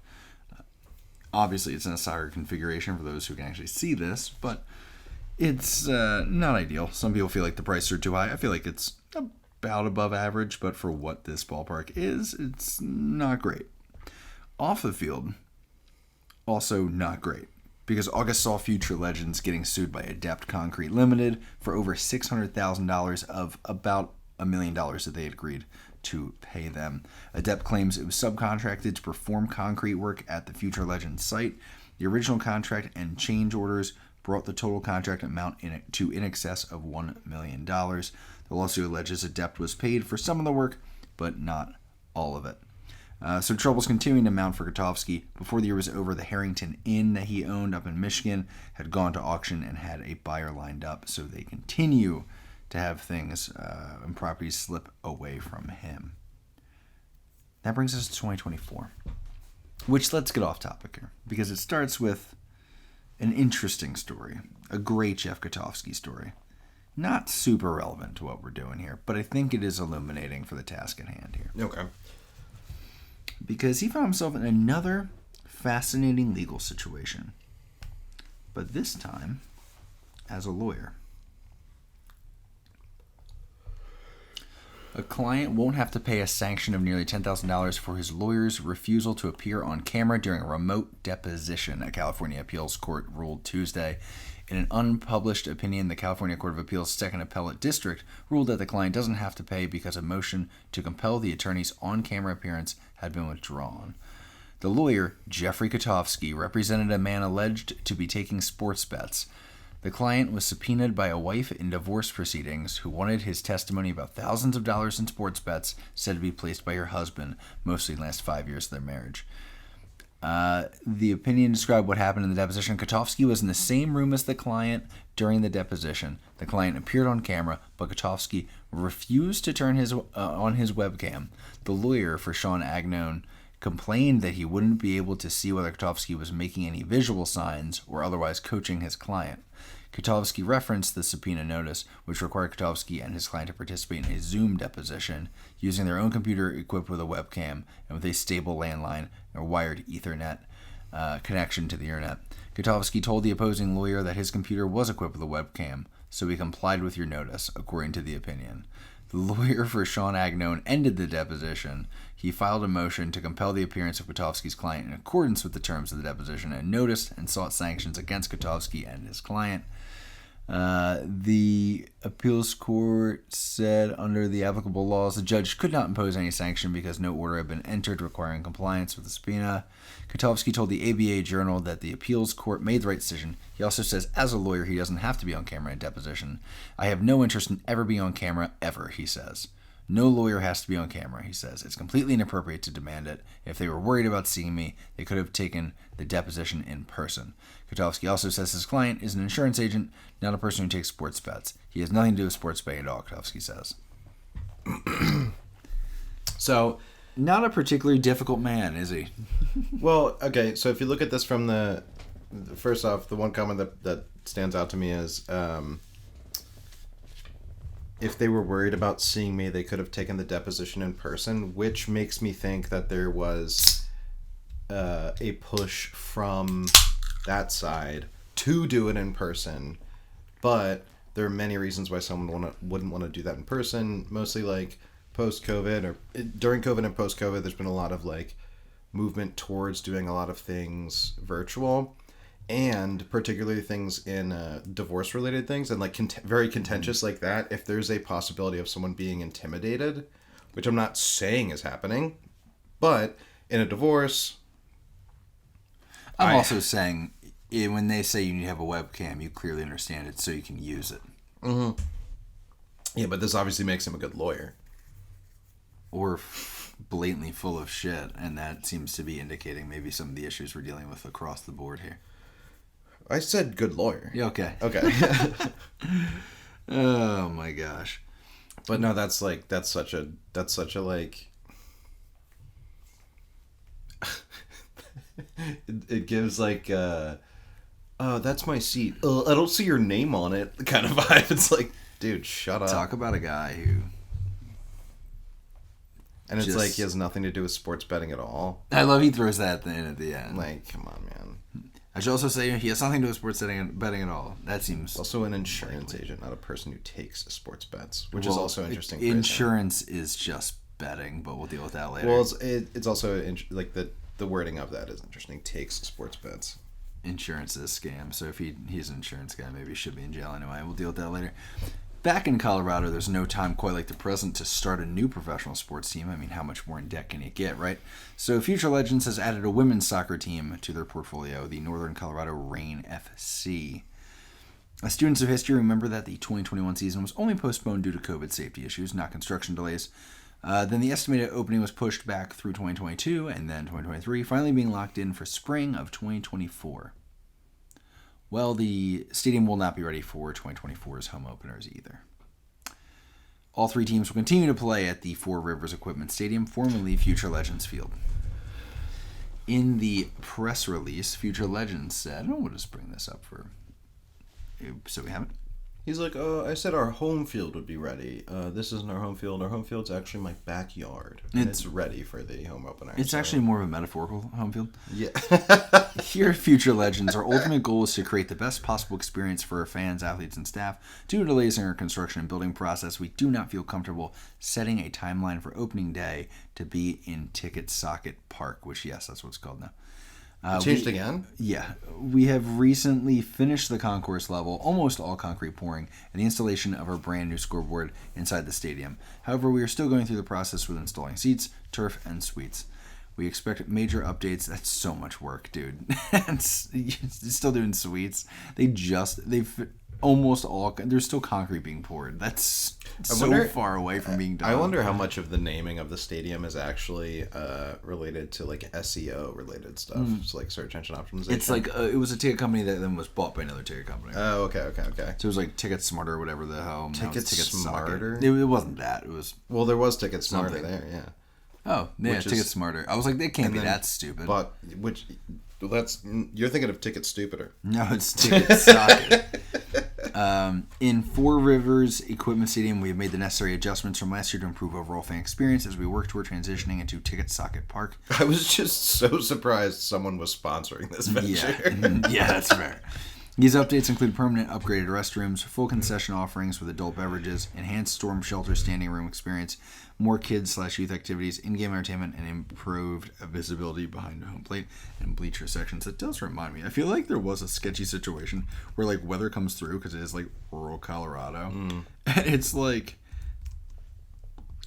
Speaker 1: Obviously, it's in a soccer configuration for those who can actually see this, but it's not ideal. Some people feel like the prices are too high. I feel like it's about above average, but for what this ballpark is, it's not great. Off the field, also not great. because August saw Future Legends getting sued by Adept Concrete Limited for over $600,000 of about $1 million that they had agreed to pay them. Adept claims it was subcontracted to perform concrete work at the Future Legends site. The original contract and change orders brought the total contract amount to in excess of $1 million. The lawsuit alleges Adept was paid for some of the work, but not all of it. So trouble's continuing to mount for Katovski. Before the year was over, the Harrington Inn that he owned up in Michigan had gone to auction and had a buyer lined up. So they continue to have things and properties slip away from him. That brings us to 2024. Which, let's get off topic here, because it starts with an interesting story. A great Jeff Katovski story. Not super relevant to what we're doing here, but I think it is illuminating for the task at hand here.
Speaker 2: Okay.
Speaker 1: Because he found himself in another fascinating legal situation. But this time, as a lawyer. A client won't have to pay a sanction of nearly $10,000 for his lawyer's refusal to appear on camera during a remote deposition, a California appeals court ruled Tuesday. In an unpublished opinion, the California Court of Appeals Second Appellate District ruled that the client doesn't have to pay because a motion to compel the attorney's on-camera appearance had been withdrawn. The lawyer, Jeffrey Katovski, represented a man alleged to be taking sports bets. The client was subpoenaed by a wife in divorce proceedings who wanted his testimony about thousands of dollars in sports bets said to be placed by her husband, mostly in the last 5 years of their marriage. The opinion described what happened in the deposition. Katovski was in the same room as the client during the deposition. The client appeared on camera, but Katovski refused to turn on his webcam. The lawyer for Sean Agnone complained that he wouldn't be able to see whether Katovski was making any visual signs or otherwise coaching his client. Katovski referenced the subpoena notice, which required Katovski and his client to participate in a Zoom deposition using their own computer equipped with a webcam and with a stable landline or wired Ethernet connection to the internet. Katovski told the opposing lawyer that his computer was equipped with a webcam, so he complied with your notice, according to the opinion. The lawyer for Sean Agnone ended the deposition. He filed a motion to compel the appearance of Katovski's client in accordance with the terms of the deposition and noticed and sought sanctions against Katovski and his client. The appeals court said under the applicable laws, the judge could not impose any sanction because no order had been entered requiring compliance with the subpoena. Katovski told the ABA Journal that the appeals court made the right decision. He also says, as a lawyer, he doesn't have to be on camera in deposition. I have no interest in ever being on camera, ever, he says. No lawyer has to be on camera, he says. It's completely inappropriate to demand it. If they were worried about seeing me, they could have taken the deposition in person. Katovski also says his client is an insurance agent, not a person who takes sports bets. He has nothing to do with sports betting at all, Katovski says.
Speaker 2: So,
Speaker 1: not a particularly difficult man, is he?
Speaker 2: well, okay, so if you look at this from first off, the one comment that stands out to me is, if they were worried about seeing me, they could have taken the deposition in person, which makes me think that there was a push from that side to do it in person. But there are many reasons why someone wouldn't want to do that in person, mostly like post-COVID or during COVID and post-COVID, there's been a lot of like movement towards doing a lot of things virtual. And particularly things in divorce-related things and like very contentious like that, if there's a possibility of someone being intimidated, which I'm not saying is happening, but in a divorce...
Speaker 1: I'm also saying when they say you need to have a webcam, you clearly understand it so you can use it.
Speaker 2: Mm-hmm. Yeah, but this obviously makes him a good lawyer.
Speaker 1: Or blatantly full of shit, and that seems to be indicating maybe some of the issues we're dealing with across the board here.
Speaker 2: I said good lawyer.
Speaker 1: Yeah, okay.
Speaker 2: Okay.
Speaker 1: Oh my gosh.
Speaker 2: But no, that's such a like it gives like oh, that's my seat. I don't see your name on it kind of vibe. It's like, dude, shut up.
Speaker 1: Talk about a guy who
Speaker 2: and it's like he has nothing to do with sports betting at all.
Speaker 1: I love he throws that in at the end.
Speaker 2: Like, come on, man.
Speaker 1: I should also say he has nothing to do with sports betting at all. That seems...
Speaker 2: Also an insurance agent, not a person who takes sports bets, which is also interesting.
Speaker 1: Insurance is just betting, but we'll deal with that later.
Speaker 2: Well, it's also like the wording of that is interesting. Takes sports bets.
Speaker 1: insurance is a scam. So if he's an insurance guy, maybe he should be in jail anyway. We'll deal with that later. Back in Colorado, there's no time quite like the present to start a new professional sports team. I mean, how much more in debt can you get, right? So Future Legends has added a women's soccer team to their portfolio, the Northern Colorado Rain FC. As students of history, remember that the 2021 season was only postponed due to COVID safety issues, not construction delays. Then the estimated opening was pushed back through 2022 and then 2023, finally being locked in for spring of 2024. Well, the stadium will not be ready for 2024's home openers either. All three teams will continue to play at the Four Rivers Equipment Stadium, formerly Future Legends Field. In the press release, Future Legends said, we'll just bring this up so we have it.
Speaker 2: He's like, I said our home field would be ready. This isn't our home field. Our home field's actually my backyard. And it's ready for the home opener.
Speaker 1: It's actually more of a metaphorical home field.
Speaker 2: Yeah.
Speaker 1: Here at Future Legends, our ultimate goal is to create the best possible experience for our fans, athletes, and staff. Due to delays in our construction and building process, we do not feel comfortable setting a timeline for opening day to be in Ticket Socket Park, which, yes, that's what it's called now.
Speaker 2: Changed again?
Speaker 1: Yeah. We have recently finished the concourse level, almost all concrete pouring, and the installation of our brand new scoreboard inside the stadium. However, we are still going through the process with installing seats, turf, and suites. We expect major updates. That's so much work, dude. Still doing suites. They've almost all, there's still concrete being poured. That's far away from being done.
Speaker 2: I wonder how much of the naming of the stadium is actually related to like SEO related stuff. It's like search engine optimization.
Speaker 1: It's like it was a ticket company that then was bought by another ticket company.
Speaker 2: Oh, okay.
Speaker 1: So it was like Ticket Smarter or whatever the hell.
Speaker 2: Ticket Smarter?
Speaker 1: It wasn't that. It was
Speaker 2: there was Ticket Smarter
Speaker 1: something.
Speaker 2: There, yeah.
Speaker 1: Oh, yeah, Ticket Smarter. I was like, that can't be that stupid.
Speaker 2: But you're thinking of Ticket Stupider.
Speaker 1: No, it's Ticket Socket. In Four Rivers Equipment Stadium, we have made the necessary adjustments from last year to improve overall fan experience as we work toward transitioning into Ticket Socket Park.
Speaker 2: I was just so surprised someone was sponsoring this venture.
Speaker 1: Yeah, that's fair. These updates include permanent upgraded restrooms, full concession offerings with adult beverages, enhanced storm shelter standing room experience, more kids/youth activities, in-game entertainment, and improved visibility behind the home plate and bleacher sections. It does remind me. I feel like there was a sketchy situation where like weather comes through because it is like rural Colorado, and it's like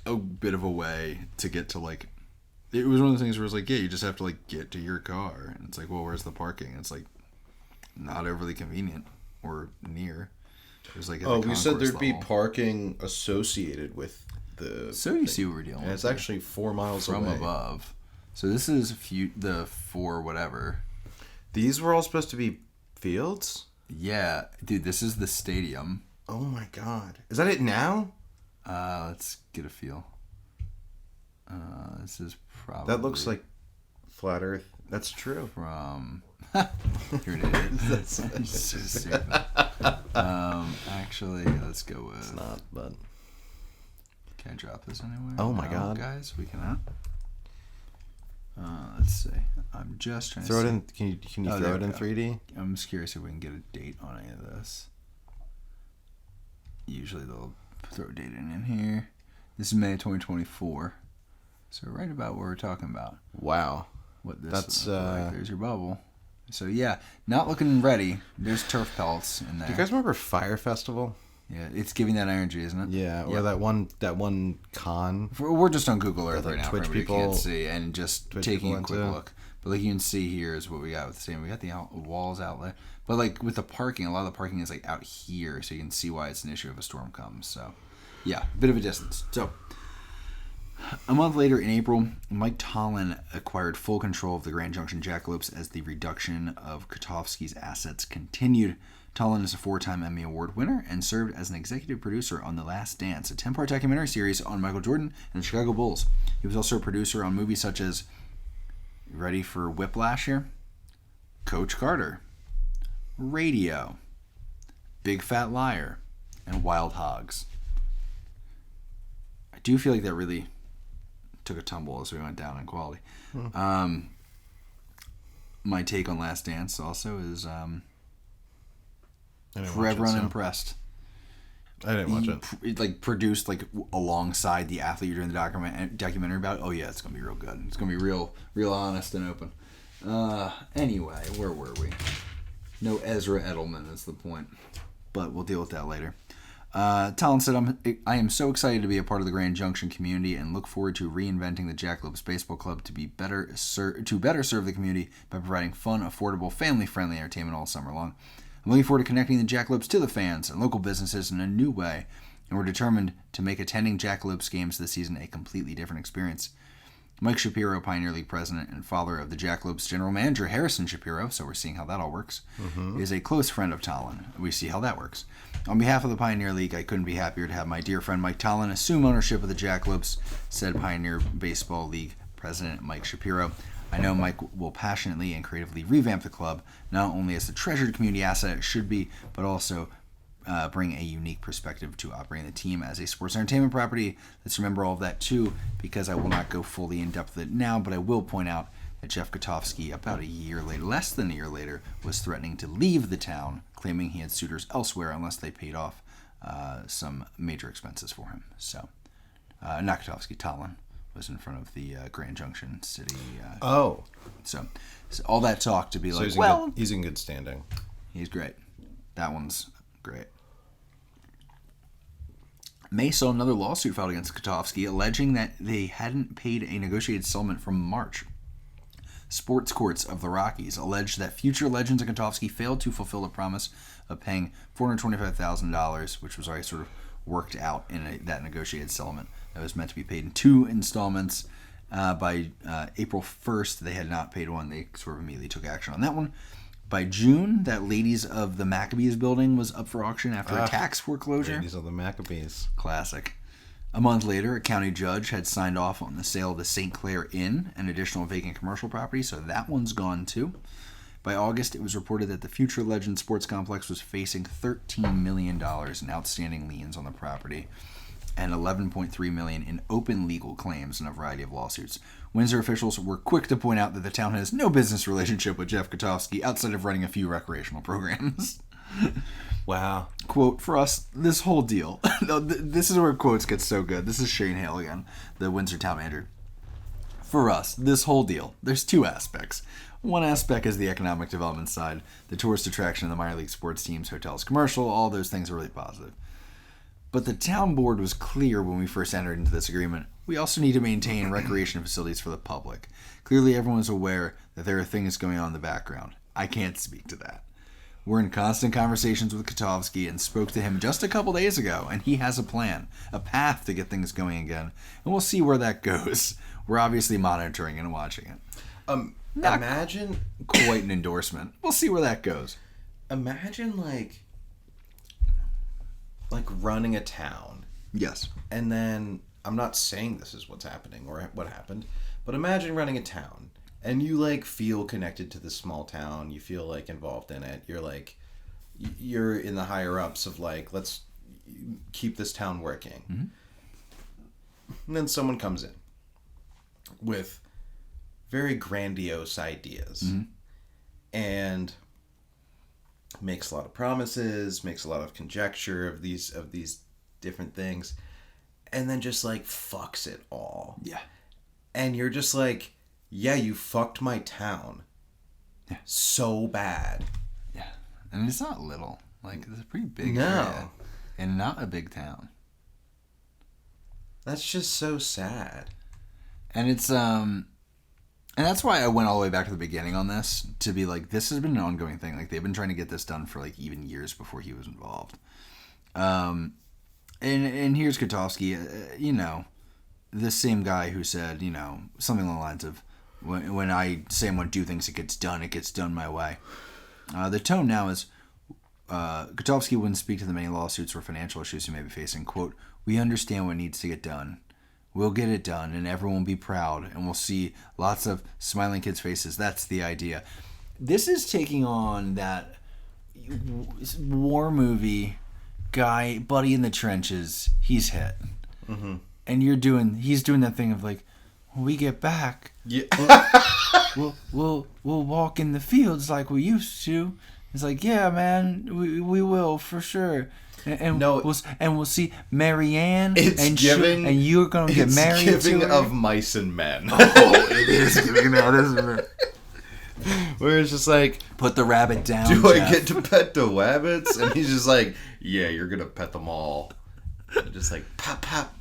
Speaker 1: a bit of a way to get to like. It was one of the things where it's like, yeah, you just have to like get to your car, and it's like, well, where's the parking? And it's like not overly convenient or near. There's like
Speaker 2: we said there'd be parking associated with the.
Speaker 1: So you see what we're dealing with.
Speaker 2: And it's actually 4 miles
Speaker 1: from
Speaker 2: away.
Speaker 1: above. So this is the four whatever.
Speaker 2: These were all supposed to be fields?
Speaker 1: Yeah, dude, this is the stadium.
Speaker 2: Oh my god. Is that it now?
Speaker 1: Let's get a feel. This is probably.
Speaker 2: That looks like flat Earth. That's true.
Speaker 1: From. You're an idiot. That's so stupid. Actually, let's go with.
Speaker 2: It's not, but.
Speaker 1: Can I drop this anywhere?
Speaker 2: Oh my god,
Speaker 1: guys, we cannot. Let's see. I'm just trying
Speaker 2: throw
Speaker 1: to
Speaker 2: it in. Can you throw it in 3D?
Speaker 1: I'm just curious if we can get a date on any of this. Usually they'll throw a date in here. This is May 2024. So right about what we're talking about.
Speaker 2: Wow.
Speaker 1: What this like. There's your bubble. So yeah, not looking ready. There's turf pellets in there.
Speaker 2: Do you guys remember Fire Festival?
Speaker 1: Yeah, it's giving that energy, isn't it?
Speaker 2: Yeah, or that one con.
Speaker 1: We're just on Google Earth right now.
Speaker 2: Twitch
Speaker 1: people can't see, and just
Speaker 2: Twitch
Speaker 1: taking a quick
Speaker 2: into.
Speaker 1: look. But like you can see here is what we got with the same. We got the walls outlet, but like with the parking, a lot of the parking is like out here, so you can see why it's an issue if a storm comes. So yeah, a bit of a distance. So a month later, in April, Mike Tollin acquired full control of the Grand Junction Jackalopes as the reduction of Katovski's assets continued. Tollin is a 4-time Emmy Award winner and served as an executive producer on The Last Dance, a 10-part documentary series on Michael Jordan and the Chicago Bulls. He was also a producer on movies such as, ready for Whiplash here? Coach Carter, Radio, Big Fat Liar, and Wild Hogs. I do feel like that really took a tumble as we went down in quality. My take on Last Dance also is forever unimpressed.
Speaker 2: I didn't watch it.
Speaker 1: It like produced like alongside the athlete you're doing the documentary about. Oh yeah, it's gonna be real good. It's gonna be real honest and open. Anyway, where were we? No Ezra Edelman is the point. But we'll deal with that later. Talon said, I am so excited to be a part of the Grand Junction community and look forward to reinventing the Jackalopes Baseball Club to better serve the community by providing fun, affordable, family-friendly entertainment all summer long. I'm looking forward to connecting the Jackalopes to the fans and local businesses in a new way, and we're determined to make attending Jackalopes games this season a completely different experience. Mike Shapiro, Pioneer League president and father of the Jackalopes general manager, Harrison Shapiro, so we're seeing how that all works, is a close friend of Talon. We see how that works. On behalf of the Pioneer League, I couldn't be happier to have my dear friend Mike Talon assume ownership of the Jackalopes, said Pioneer Baseball League president Mike Shapiro. I know Mike will passionately and creatively revamp the club, not only as the treasured community asset it should be, but also bring a unique perspective to operating the team as a sports entertainment property. Let's remember all of that too, because I will not go fully in depth with it now, but I will point out that Jeff Katovski, about a year later, less than a year later, was threatening to leave the town, claiming he had suitors elsewhere unless they paid off some major expenses for him. So, not Katovski, Talon was in front of the Grand Junction City. So all that talk to be
Speaker 2: so
Speaker 1: like,
Speaker 2: he's in good standing.
Speaker 1: He's great. That one's great. May saw another lawsuit filed against Katovski, alleging that they hadn't paid a negotiated settlement from March. Sports courts of the Rockies alleged that future legends of Katovski failed to fulfill the promise of paying $425,000, which was already sort of worked out in that negotiated settlement that was meant to be paid in 2 installments. By April 1st, they had not paid one. They sort of immediately took action on that one. By June, that Ladies of the Maccabees building was up for auction after a tax foreclosure.
Speaker 2: Ladies of the Maccabees.
Speaker 1: Classic. A month later, a county judge had signed off on the sale of the St. Clair Inn, an additional vacant commercial property, so that one's gone too. By August, it was reported that the Future Legend Sports Complex was facing $13 million in outstanding liens on the property and $11.3 million in open legal claims in a variety of lawsuits. Windsor officials were quick to point out that the town has no business relationship with Jeff Katovski outside of running a few recreational programs.
Speaker 2: Wow.
Speaker 1: Quote, for us, this whole deal. This is where quotes get so good. This is Shane Hale again, the Windsor town manager. For us, this whole deal, there's 2 aspects. One aspect is the economic development side, the tourist attraction of the minor league sports teams, hotels, commercial, all those things are really positive. But the town board was clear when we first entered into this agreement. We also need to maintain recreation facilities for the public. Clearly everyone's aware that there are things going on in the background. I can't speak to that. We're in constant conversations with Katovski and spoke to him just a couple days ago, and he has a plan, a path to get things going again, and we'll see where that goes. We're obviously monitoring and watching it.
Speaker 2: Imagine
Speaker 1: quite an endorsement. We'll see where that goes.
Speaker 2: Imagine like running a town.
Speaker 1: Yes.
Speaker 2: And then, I'm not saying this is what's happening or what happened, but imagine running a town and you like feel connected to this small town. You feel like involved in it. You're in the higher ups of like, let's keep this town working. Mm-hmm. And then someone comes in with very grandiose ideas and makes a lot of promises, makes a lot of conjecture of these different things, and then just like fucks it all.
Speaker 1: Yeah.
Speaker 2: And you're just like, yeah, you fucked my town. Yeah. So bad.
Speaker 1: Yeah. And it's not little. Like, it's a pretty big area. And not a big town.
Speaker 2: That's just so sad.
Speaker 1: And it's and that's why I went all the way back to the beginning on this, to be like, this has been an ongoing thing. Like, they've been trying to get this done for, like, even years before he was involved. And here's Katovski, the same guy who said, something along the lines of, when I say I'm going to do things, it gets done my way. The tone now is, Katovski wouldn't speak to the many lawsuits or financial issues he may be facing. Quote, we understand what needs to get done. We'll get it done, and everyone will be proud, and we'll see lots of smiling kids' faces. That's the idea. This is taking on that war movie guy, buddy in the trenches. He's hit, and he's doing that thing of like, when we get back, we'll walk in the fields like we used to. It's like, yeah, man, we will for sure. And we'll see Marianne and you're gonna get married to her.
Speaker 2: It's giving of Mice and Men.
Speaker 1: Oh, it is giving that, isn't it?
Speaker 2: Where it's just like,
Speaker 1: put the rabbit down.
Speaker 2: do
Speaker 1: Jeff.
Speaker 2: I get to pet the rabbits? And he's just like, yeah, you're gonna pet them all. And just like pop pop.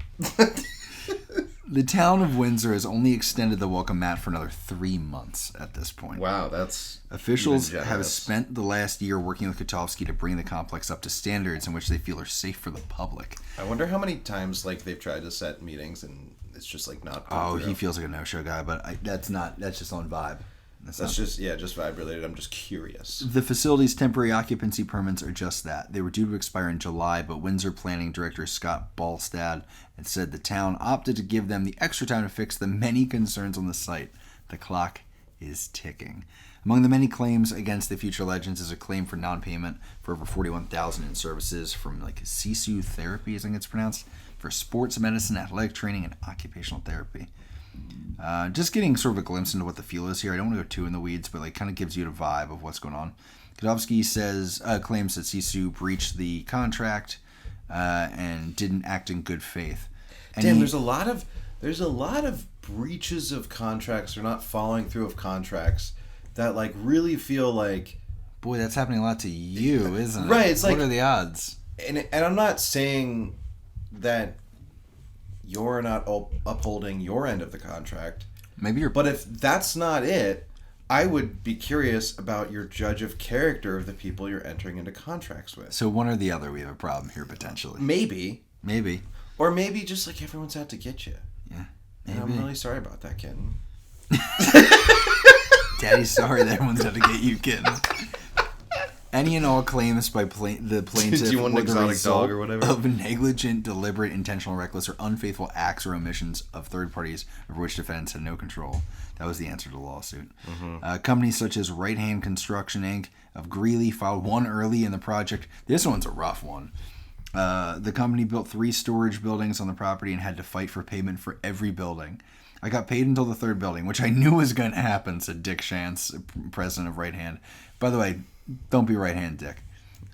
Speaker 1: The town of Windsor has only extended the welcome mat for another 3 months at this point.
Speaker 2: Wow, that's
Speaker 1: officials have spent the last year working with Katovski to bring the complex up to standards in which they feel are safe for the public.
Speaker 2: I wonder how many times like they've tried to set meetings and it's just like not.
Speaker 1: Oh, he feels like a no-show guy, but that's just on vibe.
Speaker 2: That's just vibe related. I'm just curious.
Speaker 1: The facility's temporary occupancy permits are just that. They were due to expire in July, but Windsor Planning Director Scott Ballstad had said the town opted to give them the extra time to fix the many concerns on the site. The clock is ticking. Among the many claims against the Future Legends is a claim for non-payment for over $41,000 in services from like Sisu Therapy, I think it's pronounced, for sports medicine, athletic training, and occupational therapy. Just getting sort of a glimpse into what the feel is here. I don't want to go too in the weeds, but like kind of gives you a vibe of what's going on. Katovski claims that Sisu breached the contract and didn't act in good faith. And
Speaker 2: there's a lot of breaches of contracts or not following through of contracts that like really feel like,
Speaker 1: boy, that's happening a lot to you, isn't it?
Speaker 2: Right. It's like,
Speaker 1: what are the odds?
Speaker 2: And I'm not saying that you're not upholding your end of the contract.
Speaker 1: Maybe you're.
Speaker 2: But if that's not it, I would be curious about your judge of character of the people you're entering into contracts with.
Speaker 1: So one or the other, we have a problem here potentially.
Speaker 2: Maybe.
Speaker 1: Or
Speaker 2: maybe just like everyone's out to get you.
Speaker 1: Yeah.
Speaker 2: Maybe. And I'm really sorry about that, kitten.
Speaker 1: Daddy's sorry that everyone's out to get you, kitten. Any and all claims by the plaintiff
Speaker 2: you want an exotic dog or whatever?
Speaker 1: Of negligent, deliberate, intentional, reckless, or unfaithful acts or omissions of third parties over which defendants had no control. That was the answer to the lawsuit. Mm-hmm. Companies such as Right Hand Construction, Inc. of Greeley filed one early in the project. This one's a rough one. The company built 3 storage buildings on the property and had to fight for payment for every building. I got paid until the 3rd building, which I knew was going to happen, said Dick Shantz, president of Right Hand. By the way, don't be right hand dick.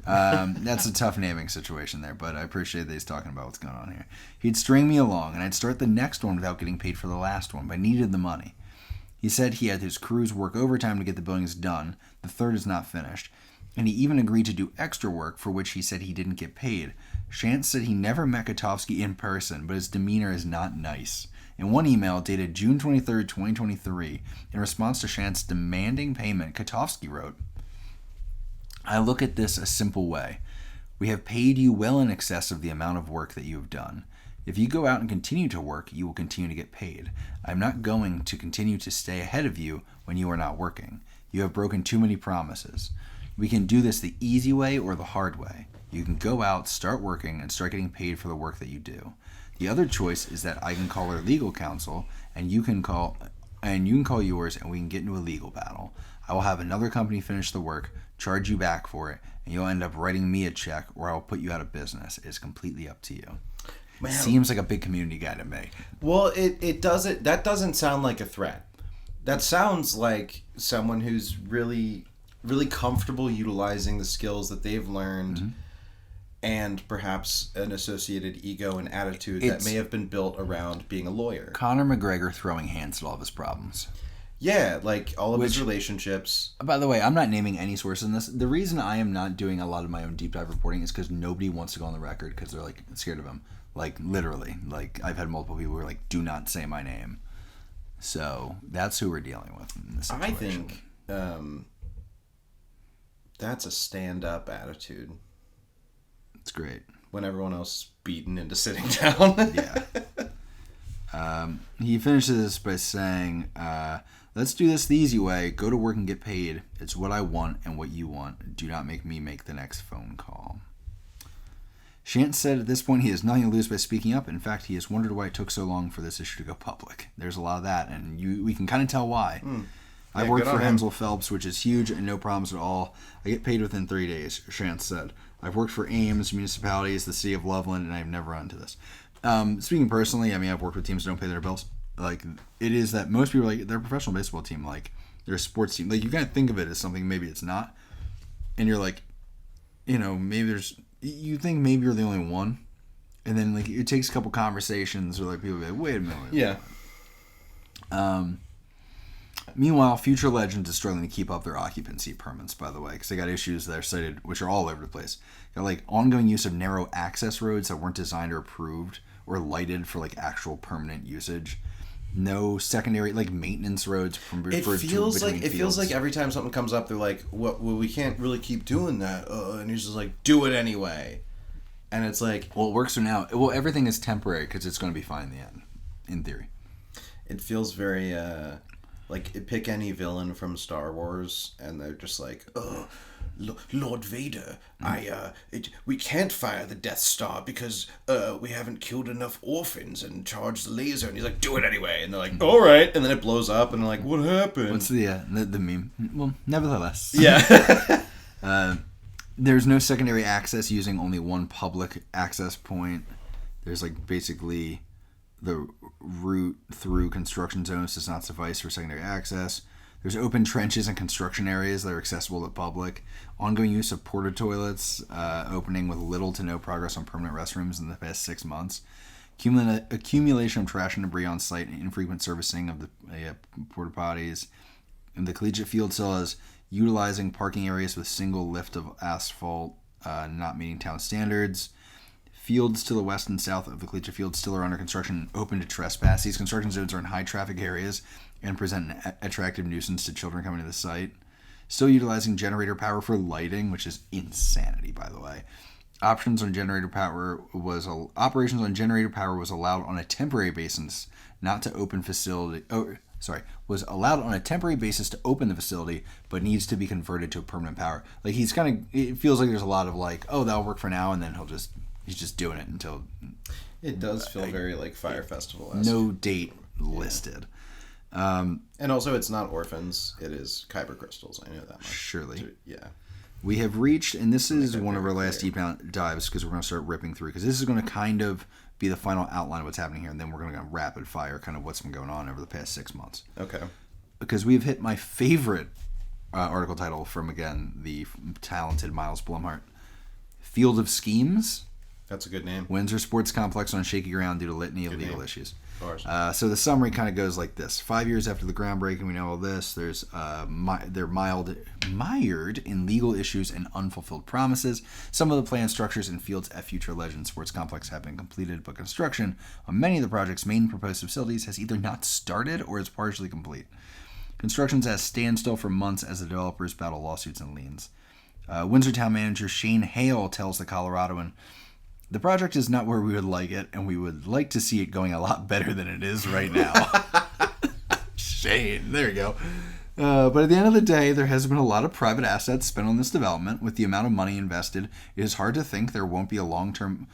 Speaker 1: That's a tough naming situation there, but I appreciate that he's talking about what's going on here. He'd string me along, and I'd start the next one without getting paid for the last one, but I needed the money. He said he had his crews work overtime to get the buildings done. The 3rd is not finished. And he even agreed to do extra work for which he said he didn't get paid. Shantz said he never met Katovski in person, but his demeanor is not nice. In one email dated June 23, 2023, in response to Shantz demanding payment, Katovski wrote, I look at this a simple way. We have paid you well in excess of the amount of work that you have done. If you go out and continue to work, you will continue to get paid. I'm not going to continue to stay ahead of you when you are not working. You have broken too many promises. We can do this the easy way or the hard way. You can go out, start working, and start getting paid for the work that you do. The other choice is that I can call our legal counsel, and you can call yours, and we can get into a legal battle. I will have another company finish the work, charge you back for it, and you'll end up writing me a check, or I'll put you out of business. It's completely up to you. Man. Seems like a big community guy to me.
Speaker 2: Well, it doesn't. That doesn't sound like a threat. That sounds like someone who's really, really comfortable utilizing the skills that they've learned. Mm-hmm. And perhaps an associated ego and attitude that may have been built around being a lawyer.
Speaker 1: Conor McGregor throwing hands at all of his problems.
Speaker 2: Yeah, like all of his relationships.
Speaker 1: By the way, I'm not naming any source in this. The reason I am not doing a lot of my own deep dive reporting is because nobody wants to go on the record because they're like scared of him. Like literally. Like I've had multiple people who are like, do not say my name. So that's who we're dealing with in this situation.
Speaker 2: I think that's a stand-up attitude.
Speaker 1: It's great.
Speaker 2: When everyone else is beaten into sitting down.
Speaker 1: Yeah. He finishes this by saying, let's do this the easy way. Go to work and get paid. It's what I want and what you want. Do not make me make the next phone call. Shantz said at this point he has nothing to lose by speaking up. In fact, he has wondered why it took so long for this issue to go public. There's a lot of that, and we can kind of tell why. I've worked for Hensel Phelps, which is huge and no problems at all. I get paid within 3 days, Shantz said. I've worked for Ames, municipalities, the city of Loveland, and I've never run into this. Speaking personally, I mean, I've worked with teams that don't pay their bills. Like, it is that most people, like, they're a professional baseball team. Like, they're a sports team. Like, you kind of think of it as something maybe it's not. And you're like, you know, you think maybe you're the only one. And then, like, it takes a couple conversations where, like, people be like, wait a minute.
Speaker 2: Yeah.
Speaker 1: Meanwhile, Future Legends is struggling to keep up their occupancy permits, by the way, because they got issues that are cited, which are all over the place. Got like ongoing use of narrow access roads that weren't designed or approved or lighted for like actual permanent usage. No secondary like maintenance roads
Speaker 2: It feels like every time something comes up, they're like, "Well, we can't really keep doing that," and he's just like, "Do it anyway," and it's like,
Speaker 1: well, it works for now. Well, everything is temporary because it's going to be fine in the end, in theory.
Speaker 2: It feels very like pick any villain from Star Wars, and they're just like, "Oh, Lord Vader, we can't fire the Death Star because we haven't killed enough orphans and charged the laser." And he's like, "Do it anyway." And they're like, "All right." And then it blows up, and they're like, "What happened?"
Speaker 1: What's the meme? Well, nevertheless.
Speaker 2: Yeah.
Speaker 1: There's no secondary access using only one public access point. There's like basically the route through construction zones does not suffice for secondary access. There's open trenches and construction areas that are accessible to the public. Ongoing use of porta toilets, opening with little to no progress on permanent restrooms in the past 6 months. Accumulation of trash and debris on site and infrequent servicing of the porta potties. And the collegiate field still is utilizing parking areas with single lift of asphalt, not meeting town standards. Fields to the west and south of the collegiate field still are under construction, open to trespass. These construction zones are in high traffic areas and present an attractive nuisance to children coming to the site. Still utilizing generator power for lighting, which is insanity, by the way. Operations on generator power was allowed on a temporary basis, not to open facility. Was allowed on a temporary basis to open the facility, but needs to be converted to a permanent power. Like it feels like there's a lot of like, oh, that'll work for now, and then he's just doing it until.
Speaker 2: It does feel very like Fire Festival.
Speaker 1: No date listed.
Speaker 2: And also, it's not orphans; it is kyber crystals. I know that much.
Speaker 1: Surely,
Speaker 2: yeah.
Speaker 1: We have reached, and this is one of our last deep dives because we're going to start ripping through because this is going to kind of be the final outline of what's happening here, and then we're going to go rapid fire kind of what's been going on over the past 6 months.
Speaker 2: Okay.
Speaker 1: Because we've hit my favorite article title from, again, the talented Miles Blumhart. Field of Schemes.
Speaker 2: That's a good name. Windsor
Speaker 1: Sports Complex on shaky ground due to litany of legal issues.
Speaker 2: Of course.
Speaker 1: So the summary kind of goes like this. 5 years after the groundbreaking, we know all this. They're mired in legal issues and unfulfilled promises. Some of the planned structures and fields at Future Legends Sports Complex have been completed, but construction on many of the project's main proposed facilities has either not started or is partially complete. Construction's at a standstill for months as the developers battle lawsuits and liens. Windsor Town Manager Shane Hale tells the Coloradoan, "The project is not where we would like it, and we would like to see it going a lot better than it is right now." Shane, there you go. But at the end of the day, there has been a lot of private assets spent on this development. With the amount of money invested, it is hard to think there won't be long-term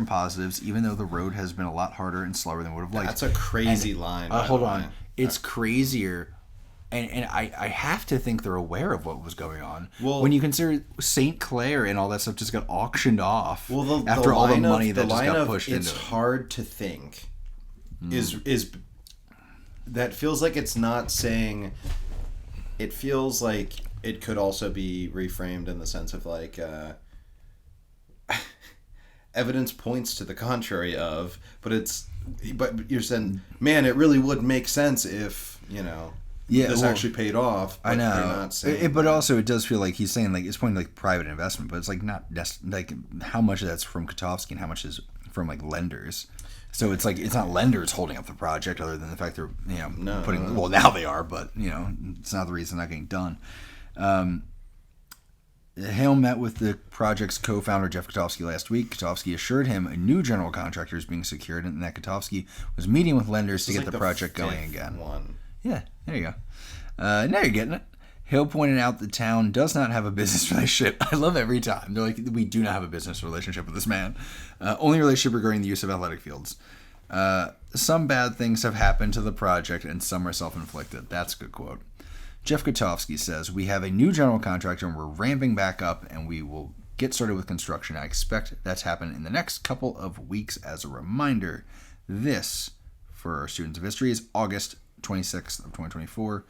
Speaker 1: positives, even though the road has been a lot harder and slower than we would have liked.
Speaker 2: That's a crazy line.
Speaker 1: Hold on. It's crazier. And I have to think they're aware of what was going on. Well, when you consider St. Clair and all that stuff just got auctioned off after all the money that just got pushed into it.
Speaker 2: It's hard to think is that feels like it's not saying. It feels like it could also be reframed in the sense of like evidence points to the contrary of, but you're saying, man, it really would make sense if this actually paid off.
Speaker 1: I know. You're not saying but also, it does feel like he's saying like it's pointing like private investment, but it's like not like how much of that's from Katovski and how much is from like lenders. So it's like it's not lenders holding up the project, other than the fact they're putting. Well, now they are, but it's not the reason it's not getting done. Hale met with the project's co-founder Jeff Katovski last week. Katovski assured him a new general contractor is being secured, and that Katovski was meeting with lenders to get the project going again. Yeah, there you go. Now you're getting it. Hale pointed out the town does not have a business relationship. I love every time. They're like, we do not have a business relationship with this man. Only relationship regarding the use of athletic fields. Some bad things have happened to the project and some are self-inflicted. That's a good quote. Jeff Katovski says, "We have a new general contractor and we're ramping back up and we will get started with construction. I expect that to happen in the next couple of weeks. As a reminder, this, for our students of history, is August 26th of 2024.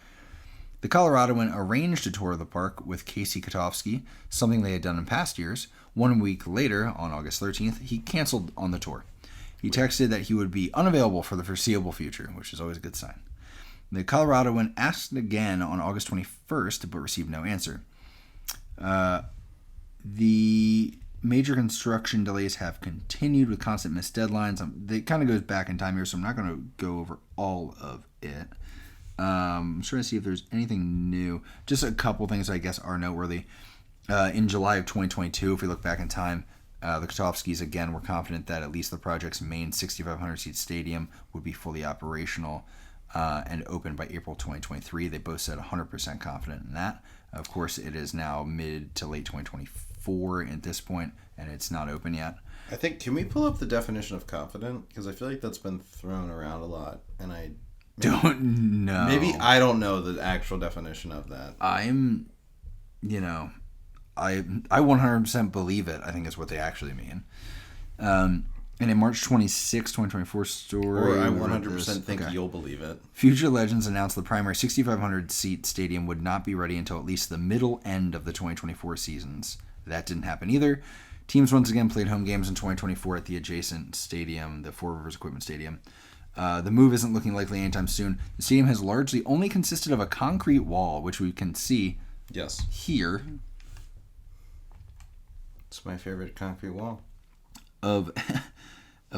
Speaker 1: The Coloradoan arranged a tour of the park with Casey Katovski, something they had done in past years. 1 week later, on August 13th, he canceled on the tour. He texted that he would be unavailable for the foreseeable future, which is always a good sign. The Coloradoan asked again on August 21st, but received no answer. The major construction delays have continued with constant missed deadlines. It kind of goes back in time here, so I'm not going to go over all of it. I'm trying to see if there's anything new. Just a couple things I guess are noteworthy. In July of 2022, if we look back in time, the Katovskis, again, were confident that at least the project's main 6,500-seat stadium would be fully operational and open by April 2023. They both said 100% confident in that. Of course, it is now mid to late 2024 at this point, and it's not open yet.
Speaker 2: I think, can we pull up the definition of confident? Because I feel like that's been thrown around a lot, and I
Speaker 1: don't know.
Speaker 2: Maybe I don't know the actual definition of that.
Speaker 1: I 100% believe it, I think is what they actually mean. And in March 26, 2024 story...
Speaker 2: Or I 100% think you'll believe it.
Speaker 1: Future Legends announced the primary 6,500-seat stadium would not be ready until at least the middle end of the 2024 seasons. That didn't happen either. Teams once again played home games in 2024 at the adjacent stadium, the Four Rivers Equipment Stadium. The move isn't looking likely anytime soon. The stadium has largely only consisted of a concrete wall, which we can see here.
Speaker 2: It's my favorite concrete wall.
Speaker 1: Of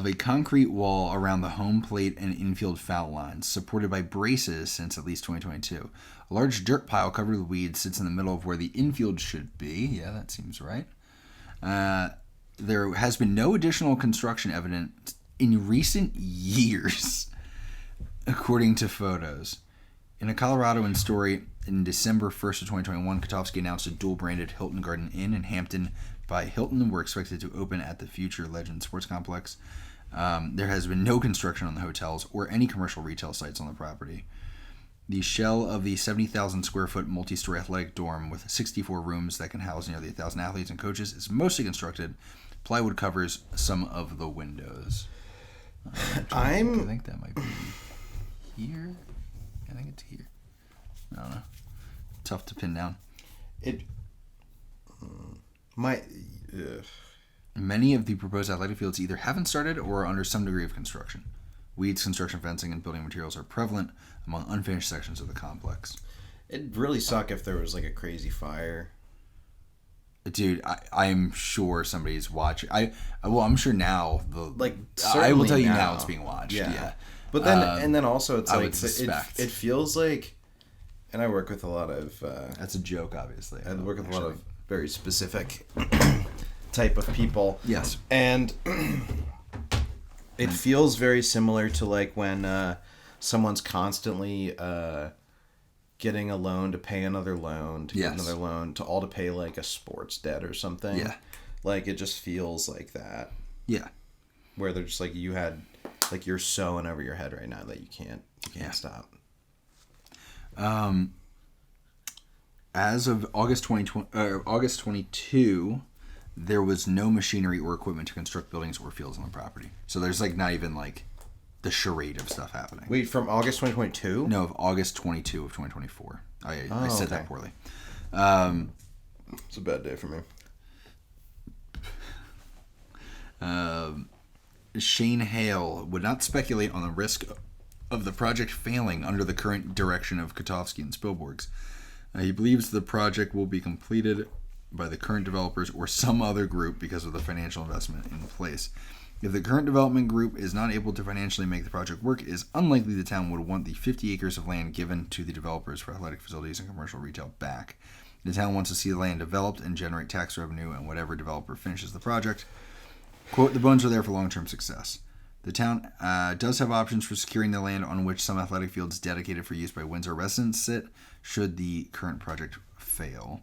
Speaker 1: a concrete wall around the home plate and infield foul lines, supported by braces since at least 2022. A large dirt pile covered with weeds sits in the middle of where the infield should be. Yeah, that seems right. There has been no additional construction evidence in recent years, according to photos. In a Coloradoan story in December 1st of 2021, Katovski announced a dual-branded Hilton Garden Inn in Hampton by Hilton were expected to open at the future Legend Sports Complex. There has been no construction on the hotels or any commercial retail sites on the property. The shell of the 70,000 square foot multi-story athletic dorm with 64 rooms that can house nearly 1,000 athletes and coaches is mostly constructed. Plywood covers some of the windows. I think that might be here. I think it's here. I don't know. Tough to pin down. Many of the proposed athletic fields either haven't started or are under some degree of construction. Weeds, construction fencing, and building materials are prevalent among unfinished sections of the complex.
Speaker 2: It'd really suck if there was like a crazy fire.
Speaker 1: Dude, I'm sure somebody's watching. I'm sure now.
Speaker 2: I
Speaker 1: will tell you now it's being watched. Yeah.
Speaker 2: But then, and then also it's like
Speaker 1: it
Speaker 2: feels like, and I work with a lot of.
Speaker 1: That's a joke, obviously.
Speaker 2: I work with a lot of very specific type of people.
Speaker 1: Yes.
Speaker 2: And it feels very similar to like when someone's constantly getting a loan to pay another loan to get another loan to pay like a sports debt or something.
Speaker 1: Yeah.
Speaker 2: Like it just feels like that.
Speaker 1: Yeah.
Speaker 2: Where they're just like you're so in over your head right now that you can't stop.
Speaker 1: As of August 22, there was no machinery or equipment to construct buildings or fields on the property. So there's like not even like the charade of stuff happening.
Speaker 2: Wait, from August 2022?
Speaker 1: No, of August 22 of 2024. I said that poorly.
Speaker 2: It's a bad day for me.
Speaker 1: Shane Hale would not speculate on the risk of the project failing under the current direction of Katovski and Spielborgs. He believes the project will be completed by the current developers or some other group because of the financial investment in place. If the current development group is not able to financially make the project work, it is unlikely the town would want the 50 acres of land given to the developers for athletic facilities and commercial retail back. The town wants to see the land developed and generate tax revenue and whatever developer finishes the project. Quote, the bones are there for long-term success. The town does have options for securing the land on which some athletic fields dedicated for use by Windsor residents sit, should the current project fail.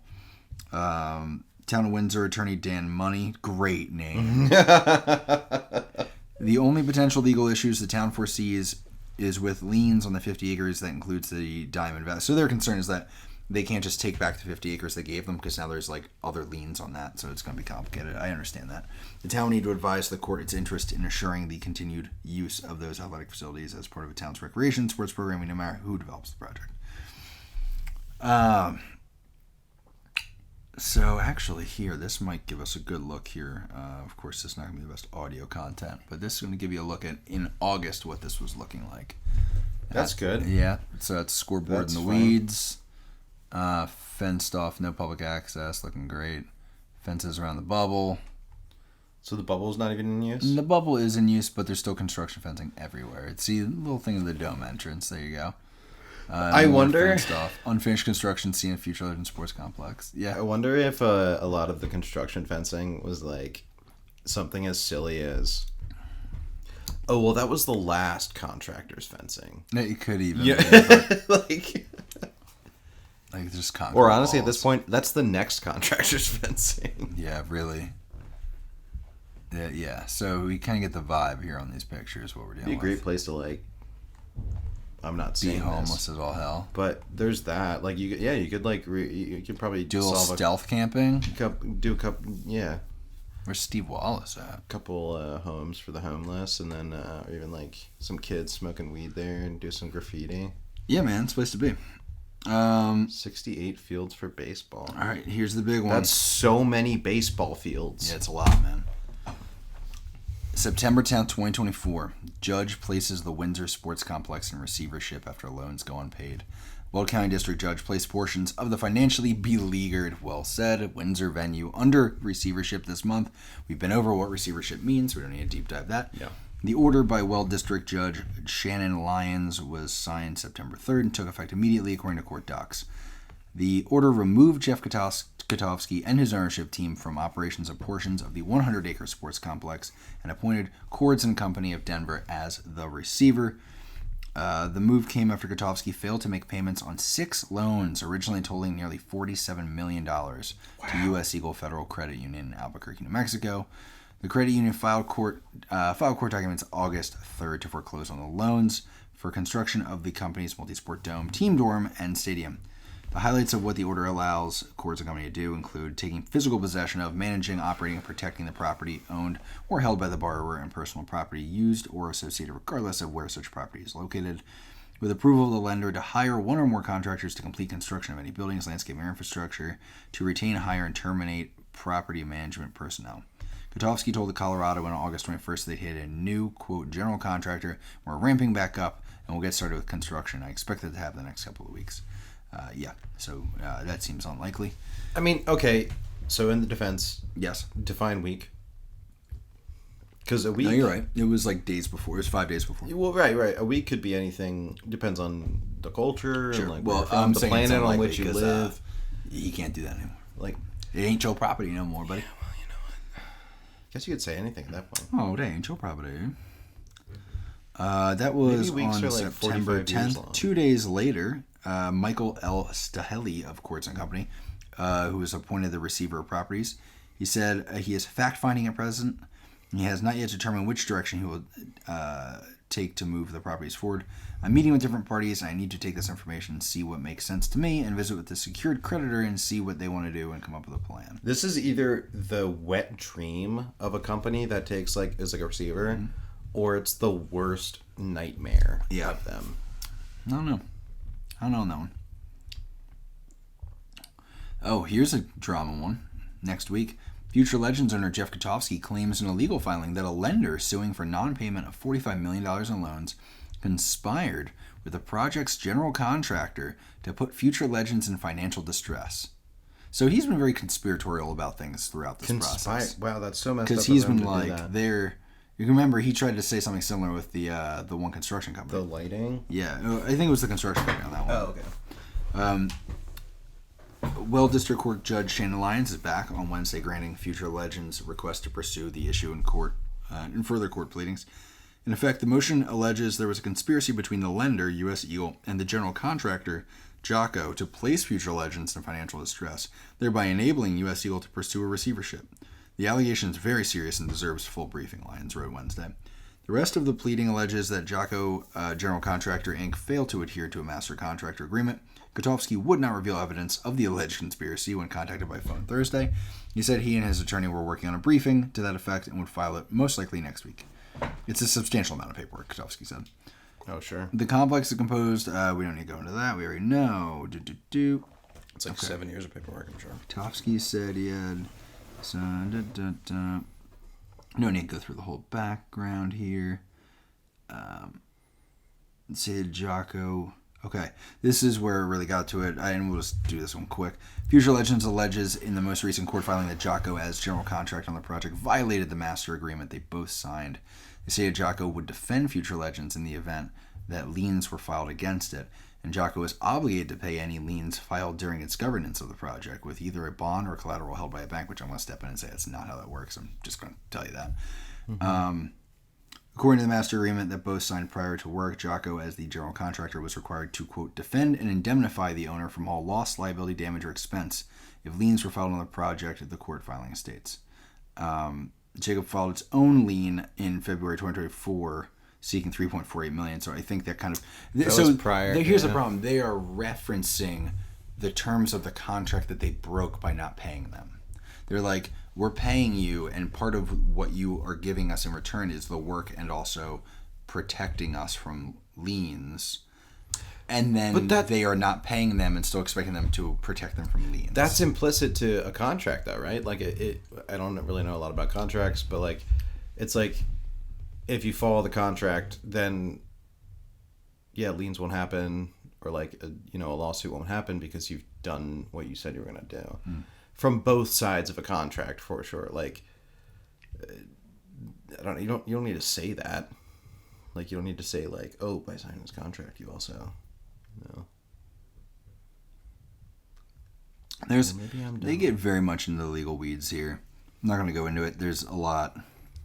Speaker 1: Town of Windsor attorney Dan Money, great name. The only potential legal issues the town foresees is with liens on the 50 acres that includes the Diamond Valley. So their concern is that they can't just take back the 50 acres they gave them because now there's like other liens on that, so it's going to be complicated. I understand that. The town will need to advise the court its interest in assuring the continued use of those athletic facilities as part of a town's recreation sports programming, no matter who develops the project. So actually here, this might give us a good look here. Of course, this is not going to be the best audio content, but this is going to give you a look at, in August, what this was looking like.
Speaker 2: That's good.
Speaker 1: Yeah, so that's scoreboard
Speaker 2: That's
Speaker 1: in the
Speaker 2: fine.
Speaker 1: weeds. Fenced off, no public access, looking great. Fences around the bubble.
Speaker 2: So the bubble's not even in use?
Speaker 1: The bubble is in use, but there's still construction fencing everywhere. It's the little thing of the dome entrance. There you go.
Speaker 2: I wonder.
Speaker 1: Fenced off. Unfinished construction seen at Future Legend Sports Complex.
Speaker 2: I
Speaker 1: Yeah.
Speaker 2: wonder if a lot of the construction fencing was like something as silly as, oh, well, that was the last contractor's fencing.
Speaker 1: It could even
Speaker 2: Yeah.
Speaker 1: be.
Speaker 2: like
Speaker 1: Just concrete
Speaker 2: or honestly, at
Speaker 1: walls.
Speaker 2: this point, that's the next contractor's fencing.
Speaker 1: Yeah, really. Yeah. So we kind of get the vibe here on these pictures. What we're
Speaker 2: It'd
Speaker 1: dealing
Speaker 2: be a great
Speaker 1: with.
Speaker 2: place to like. I'm not
Speaker 1: Be
Speaker 2: saying
Speaker 1: homeless
Speaker 2: this,
Speaker 1: as all hell.
Speaker 2: but there's that. Like you could like you could probably
Speaker 1: Do a little
Speaker 2: solve
Speaker 1: stealth camping.
Speaker 2: do a couple
Speaker 1: Where's Steve Wallace at?
Speaker 2: couple homes for the homeless, and then or even like some kids smoking weed there and do some graffiti.
Speaker 1: Yeah, man, it's a place to be.
Speaker 2: 68 fields for baseball.
Speaker 1: All right, here's the big one.
Speaker 2: That's so many baseball fields.
Speaker 1: Yeah, it's a lot, man. September 10th, 2024. Judge places the Windsor Sports Complex in receivership after loans go unpaid. Weld County District Judge placed portions of the financially beleaguered, Windsor venue under receivership this month. We've been over what receivership means, so we don't need to deep dive that.
Speaker 2: Yeah.
Speaker 1: The order by Weld District Judge Shannon Lyons was signed September 3rd and took effect immediately according to court docs. The order removed Jeff Katovski and his ownership team from operations of portions of the 100-acre sports complex and appointed Cords and Company of Denver as the receiver. The move came after Katovski failed to make payments on 6 loans, originally totaling nearly $47 million to U.S. Eagle Federal Credit Union in Albuquerque, New Mexico. The credit union filed court documents August 3rd to foreclose on the loans for construction of the company's multi-sport dome, team dorm, and stadium. The highlights of what the order allows Cords and Company to do include taking physical possession of, managing, operating, and protecting the property owned or held by the borrower and personal property used or associated regardless of where such property is located, with approval of the lender to hire one or more contractors to complete construction of any buildings, landscaping, or infrastructure, to retain, hire, and terminate property management personnel. Katovski told the Colorado on August 21st they had a new, quote, general contractor. We're ramping back up, and we'll get started with construction. I expect it to happen the next couple of weeks. So that seems unlikely.
Speaker 2: I mean, okay, so in the defense,
Speaker 1: Yes.
Speaker 2: define week. Because a week...
Speaker 1: No, you're right. It was like days before. It was 5 days before.
Speaker 2: Well, right. A week could be anything. Depends on the culture
Speaker 1: Sure.
Speaker 2: and like
Speaker 1: Well,
Speaker 2: where
Speaker 1: I'm
Speaker 2: the
Speaker 1: saying it's
Speaker 2: planet on
Speaker 1: unlikely
Speaker 2: which you
Speaker 1: 'cause,
Speaker 2: live.
Speaker 1: You can't do that anymore.
Speaker 2: Like,
Speaker 1: It ain't your property no more, buddy.
Speaker 2: well, you know what? I guess you could say anything at that point.
Speaker 1: Oh, that ain't your property. That was
Speaker 2: Maybe weeks
Speaker 1: on
Speaker 2: are like
Speaker 1: September
Speaker 2: 45 years
Speaker 1: 10th.
Speaker 2: long.
Speaker 1: 2 days later, Michael L. Staheli of Cords and Company, who was appointed the receiver of properties, he said he is fact-finding at present. He has not yet determined which direction he will take to move the properties forward. I'm meeting with different parties, and I need to take this information and see what makes sense to me and visit with the secured creditor and see what they want to do and come up with a plan.
Speaker 2: This is either the wet dream of a company that takes is like a receiver, or it's the worst nightmare of them.
Speaker 1: I don't know on that one. Oh, here's a drama one. Next week, Future Legends owner Jeff Katovski claims in a legal filing that a lender suing for non-payment of $45 million in loans conspired with the project's general contractor to put Future Legends in financial distress. So he's been very conspiratorial about things throughout this process.
Speaker 2: Wow, that's so messed up.
Speaker 1: Because he's been like, there. You can remember he tried to say something similar with the one construction company.
Speaker 2: The lighting?
Speaker 1: Yeah, I think it was the construction company on that one.
Speaker 2: Oh, okay.
Speaker 1: Weld District Court Judge Shannon Lyons is back on Wednesday, granting Future Legends' request to pursue the issue in court, in further court pleadings. In effect, the motion alleges there was a conspiracy between the lender, U.S. Eagle, and the general contractor, Jocko, to place Future Legends in financial distress, thereby enabling U.S. Eagle to pursue a receivership. The allegation is very serious and deserves full briefing, Lyons wrote Wednesday. The rest of the pleading alleges that Jocko General Contractor, Inc. failed to adhere to a master contractor agreement. Katovski would not reveal evidence of the alleged conspiracy when contacted by phone Thursday. He said he and his attorney were working on a briefing to that effect and would file it most likely next week. It's a substantial amount of paperwork, Katovski said.
Speaker 2: Oh, sure.
Speaker 1: The complex is composed, we don't need to go into that, we already know.
Speaker 2: It's like 7 years of paperwork, I'm sure.
Speaker 1: Katovski said he had... No need to go through the whole background here. Let's see, Jocko. Okay, this is where it really got to it, and we'll just do this one quick. Future Legends alleges in the most recent court filing that Jocko, as general contractor on the project, violated the master agreement they both signed. They say Jocko would defend Future Legends in the event that liens were filed against it, and Jocko is obligated to pay any liens filed during its governance of the project with either a bond or collateral held by a bank, which I'm going to step in and say that's not how that works. I'm just going to tell you that. Mm-hmm. According to the master agreement that both signed prior to work, Jocko, as the general contractor, was required to, quote, defend and indemnify the owner from all loss, liability, damage, or expense if liens were filed on the project, the court filing states. Jacob filed its own lien in February 2024, seeking $3.48 million. So I think that kind of...
Speaker 2: That was prior.
Speaker 1: Here's the problem. They are referencing the terms of the contract that they broke by not paying them. They're like, we're paying you, and part of what you are giving us in return is the work and also protecting us from liens. And then they are not paying them and still expecting them to protect them from liens.
Speaker 2: That's implicit to a contract, though, right? Like, I don't really know a lot about contracts, but, like, it's like, if you follow the contract, then, yeah, liens won't happen, or, like, a lawsuit won't happen because you've done what you said you were going to do. From both sides of a contract, for sure. Like, I don't know, you don't need to say that. Like, you don't need to say, like, oh, by signing this contract, you also,
Speaker 1: They get very much into the legal weeds here. I'm not going to go into it. There's a lot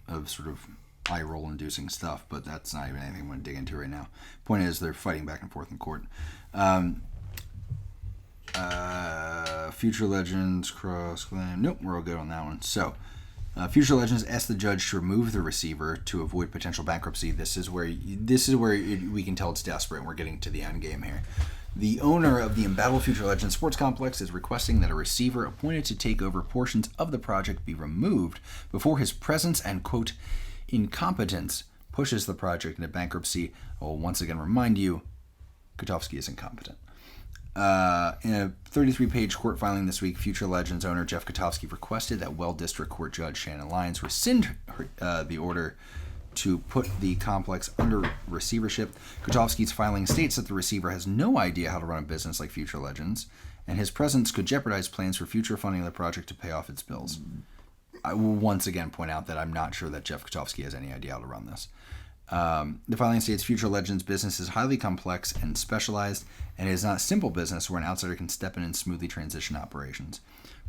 Speaker 1: of sort of eye roll inducing stuff, but that's not even anything I'm going to dig into right now. Point is, they're fighting back and forth in court. Future Legends cross claim. Nope, we're all good on that one. So, Future Legends asked the judge to remove the receiver to avoid potential bankruptcy. This is where we can tell it's desperate, and we're getting to the end game here. The owner of the embattled Future Legends sports complex is requesting that a receiver appointed to take over portions of the project be removed before his presence and, quote, incompetence pushes the project into bankruptcy. I will once again remind you, Katovski is incompetent. In a 33-page court filing this week, Future Legends owner Jeff Katovski requested that Well District Court Judge Shannon Lyons rescind the order to put the complex under receivership. Katovski's filing states that the receiver has no idea how to run a business like Future Legends, and his presence could jeopardize plans for future funding of the project to pay off its bills. I will once again point out that I'm not sure that Jeff Katovski has any idea how to run this. The filing states Future Legends business is highly complex and specialized, and it is not a simple business where an outsider can step in and smoothly transition operations.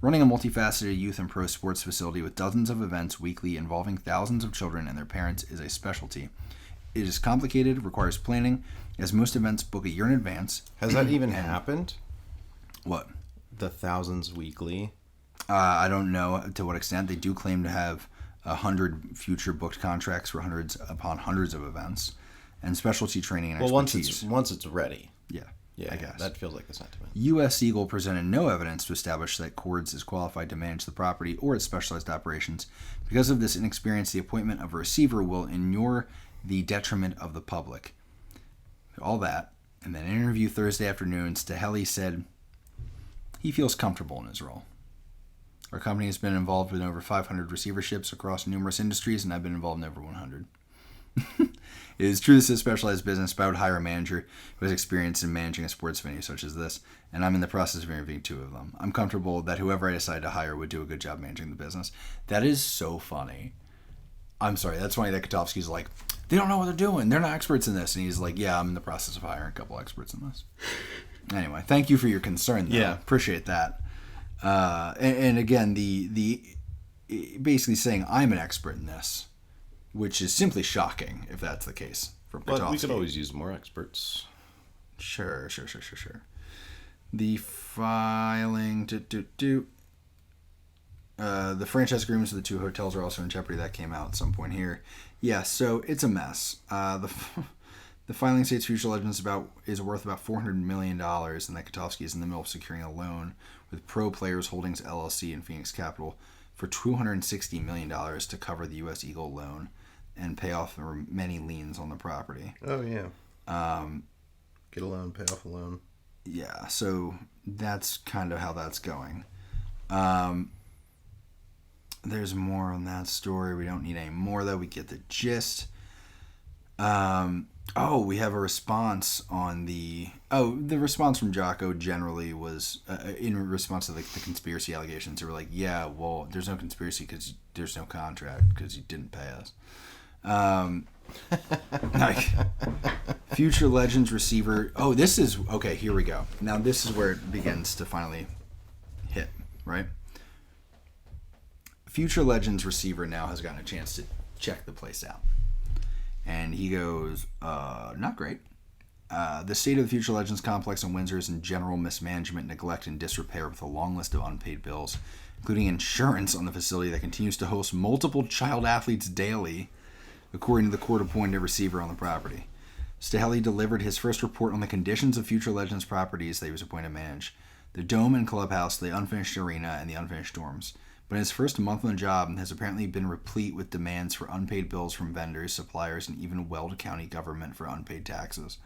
Speaker 1: Running a multifaceted youth and pro sports facility with dozens of events weekly involving thousands of children and their parents is a specialty. It is complicated, requires planning, as most events book a year in advance.
Speaker 2: Has that even happened?
Speaker 1: What?
Speaker 2: The thousands weekly?
Speaker 1: I don't know to what extent. They do claim to have 100 future booked contracts for hundreds upon hundreds of events, and specialty training and expertise.
Speaker 2: Once it's ready.
Speaker 1: Yeah, I guess.
Speaker 2: That feels like the sentiment.
Speaker 1: U.S. Eagle presented no evidence to establish that Cords is qualified to manage the property or its specialized operations. Because of this inexperience, the appointment of a receiver will inure the detriment of the public. All that, and then in an interview Thursday afternoon, Staheli said he feels comfortable in his role. Our company has been involved in over 500 receiverships across numerous industries, and I've been involved in over 100. It is true this is a specialized business, but I would hire a manager who has experience in managing a sports venue such as this, and I'm in the process of interviewing 2 of them. I'm comfortable that whoever I decide to hire would do a good job managing the business. That is so funny. I'm sorry, that's funny that Katovski's like, they don't know what they're doing. They're not experts in this. And he's like, yeah, I'm in the process of hiring a couple experts in this. Anyway, thank you for your concern, though.
Speaker 2: Yeah.
Speaker 1: Appreciate that. And again, the basically saying I'm an expert in this, which is simply shocking if that's the case from Katovski.
Speaker 2: But we could always use more experts.
Speaker 1: Sure. The filing the franchise agreements of the 2 hotels are also in jeopardy. That came out at some point here. Yeah, so it's a mess. The filing states Future Legends is worth about $400 million, and that Katovski is in the middle of securing a loan with Pro Players Holdings LLC and Phoenix Capital for $260 million to cover the U.S. Eagle loan and pay off the many liens on the property.
Speaker 2: Oh, yeah. Get a loan, pay off a loan.
Speaker 1: Yeah, so that's kind of how that's going. There's more on that story. We don't need any more, though. We get the gist. Oh, we have a response on the... Oh, the response from Jocko generally was in response to the conspiracy allegations. They were like, yeah, well, there's no conspiracy because there's no contract because you didn't pay us. Like, Future Legends receiver... Oh, this is... Okay, here we go. Now, this is where it begins to finally hit, right? Future Legends receiver now has gotten a chance to check the place out. And he goes, not great. The state of the Future Legends complex in Windsor is in general mismanagement, neglect, and disrepair with a long list of unpaid bills, including insurance on the facility that continues to host multiple child athletes daily, according to the court-appointed receiver on the property. Staley delivered his first report on the conditions of Future Legends properties that he was appointed to manage: the dome and clubhouse, the unfinished arena, and the unfinished dorms. But in his first month on the job has apparently been replete with demands for unpaid bills from vendors, suppliers, and even Weld County government for unpaid taxes.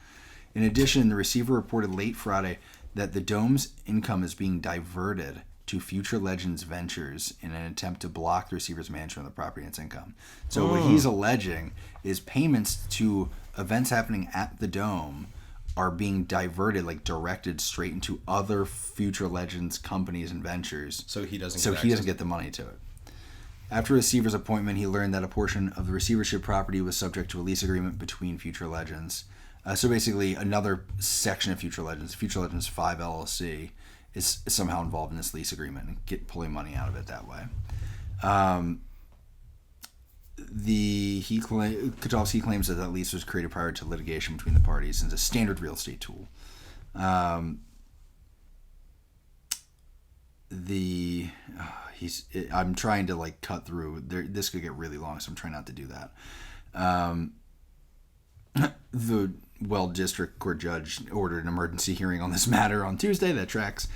Speaker 1: In addition, the receiver reported late Friday that the dome's income is being diverted to Future Legends Ventures in an attempt to block the receiver's management of the property and its income. So what he's alleging is payments to events happening at the dome are being diverted, like directed straight into other Future Legends companies and ventures.
Speaker 2: So he doesn't
Speaker 1: get the money to it. After receiver's appointment, he learned that a portion of the receivership property was subject to a lease agreement between Future Legends. So basically, another section of Future Legends 5 LLC, is somehow involved in this lease agreement and pulling money out of it that way. Katovski claims that lease was created prior to litigation between the parties and is a standard real estate tool. I'm trying to like cut through there. This could get really long, so I'm trying not to do that. The Weld District Court judge ordered an emergency hearing on this matter on Tuesday. That tracks.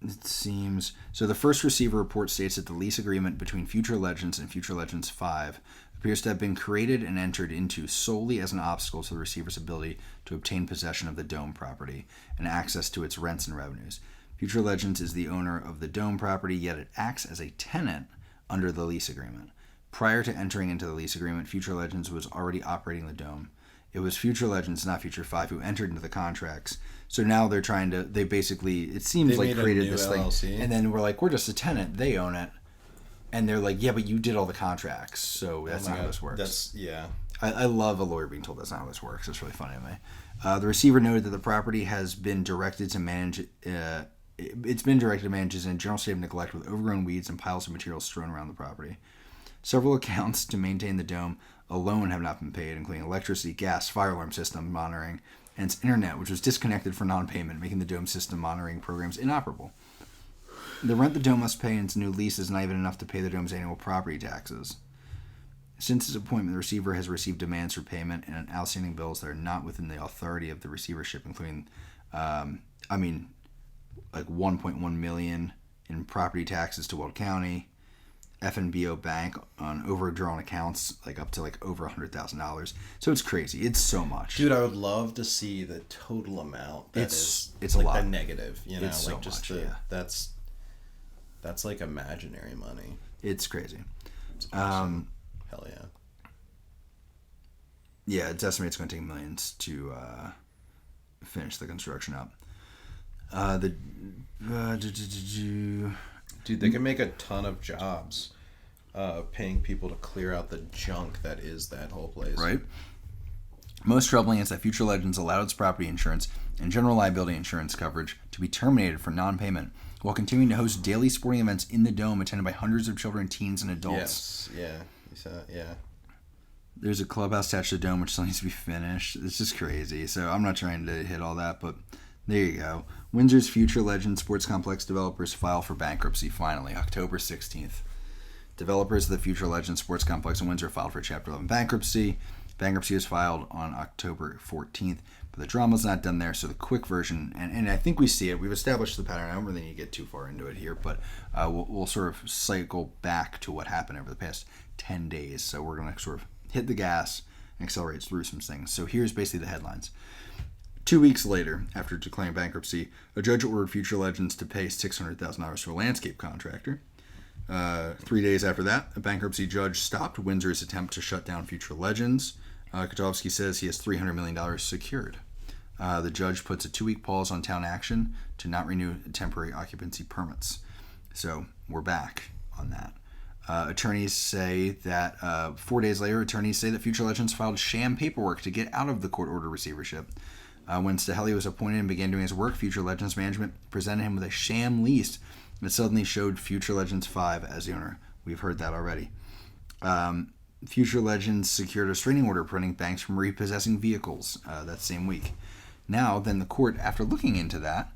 Speaker 1: It seems so. The first receiver report states that the lease agreement between Future Legends and Future Legends 5 appears to have been created and entered into solely as an obstacle to the receiver's ability to obtain possession of the dome property and access to its rents and revenues. Future Legends is the owner of the dome property, yet it acts as a tenant under the lease agreement. Prior to entering into the lease agreement, Future Legends was already operating the dome. It was Future Legends, not Future 5, who entered into the contracts. So now they're trying to, they basically, it seems like created this LLC thing. And then we're like, we're just a tenant. They own it. And they're like, yeah, but you did all the contracts. So that's not how this works. I love a lawyer being told that's not how this works. It's really funny to me. The receiver noted that the property has been directed to manage, it's been directed to manage in a general state of neglect with overgrown weeds and piles of materials strewn around the property. Several accounts to maintain the dome alone have not been paid, including electricity, gas, fire alarm system monitoring, and its internet, which was disconnected for non-payment, making the dome system monitoring programs inoperable. The rent the dome must pay in its new lease is not even enough to pay the dome's annual property taxes. Since his appointment, the receiver has received demands for payment and outstanding bills that are not within the authority of the receivership, including, like $1.1 million in property taxes to Weld County, FNBO Bank on overdrawn accounts, like up to like over $100,000. So it's crazy. It's so much.
Speaker 2: Dude, I would love to see the total amount.
Speaker 1: It's
Speaker 2: like
Speaker 1: a lot.
Speaker 2: The negative, you know,
Speaker 1: it's
Speaker 2: like
Speaker 1: so
Speaker 2: just
Speaker 1: much,
Speaker 2: that's like imaginary money.
Speaker 1: It's crazy.
Speaker 2: It's awesome. Hell yeah.
Speaker 1: Yeah, it's estimated it's going to take millions to finish the construction up.
Speaker 2: Dude, they can make a ton of jobs paying people to clear out the junk that is that whole place.
Speaker 1: Right. Most troubling is that Future Legends allowed its property insurance and general liability insurance coverage to be terminated for non-payment while continuing to host daily sporting events in the dome attended by hundreds of children, teens, and adults.
Speaker 2: Yes, yeah. You saw that, yeah.
Speaker 1: There's a clubhouse attached to the dome which still needs to be finished. It's just crazy. So I'm not trying to hit all that, but there you go. Windsor's Future Legends Sports Complex developers file for bankruptcy finally, October 16th. Developers of the Future Legends Sports Complex in Windsor filed for Chapter 11 bankruptcy. Bankruptcy was filed on October 14th, but the drama's not done there, so the quick version, and I think we see it. We've established the pattern. I don't really need to get too far into it here, but we'll sort of cycle back to what happened over the past 10 days. So we're going to sort of hit the gas and accelerate through some things. So here's basically the headlines. 2 weeks later, after declaring bankruptcy, a judge ordered Future Legends to pay $600,000 to a landscape contractor. 3 days after that, a bankruptcy judge stopped Windsor's attempt to shut down Future Legends. Katovski says he has $300 million secured. The judge puts a 2-week pause on town action to not renew temporary occupancy permits. So we're back on that. Attorneys say that 4 days later, attorneys say that Future Legends filed sham paperwork to get out of the court-ordered receivership. When Staheli was appointed and began doing his work, Future Legends management presented him with a sham lease that suddenly showed Future Legends 5 as the owner. We've heard that already. Future Legends secured a restraining order preventing banks from repossessing vehicles that same week. Now, then the court, after looking into that,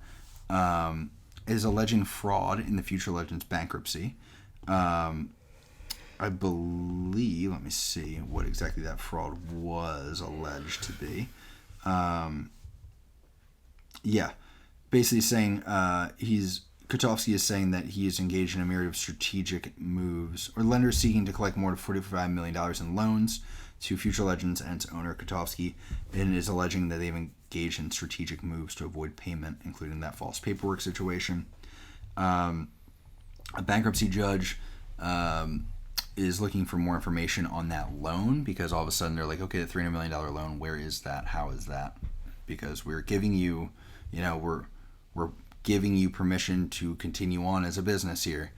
Speaker 1: is alleging fraud in the Future Legends bankruptcy. I believe, let me see what exactly that fraud was alleged to be. Basically saying Katovski is saying that he is engaged in a myriad of strategic moves, or lenders seeking to collect more than $45 million in loans to Future Legends and its owner Katovski, and is alleging that they've engaged in strategic moves to avoid payment, including that false paperwork situation. A bankruptcy judge is looking for more information on that loan, because all of a sudden they're like, okay, the $300 million loan, where is that? How is that? Because we're giving you, we're giving you permission to continue on as a business here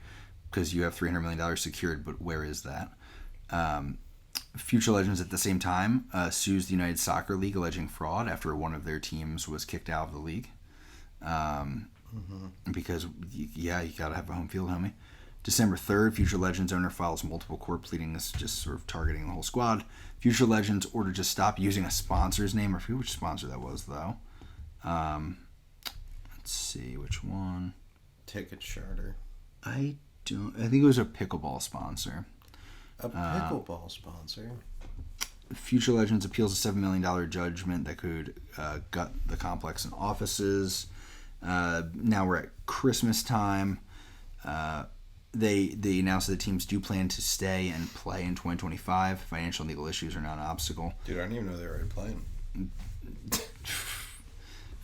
Speaker 1: because you have $300 million secured, but where is that? Future Legends at the same time sues the United Soccer League alleging fraud after one of their teams was kicked out of the league. Because, you got to have a home field, homie. December 3rd, Future Legends owner files multiple court pleadings just sort of targeting the whole squad. Future Legends ordered to stop using a sponsor's name. I forget which sponsor that was, though. Let's see, which one?
Speaker 2: Ticket Charter.
Speaker 1: I think it was a pickleball sponsor.
Speaker 2: A pickleball sponsor?
Speaker 1: Future Legends appeals a $7 million judgment that could gut the complex and offices. Now we're at Christmas time. They announced that the teams do plan to stay and play in 2025. Financial and legal issues are not an obstacle.
Speaker 2: Dude, I didn't even know they were already playing.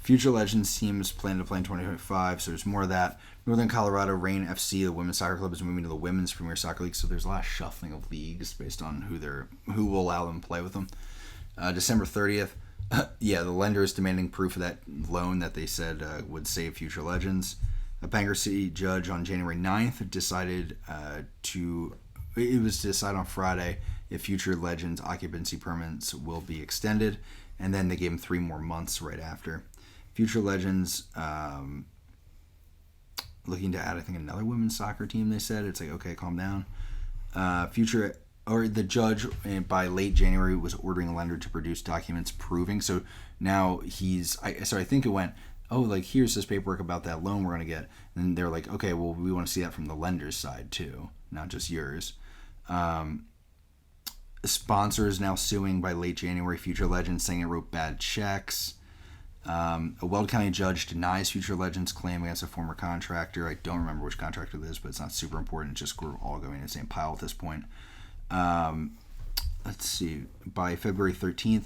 Speaker 1: Future Legends teams plan to play in 2025, so there's more of that. Northern Colorado Reign FC, the women's soccer club, is moving to the Women's Premier Soccer League, so there's a lot of shuffling of leagues based on who will allow them to play with them. December 30th, the lender is demanding proof of that loan that they said would save Future Legends. A bankruptcy judge on January 9th decided to decide on Friday if Future Legends occupancy permits will be extended, and then they gave him 3 more months right after. Future Legends looking to add, I think, another women's soccer team, they said. It's like, okay, calm down. The judge by late January was ordering a lender to produce documents proving. So now I think it went, here's this paperwork about that loan we're going to get. And they're like, okay, well, we want to see that from the lender's side too, not just yours. Sponsors now suing by late January Future Legends, saying it wrote bad checks. A Weld County judge denies Future Legends' claim against a former contractor. I don't remember which contractor it is, but it's not super important. It's just we're all going in the same pile at this point. Let's see. By February 13th,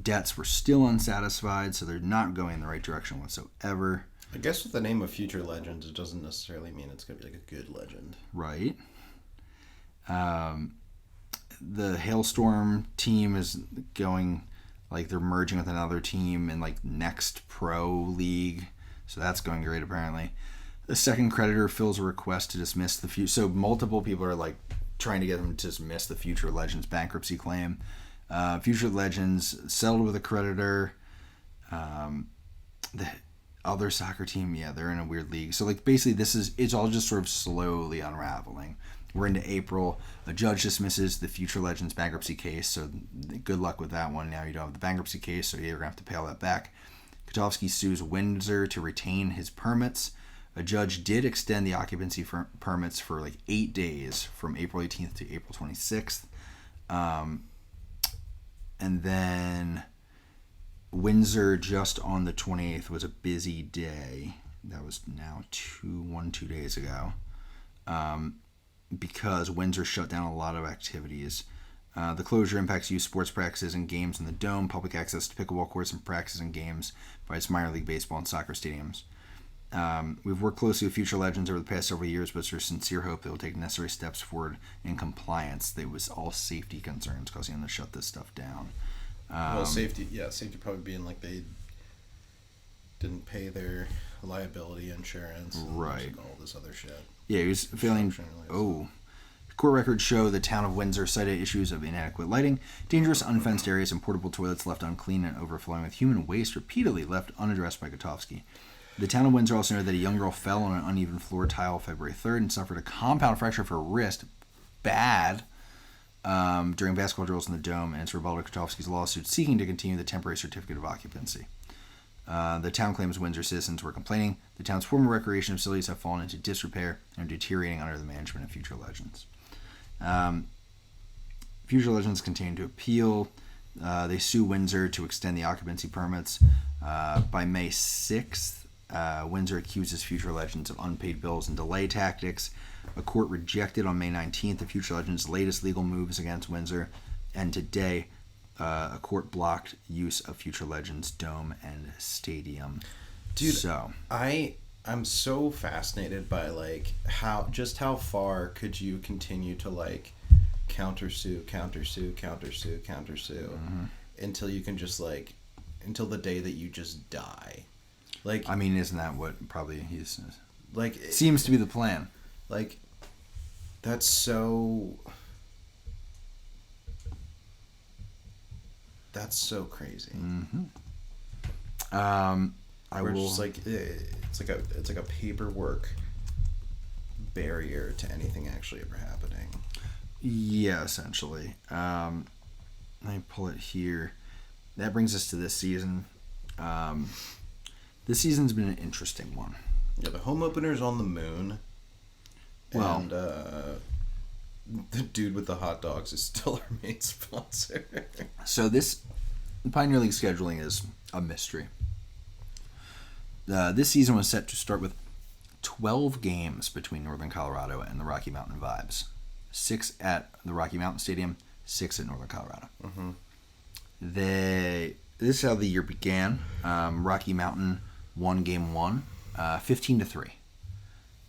Speaker 1: debts were still unsatisfied, so they're not going in the right direction whatsoever.
Speaker 2: I guess with the name of Future Legends, it doesn't necessarily mean it's going to be like a good legend.
Speaker 1: Right. The Hailstorm team is going... they're merging with another team in Next Pro League, so that's going great apparently. The second creditor fills a request to dismiss the future. So multiple people are trying to get them to dismiss the Future Legends bankruptcy claim. Future Legends settled with a creditor. The other soccer team, they're in a weird league. So basically it's all just sort of slowly unraveling. We're into April. A judge dismisses the Future Legends bankruptcy case, so good luck with that one. Now you don't have the bankruptcy case, so you're going to have to pay all that back. Katovski sues Windsor to retain his permits. A judge did extend the occupancy permits for 8 days, from April 18th to April 26th. And then Windsor, just on the 28th, was a busy day. That was now 2 days ago. Because Windsor shut down a lot of activities. The closure impacts youth sports practices and games in the Dome, public access to pickleball courts, and practices and games by its minor league baseball and soccer stadiums. We've worked closely with Future Legends over the past several years, but it's our sincere hope they will take necessary steps forward in compliance. There was all safety concerns causing them to shut this stuff down.
Speaker 2: Safety probably being like they didn't pay their liability insurance, and
Speaker 1: right?
Speaker 2: like all this other shit.
Speaker 1: Yeah, he was failing. Court records show the town of Windsor cited issues of inadequate lighting, dangerous unfenced areas, and portable toilets left unclean and overflowing with human waste repeatedly left unaddressed by Katovski. The town of Windsor also noted that a young girl fell on an uneven floor tile February 3rd and suffered a compound fracture of her wrist, bad, during basketball drills in the Dome, and its rebuttal to Katovski's lawsuit seeking to continue the temporary certificate of occupancy. The town claims Windsor citizens were complaining. The town's former recreation facilities have fallen into disrepair and are deteriorating under the management of Future Legends. Future Legends continue to appeal. They sue Windsor to extend the occupancy permits. By May 6th, Windsor accuses Future Legends of unpaid bills and delay tactics. A court rejected on May 19th the Future Legends' latest legal moves against Windsor. And today, a court blocked use of Future Legends' dome and stadium.
Speaker 2: Dude, I'm so fascinated by like how far could you continue to like countersue until you can just like until the day that you just die. Like,
Speaker 1: I mean, isn't that what probably he's
Speaker 2: like
Speaker 1: seems to be the plan?
Speaker 2: Like, that's so crazy. Just like it's like a paperwork barrier to anything actually ever happening.
Speaker 1: Yeah, essentially. Let me pull it here. That brings us to this season. This season's been an interesting one.
Speaker 2: Yeah, the home opener's on the moon. Well, and the dude with the hot dogs is still our main sponsor.
Speaker 1: So the Pioneer League scheduling is a mystery. This season was set to start with 12 games between Northern Colorado and the Rocky Mountain Vibes. 6 at the Rocky Mountain Stadium, 6 at Northern Colorado. Mm-hmm. This is how the year began. Rocky Mountain won game 1, 15-3.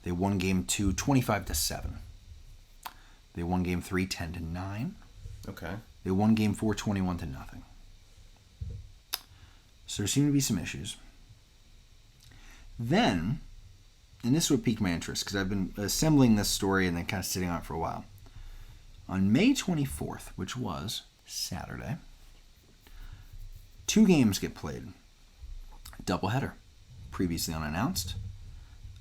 Speaker 1: They won game 2, 25-7. They won game 3, 10-9.
Speaker 2: Okay.
Speaker 1: They won game 4, 21-0. So there seem to be some issues. Then, and this would pique my interest because I've been assembling this story and then kind of sitting on it for a while. On May 24th, which was Saturday, 2 games get played. Doubleheader, previously unannounced.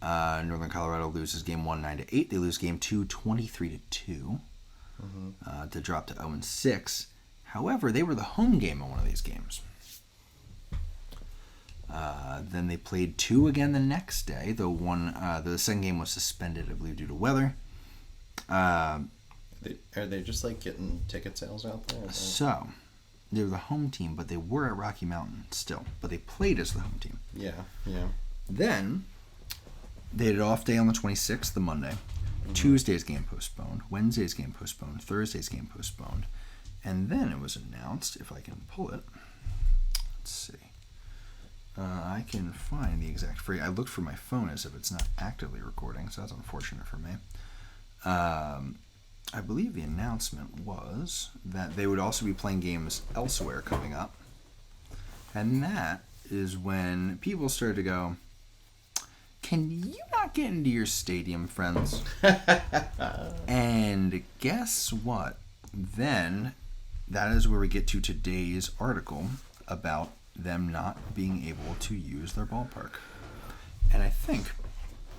Speaker 1: Northern Colorado loses game 1, 9-8. They lose game 2, 23-2, to drop to 0-6. However, they were the home game in one of these games. Then they played 2 again the next day, though the second game was suspended, I believe, due to weather.
Speaker 2: Are they just like getting ticket sales out there?
Speaker 1: So, they were the home team, but they were at Rocky Mountain still. But they played as the home team.
Speaker 2: Yeah.
Speaker 1: Then, they had an off day on the 26th, the Monday. Mm-hmm. Tuesday's game postponed. Wednesday's game postponed. Thursday's game postponed. And then it was announced, if I can pull it. Let's see. I can find the exact phrase. I looked for my phone as if it's not actively recording, so that's unfortunate for me. I believe the announcement was that they would also be playing games elsewhere coming up. And that is when people started to go, can you not get into your stadium, friends? And guess what? Then that is where we get to today's article about them not being able to use their ballpark. And I think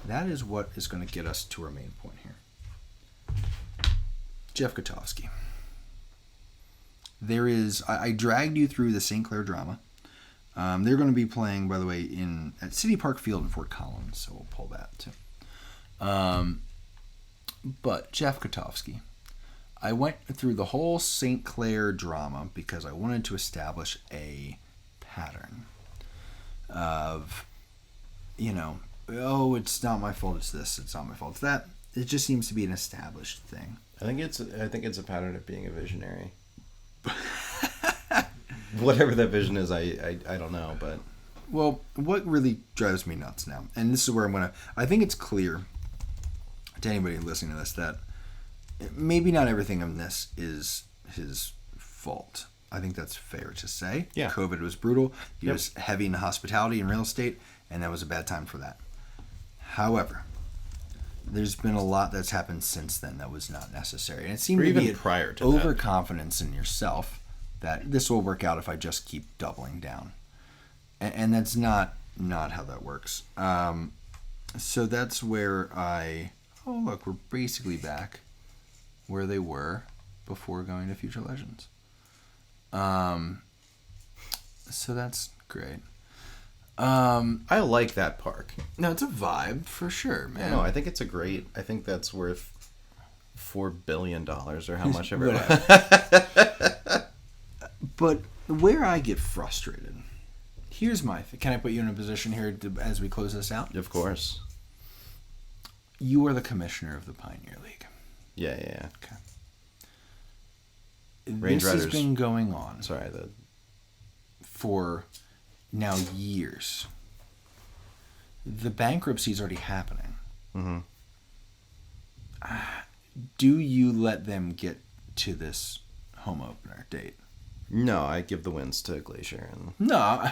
Speaker 1: that is what is going to get us to our main point here. Jeff Katovski. I dragged you through the St. Clair drama. They're going to be playing, by the way, at City Park Field in Fort Collins, so we'll pull that too. But Jeff Katovski, I went through the whole St. Clair drama because I wanted to establish a pattern of, it's not my fault, it's this, it's not my fault, it's that. It just seems to be an established thing.
Speaker 2: I think it's a pattern of being a visionary. Whatever that vision is, I don't know, but
Speaker 1: Well, what really drives me nuts now, and this is where I think it's clear to anybody listening to this that maybe not everything in this is his fault. I think that's fair to say.
Speaker 2: Yeah.
Speaker 1: COVID was brutal. He was heavy in hospitality and real estate, and that was a bad time for that. However, there's been a lot that's happened since then that was not necessary. And it seemed to be
Speaker 2: prior to
Speaker 1: overconfidence in yourself that this will work out if I just keep doubling down. And that's not how that works. So that's where oh, look, we're basically back where they were before going to Future Legends. So that's great.
Speaker 2: I like that park.
Speaker 1: No, it's a vibe for sure, man.
Speaker 2: No, I think it's I think that's worth $4 billion or how much ever.
Speaker 1: But where I get frustrated, here's can I put you in a position here as we close this out?
Speaker 2: Of course.
Speaker 1: You are the commissioner of the Pioneer League.
Speaker 2: Yeah.
Speaker 1: Okay.
Speaker 2: Range
Speaker 1: this
Speaker 2: Riders.
Speaker 1: has been going on.
Speaker 2: Sorry,
Speaker 1: for now years. The bankruptcy is already happening.
Speaker 2: Mm-hmm.
Speaker 1: Do you let them get to this home opener date?
Speaker 2: No, I give the wins to Glacier.
Speaker 1: No,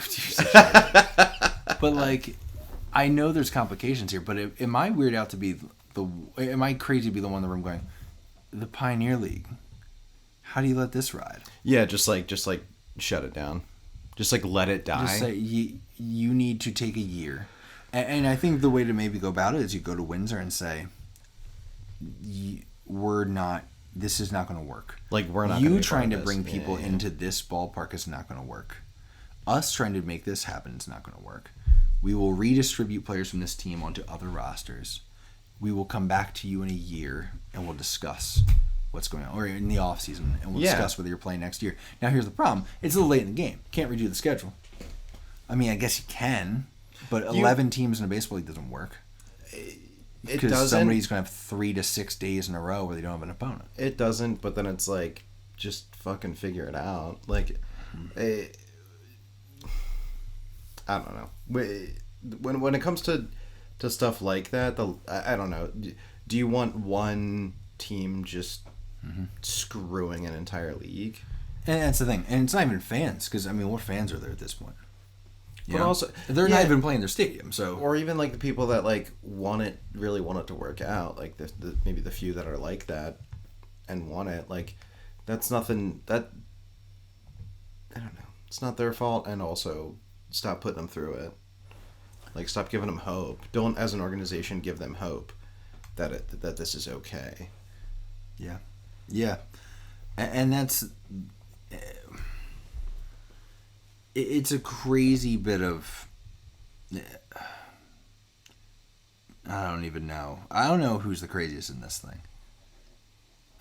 Speaker 1: but like, I know there's complications here. But am I weird out to be am I crazy to be the one in the room going, the Pioneer League? How do you let this ride?
Speaker 2: Yeah, just like shut it down. Just like let it die.
Speaker 1: Just say you need to take a year, and I think the way to maybe go about it is you go to Windsor and say, this is not going to work.
Speaker 2: Like we're not.
Speaker 1: You trying to bring people into this ballpark is not going to work. Us trying to make this happen is not going to work. We will redistribute players from this team onto other rosters. We will come back to you in a year and we'll discuss what's going on, or in the off season, and we'll discuss whether you're playing next year. Now here's the problem: it's a little late in the game. Can't redo the schedule. I mean, I guess you can, but 11 teams in a baseball league doesn't work. Because somebody's going to have 3 to 6 days in a row where they don't have an opponent.
Speaker 2: It doesn't, but then it's like, just fucking figure it out. Like, I don't know. When it comes to stuff like that, I don't know. Do you want one team just screwing an entire league?
Speaker 1: And that's the thing. And it's not even fans, because, I mean, what fans are there at this point?
Speaker 2: But also,
Speaker 1: they're not even playing their stadium, so.
Speaker 2: Or even like the people that like really want it to work out, like maybe the few that are like that and want it, like that's nothing that, I don't know, it's not their fault. And also stop putting them through it. Like stop giving them hope. Don't, as an organization, give them hope that this is okay.
Speaker 1: Yeah, and that's. It's a crazy bit of. I don't even know. I don't know who's the craziest in this thing.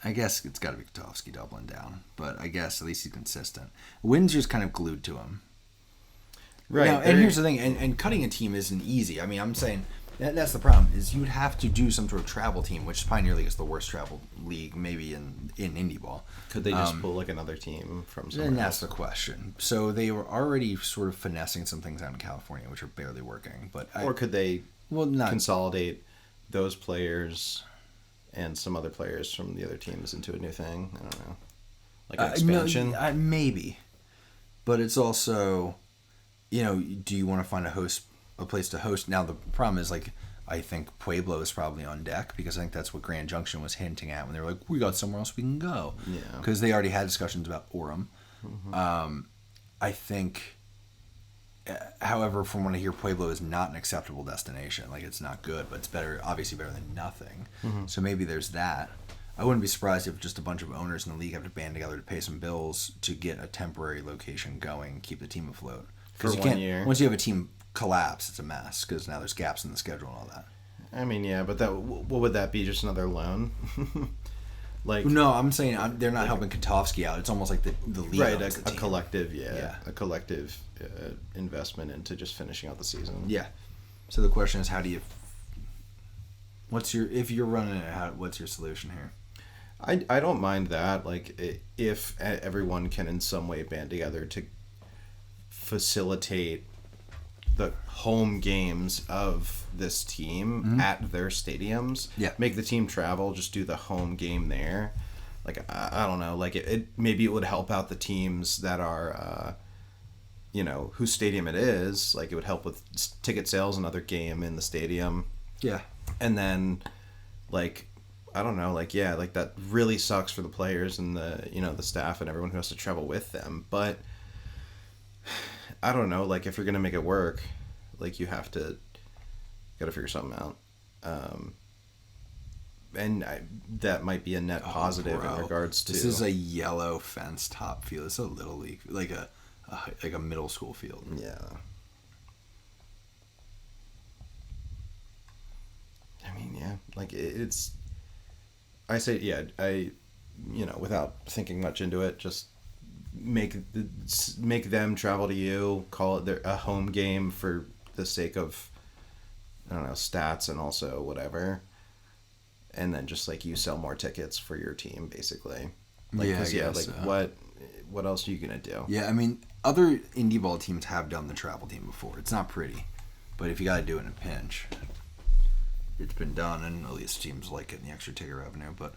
Speaker 1: I guess it's got to be Katovski doubling down, but I guess at least he's consistent. Windsor's kind of glued to him. Right. Now, and here's the thing, and cutting a team isn't easy. I mean, I'm saying that's the problem, is you'd have to do some sort of travel team, which Pioneer League is the worst travel league maybe in indie ball.
Speaker 2: Could they just pull like another team from somewhere
Speaker 1: And that's the question. So they were already sort of finessing some things out in California, which are barely working. Or
Speaker 2: could they consolidate those players and some other players from the other teams into a new thing? I don't know. Like an expansion?
Speaker 1: No, maybe. But it's also, do you want to find a place to host? Now, the problem is, like, I think Pueblo is probably on deck, because I think that's what Grand Junction was hinting at when they were like, we got somewhere else we can go.
Speaker 2: Yeah.
Speaker 1: Because they already had discussions about Orem. Mm-hmm. I think, however, from what I hear, Pueblo is not an acceptable destination. Like, it's not good, but it's obviously better than nothing. Mm-hmm. So maybe there's that. I wouldn't be surprised if just a bunch of owners in the league have to band together to pay some bills to get a temporary location going, keep the team afloat.
Speaker 2: For 1 year.
Speaker 1: Once you have a team collapse, it's a mess, because now there's gaps in the schedule and all that.
Speaker 2: I mean, yeah, but what would that be? Just another loan? Like,
Speaker 1: no, I'm saying they're not helping Katovski out. It's almost like the league,
Speaker 2: right? A collective, a collective investment into just finishing out the season.
Speaker 1: Yeah. So the question is, how do you? If you're running it, what's your solution here?
Speaker 2: I don't mind that. Like, if everyone can in some way band together to facilitate the home games of this team at their stadiums.
Speaker 1: Yeah.
Speaker 2: Make the team travel, just do the home game there. Like, I don't know, like it maybe it would help out the teams that are, whose stadium it is. Like, it would help with ticket sales, another game in the stadium.
Speaker 1: Yeah.
Speaker 2: And then, like, I don't know, like, yeah, like that really sucks for the players and the, the staff and everyone who has to travel with them. But I don't know, like, if you're going to make it work, like, you got to figure something out. And that might be a net positive in regards to...
Speaker 1: This is a yellow fence top field. It's a little league, like a middle school field.
Speaker 2: Yeah. I mean, yeah, like it's... I say, yeah, without thinking much into it, just make them travel to you, call it a home game for the sake of, I don't know, stats and also whatever. And then just, like, you sell more tickets for your team, basically. Like,
Speaker 1: yeah, I guess,
Speaker 2: what else are you going to do?
Speaker 1: Yeah, I mean, other indie ball teams have done the travel team before. It's not pretty. But if you got to do it in a pinch, it's been done, and at least teams like getting the extra ticket revenue. But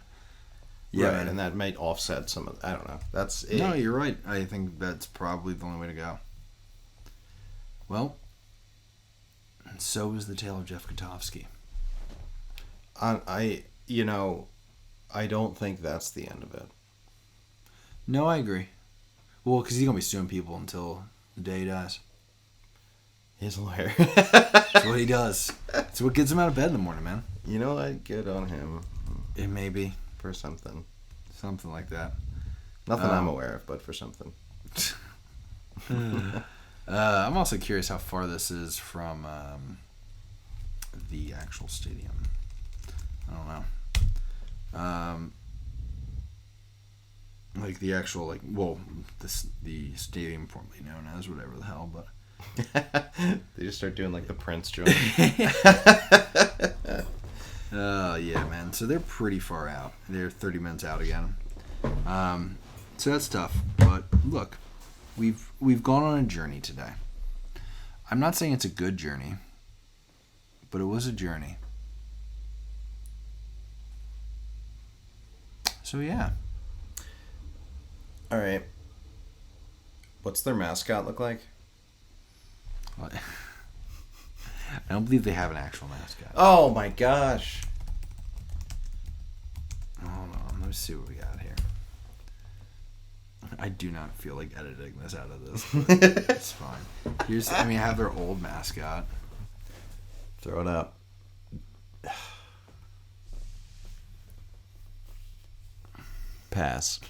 Speaker 2: yeah, right, and that might offset some of... I don't know. That's it.
Speaker 1: No, you're right. I think that's probably the only way to go. Well, and so is the tale of Jeff Katovski.
Speaker 2: I don't think that's the end of it.
Speaker 1: No, I agree. Well, because he's going to be suing people until the day he dies.
Speaker 2: He's a lawyer.
Speaker 1: That's what he does. It's what gets him out of bed in the morning, man.
Speaker 2: You know what? Good on him.
Speaker 1: It may be.
Speaker 2: For something.
Speaker 1: Something like that.
Speaker 2: Nothing I'm aware of, but for something.
Speaker 1: I'm also curious how far this is from the actual stadium. I don't know. Like the actual, like, well, the stadium formerly known as whatever the hell, but
Speaker 2: they just start doing like the Prince joint.
Speaker 1: Yeah, man. So they're pretty far out. They're 30 minutes out again. So that's tough. But look, we've gone on a journey today. I'm not saying it's a good journey, but it was a journey. So yeah.
Speaker 2: All right. What's their mascot look like?
Speaker 1: I don't believe they have an actual mascot.
Speaker 2: Oh my gosh.
Speaker 1: Hold on, let me see what we got here. I do not feel like editing this out of this. It's fine. I have their old mascot.
Speaker 2: Throw it up. Pass.